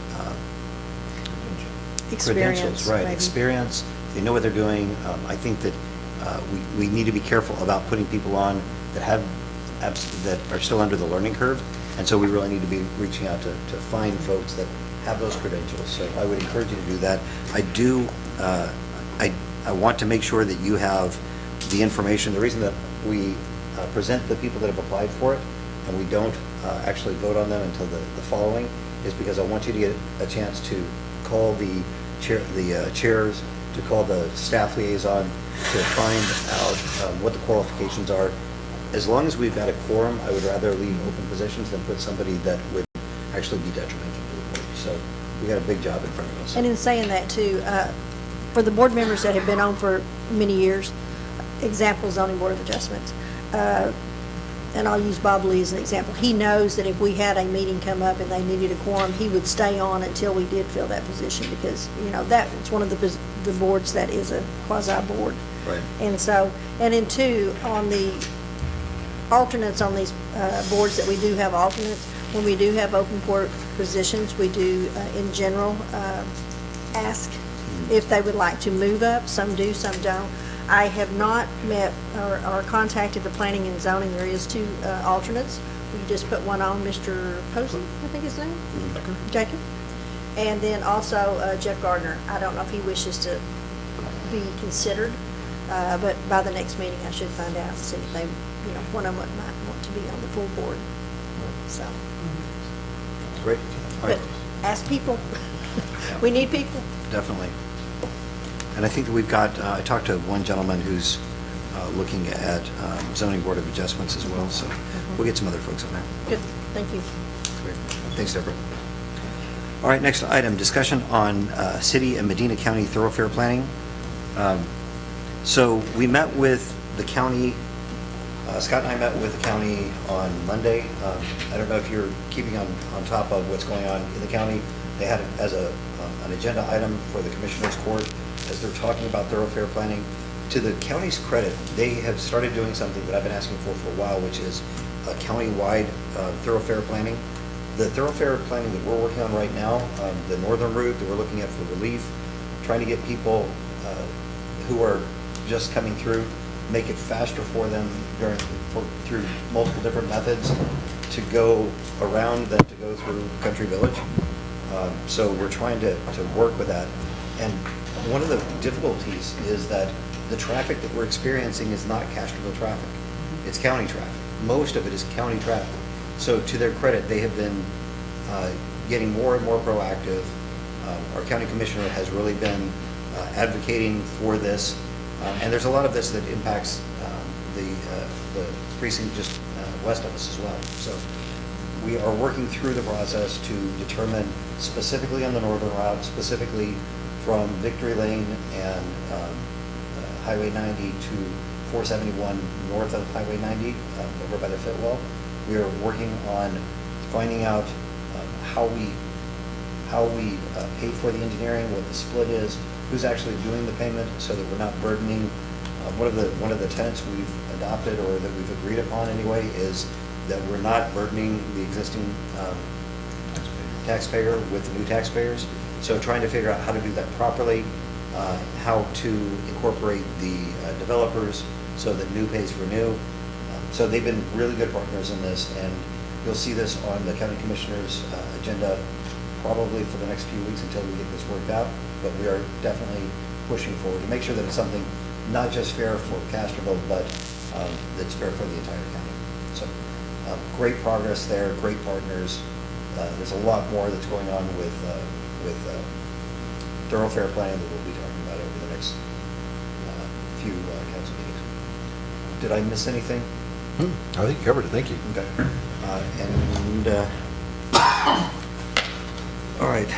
Speaker 2: Experience,
Speaker 1: credentials, right?
Speaker 2: maybe.
Speaker 1: Experience. They know what they're doing. I think that we need to be careful about putting people on that have, that are still under the learning curve, and so we really need to be reaching out to find folks that have those credentials. So I would encourage you to do that. I do, I want to make sure that you have the information. The reason that we present the people that have applied for it, and we don't actually vote on them until the following, is because I want you to get a chance to call the chairs, to call the staff liaison, to find out what the qualifications are. As long as we've got a quorum, I would rather leave open positions than put somebody that would actually be detrimental to the board. So we got a big job in front of us.
Speaker 2: And in saying that too, for the board members that have been on for many years, example, zoning board of adjustments, and I'll use Bob Lee as an example. He knows that if we had a meeting come up and they needed a quorum, he would stay on until we did fill that position, because, you know, it's one of the boards that is a quasi-board.
Speaker 1: Right.
Speaker 2: And so, and then two, on the alternates on these boards that we do have alternates, when we do have open board positions, we do, in general, ask if they would like to move up. Some do, some don't. I have not met or contacted the planning and zoning. There is two alternates. We just put one on, Mr. Posey, I think his name? Jacob. And then also Jeff Gardner. I don't know if he wishes to be considered, but by the next meeting I should find out and see if they, you know, one of them might want to be on the full board. So,
Speaker 1: Great. All right.
Speaker 2: but ask people. We need people.
Speaker 1: Definitely. And I think that we've got, I talked to one gentleman who's looking at zoning board of adjustments as well, so we'll get some other folks on there.
Speaker 2: Good, thank you.
Speaker 1: Great. Thanks, Deborah. All right, next item, discussion on city and Medina County thoroughfare planning. So we met with the county, Scott and I met with the county on Monday. I don't know if you're keeping on top of what's going on in the county. They had it as an agenda item for the Commissioners Court as they're talking about thoroughfare planning. To the county's credit, they have started doing something that I've been asking for a while, which is a county-wide thoroughfare planning. The thoroughfare planning that we're working on right now, the northern route that we're looking at for relief, trying to get people who are just coming through, make it faster for them through multiple different methods to go around than to go through Country Village. So we're trying to work with that. And one of the difficulties is that the traffic that we're experiencing is not Castroville traffic. It's county traffic. Most of it is county traffic. So to their credit, they have been getting more and more proactive. Our county commissioner has really been advocating for this. And there's a lot of this that impacts the precinct just west of us as well. So we are working through the process to determine specifically on the northern route, specifically from Victory Lane and Highway 90 to 471 north of Highway 90 over by the Fitwell. We are working on finding out how we pay for the engineering, what the split is, who's actually doing the payment, so that we're not burdening. One of the tenets we've adopted, or that we've agreed upon anyway, is that we're not burdening the existing taxpayer with the new taxpayers. So trying to figure out how to do that properly, how to incorporate the developers so that new pays for new. So they've been really good partners in this, and you'll see this on the county commissioner's agenda probably for the next few weeks until we get this worked out. But we are definitely pushing forward to make sure that it's something not just fair for Castroville, but that's fair for the entire county. So great progress there, great partners. There's a lot more that's going on with thoroughfare planning that we'll be talking about over the next few council meetings. Did I miss anything?
Speaker 12: I think you covered it, thank you.
Speaker 1: Okay. All right.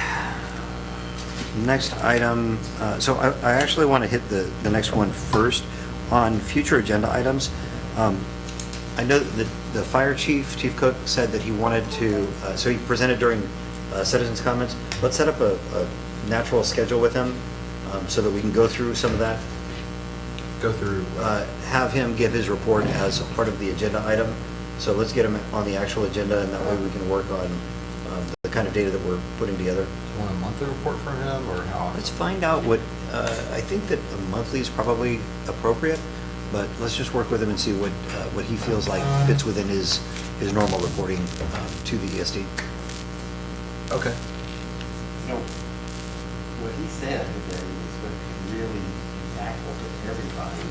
Speaker 1: Next item, so I actually want to hit the next one first. On future agenda items, I know that the fire chief, Chief Cook, said that he wanted to, so he presented during citizens' comments. Let's set up a natural schedule with him so that we can go through some of that.
Speaker 12: Go through.
Speaker 1: Have him give his report as a part of the agenda item. So let's get him on the actual agenda, and that way we can work on the kind of data that we're putting together.
Speaker 12: Do you want a monthly report from him, or how?
Speaker 1: Let's find out what, I think that a monthly is probably appropriate, but let's just work with him and see what he feels like fits within his normal reporting to the ESD.
Speaker 12: Okay.
Speaker 7: You know, what he said today is what could really impactful to everybody in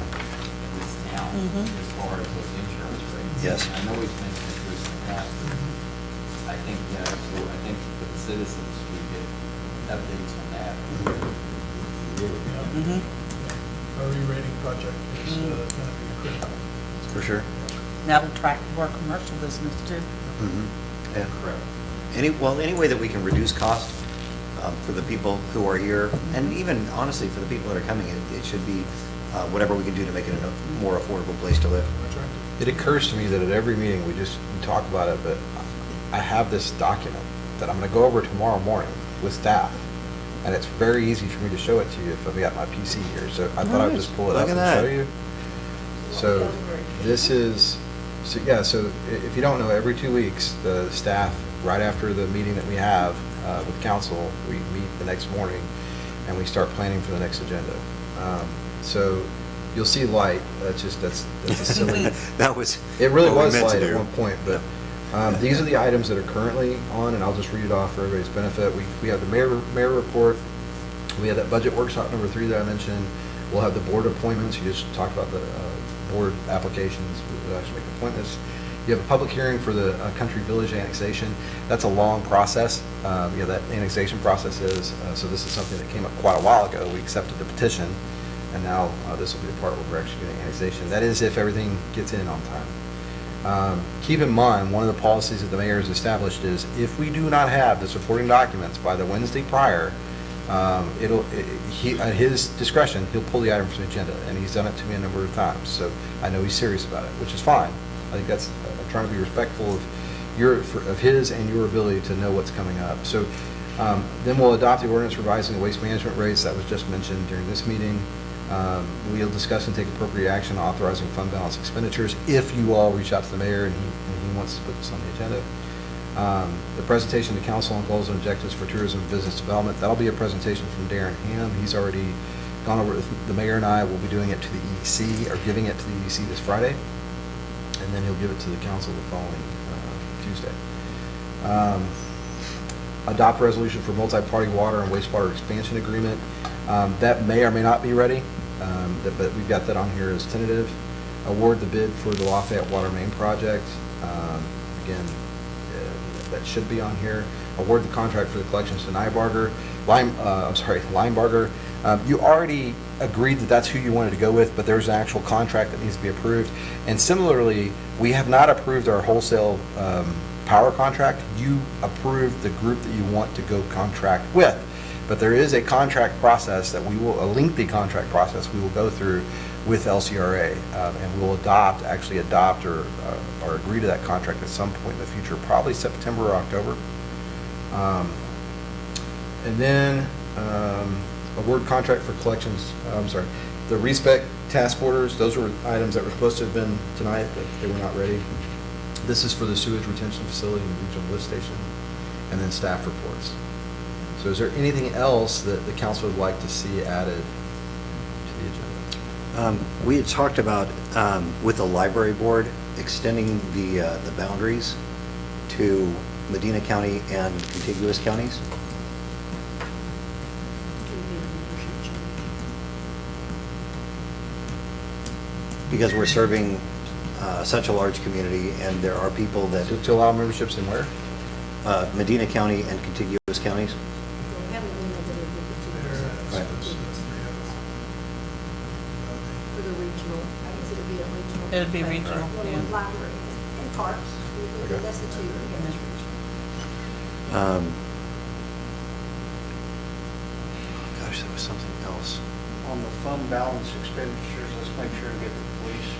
Speaker 7: this town as far as those insurance rates.
Speaker 1: Yes.
Speaker 7: I know he's mentioned it in the past, but I think, so I think for the citizens, we get updates on that. Really.
Speaker 5: Our re-rating project is going to be critical.
Speaker 1: For sure.
Speaker 3: That'll track our commercial business too.
Speaker 1: Yeah.
Speaker 7: Correct.
Speaker 1: Any way that we can reduce cost for the people who are here, and even honestly for the people that are coming, it should be whatever we can do to make it a more affordable place to live.
Speaker 5: That's right.
Speaker 12: It occurs to me that at every meeting, we talk about it, but I have this document that I'm going to go over tomorrow morning with staff, and it's very easy for me to show it to you if I've got my PC here, so I thought I'd just pull it up
Speaker 1: Look
Speaker 12: and
Speaker 1: at that.
Speaker 12: show you. So this is, so if you don't know, every 2 weeks, the staff, right after the meeting that we have with council, we meet the next morning, and we start planning for the next agenda. So you'll see light, that's a silly.
Speaker 1: That was.
Speaker 12: It really
Speaker 1: what we
Speaker 12: was
Speaker 1: meant to
Speaker 12: light at
Speaker 1: do.
Speaker 12: one point, but these are the items that are currently on, and I'll just read it off for everybody's benefit. We have the mayor report, we have that budget workshop number 3 that I mentioned, we'll have the board appointments, you just talked about the board applications, we'll actually make appointments. You have a public hearing for the Country Village annexation. That's a long process. That annexation process is, so this is something that came up quite a while ago. We accepted the petition, and now this will be the part where we're actually doing annexation. That is if everything gets in on time. Keep in mind, one of the policies that the mayor has established is if we do not have the supporting documents by the Wednesday prior, at his discretion, he'll pull the item from the agenda, and he's done it to me a number of times. So I know he's serious about it, which is fine. I think that's, I'm trying to be respectful of his and your ability to know what's coming up. So then we'll adopt the ordinance revising the waste management rates that was just mentioned during this meeting. We'll discuss and take appropriate action authorizing fund balance expenditures if you all reach out to the mayor and he wants to put this on the agenda. The presentation to council on goals and objectives for tourism and business development, that'll be a presentation from Darren Ham. He's already gone over it with the mayor, and I will be doing it to the EDC, or giving it to the EDC this Friday, and then he'll give it to the council the following Tuesday. Adopt resolution for multi-party water and wastewater expansion agreement. That may or may not be ready, but we've got that on here as tentative. Award the bid for the Lafayette Water Main Project. Again, that should be on here. Award the contract for the collections to Linebarger. You already agreed that that's who you wanted to go with, but there's an actual contract that needs to be approved. And similarly, we have not approved our wholesale power contract. You approved the group that you want to go contract with. But there is a contract process that a lengthy contract process we will go through with LCRA, and we'll actually adopt or agree to that contract at some point in the future, probably September or October. And then award contract for collections, the respec task orders, those were items that were supposed to have been tonight, but they were not ready. This is for the sewage retention facility and the regional lift station, and then staff reports. So is there anything else that the council would like to see added to the agenda?
Speaker 1: We had talked about, with the library board, extending the boundaries to Medina County and contiguous counties. Because we're serving such a large community, and there are people that...
Speaker 12: To allow memberships in where?
Speaker 1: Medina County and contiguous counties.
Speaker 2: We haven't limited it with the
Speaker 1: Right.
Speaker 2: for the regional, I guess it'd be a regional.
Speaker 3: It'd be regional,
Speaker 2: Well,
Speaker 3: yeah.
Speaker 2: library and parks,
Speaker 12: Okay.
Speaker 2: that's the two.
Speaker 1: Gosh, there was something else.
Speaker 13: On the fund balance expenditures, let's make sure to get the police.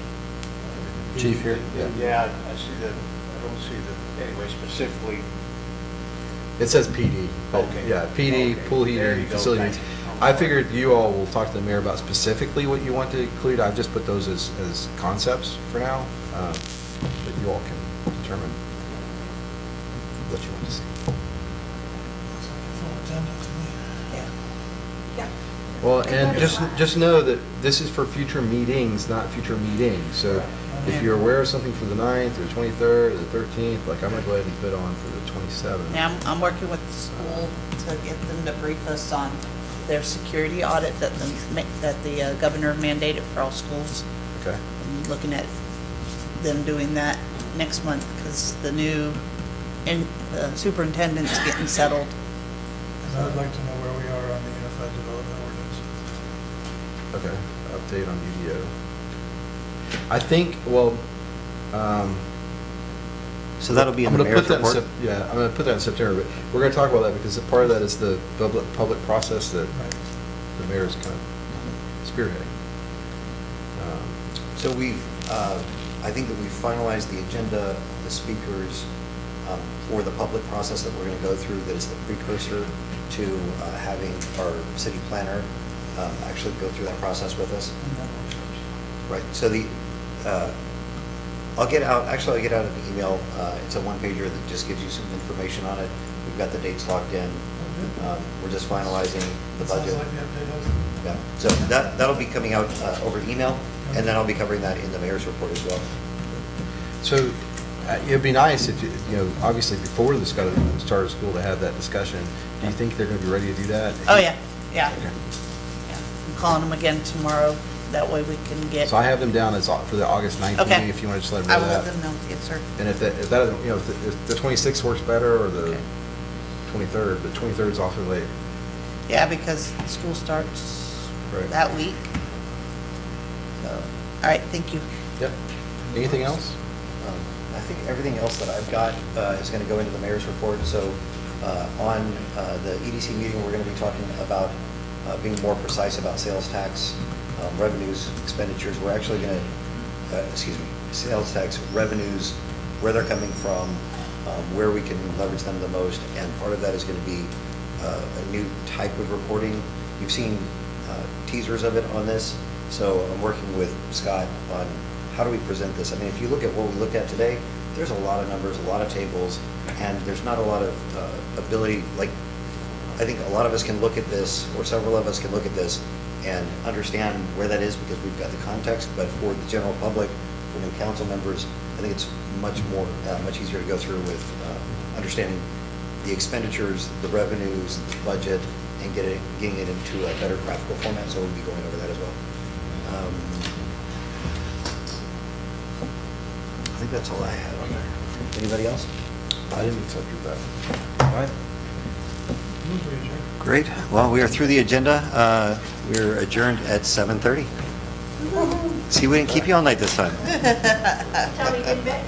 Speaker 12: Chief here?
Speaker 13: Yeah, I see that, I don't see that, anyway, specifically.
Speaker 12: It says PD.
Speaker 13: Okay.
Speaker 12: Yeah, PD,
Speaker 13: Okay.
Speaker 12: pool heater,
Speaker 13: There
Speaker 12: and
Speaker 13: you go.
Speaker 12: facilities.
Speaker 13: Thank you.
Speaker 12: I figured you all will talk to the mayor about specifically what you want to include. I've just put those as concepts for now, but you all can determine what you want to see.
Speaker 5: Looks like a full agenda to me.
Speaker 2: Yeah.
Speaker 12: Well, and just know that this is for future meetings, not future meetings. So if you're aware of something for the 9th or 23rd or the 13th, like I'm gonna go ahead and put on for the 27th.
Speaker 3: Yeah, I'm working with the school to get them to brief us on their security audit that the governor mandated for all schools.
Speaker 12: Okay.
Speaker 3: I'm looking at them doing that next month because the new superintendent's getting settled.
Speaker 5: And I'd like to know where we are on the Unified Development Ordinance.
Speaker 12: Okay, update on UDO. I think, well,
Speaker 1: So that'll be in
Speaker 12: I'm
Speaker 1: the
Speaker 12: gonna
Speaker 1: mayor's
Speaker 12: put that in
Speaker 1: report?
Speaker 12: Yeah, I'm gonna put that in September, but we're gonna talk about that because part of that is the public process that the mayor's kind of spearheading.
Speaker 1: So we've, I think that we've finalized the agenda, the speakers, for the public process that we're going to go through that is the precursor to having our city planner actually go through that process with us. Right, so I'll get out an email, it's a one-pager that just gives you some information on it. We've got the dates locked in. We're just finalizing the budget.
Speaker 5: Sounds like the update has.
Speaker 1: Yeah, so that'll be coming out over email, and then I'll be covering that in the mayor's report as well.
Speaker 12: So it'd be nice if, obviously before the start of school to have that discussion. Do you think they're going to be ready to do that?
Speaker 3: Oh, yeah. Yeah.
Speaker 12: Okay.
Speaker 3: I'm calling them again tomorrow. That way we can get.
Speaker 12: So I have them down as for the August 9th
Speaker 3: Okay.
Speaker 12: meeting, if you want to just let them
Speaker 3: I
Speaker 12: know
Speaker 3: will let
Speaker 12: that.
Speaker 3: them know. Yes, sir.
Speaker 12: And if the 26th works better, or the 23rd, but 23rd is awfully late.
Speaker 3: Yeah, because school starts
Speaker 12: Right.
Speaker 3: that week. So, all right, thank you.
Speaker 12: Yep. Anything else?
Speaker 1: I think everything else that I've got is going to go into the mayor's report. So on the EDC meeting, we're going to be talking about being more precise about sales tax revenues, expenditures. We're actually going to, sales tax revenues, where they're coming from, where we can leverage them the most. And part of that is going to be a new type of reporting. You've seen teasers of it on this. So I'm working with Scott on how do we present this. I mean, if you look at what we looked at today, there's a lot of numbers, a lot of tables, and there's not a lot of ability, like, I think a lot of us can look at this, or several of us can look at this and understand where that is because we've got the context, but for the general public, for new council members, I think it's much easier to go through with understanding the expenditures, the revenues, the budget, and getting it into a better graphical format, so we'll be going over that as well. I think that's all I had on there. Anybody else?
Speaker 12: I didn't accept your that.
Speaker 1: All right. Great. Well, we are through the agenda. We're adjourned at 7:30. See, we didn't keep you all night this time.
Speaker 2: Tony, did Becky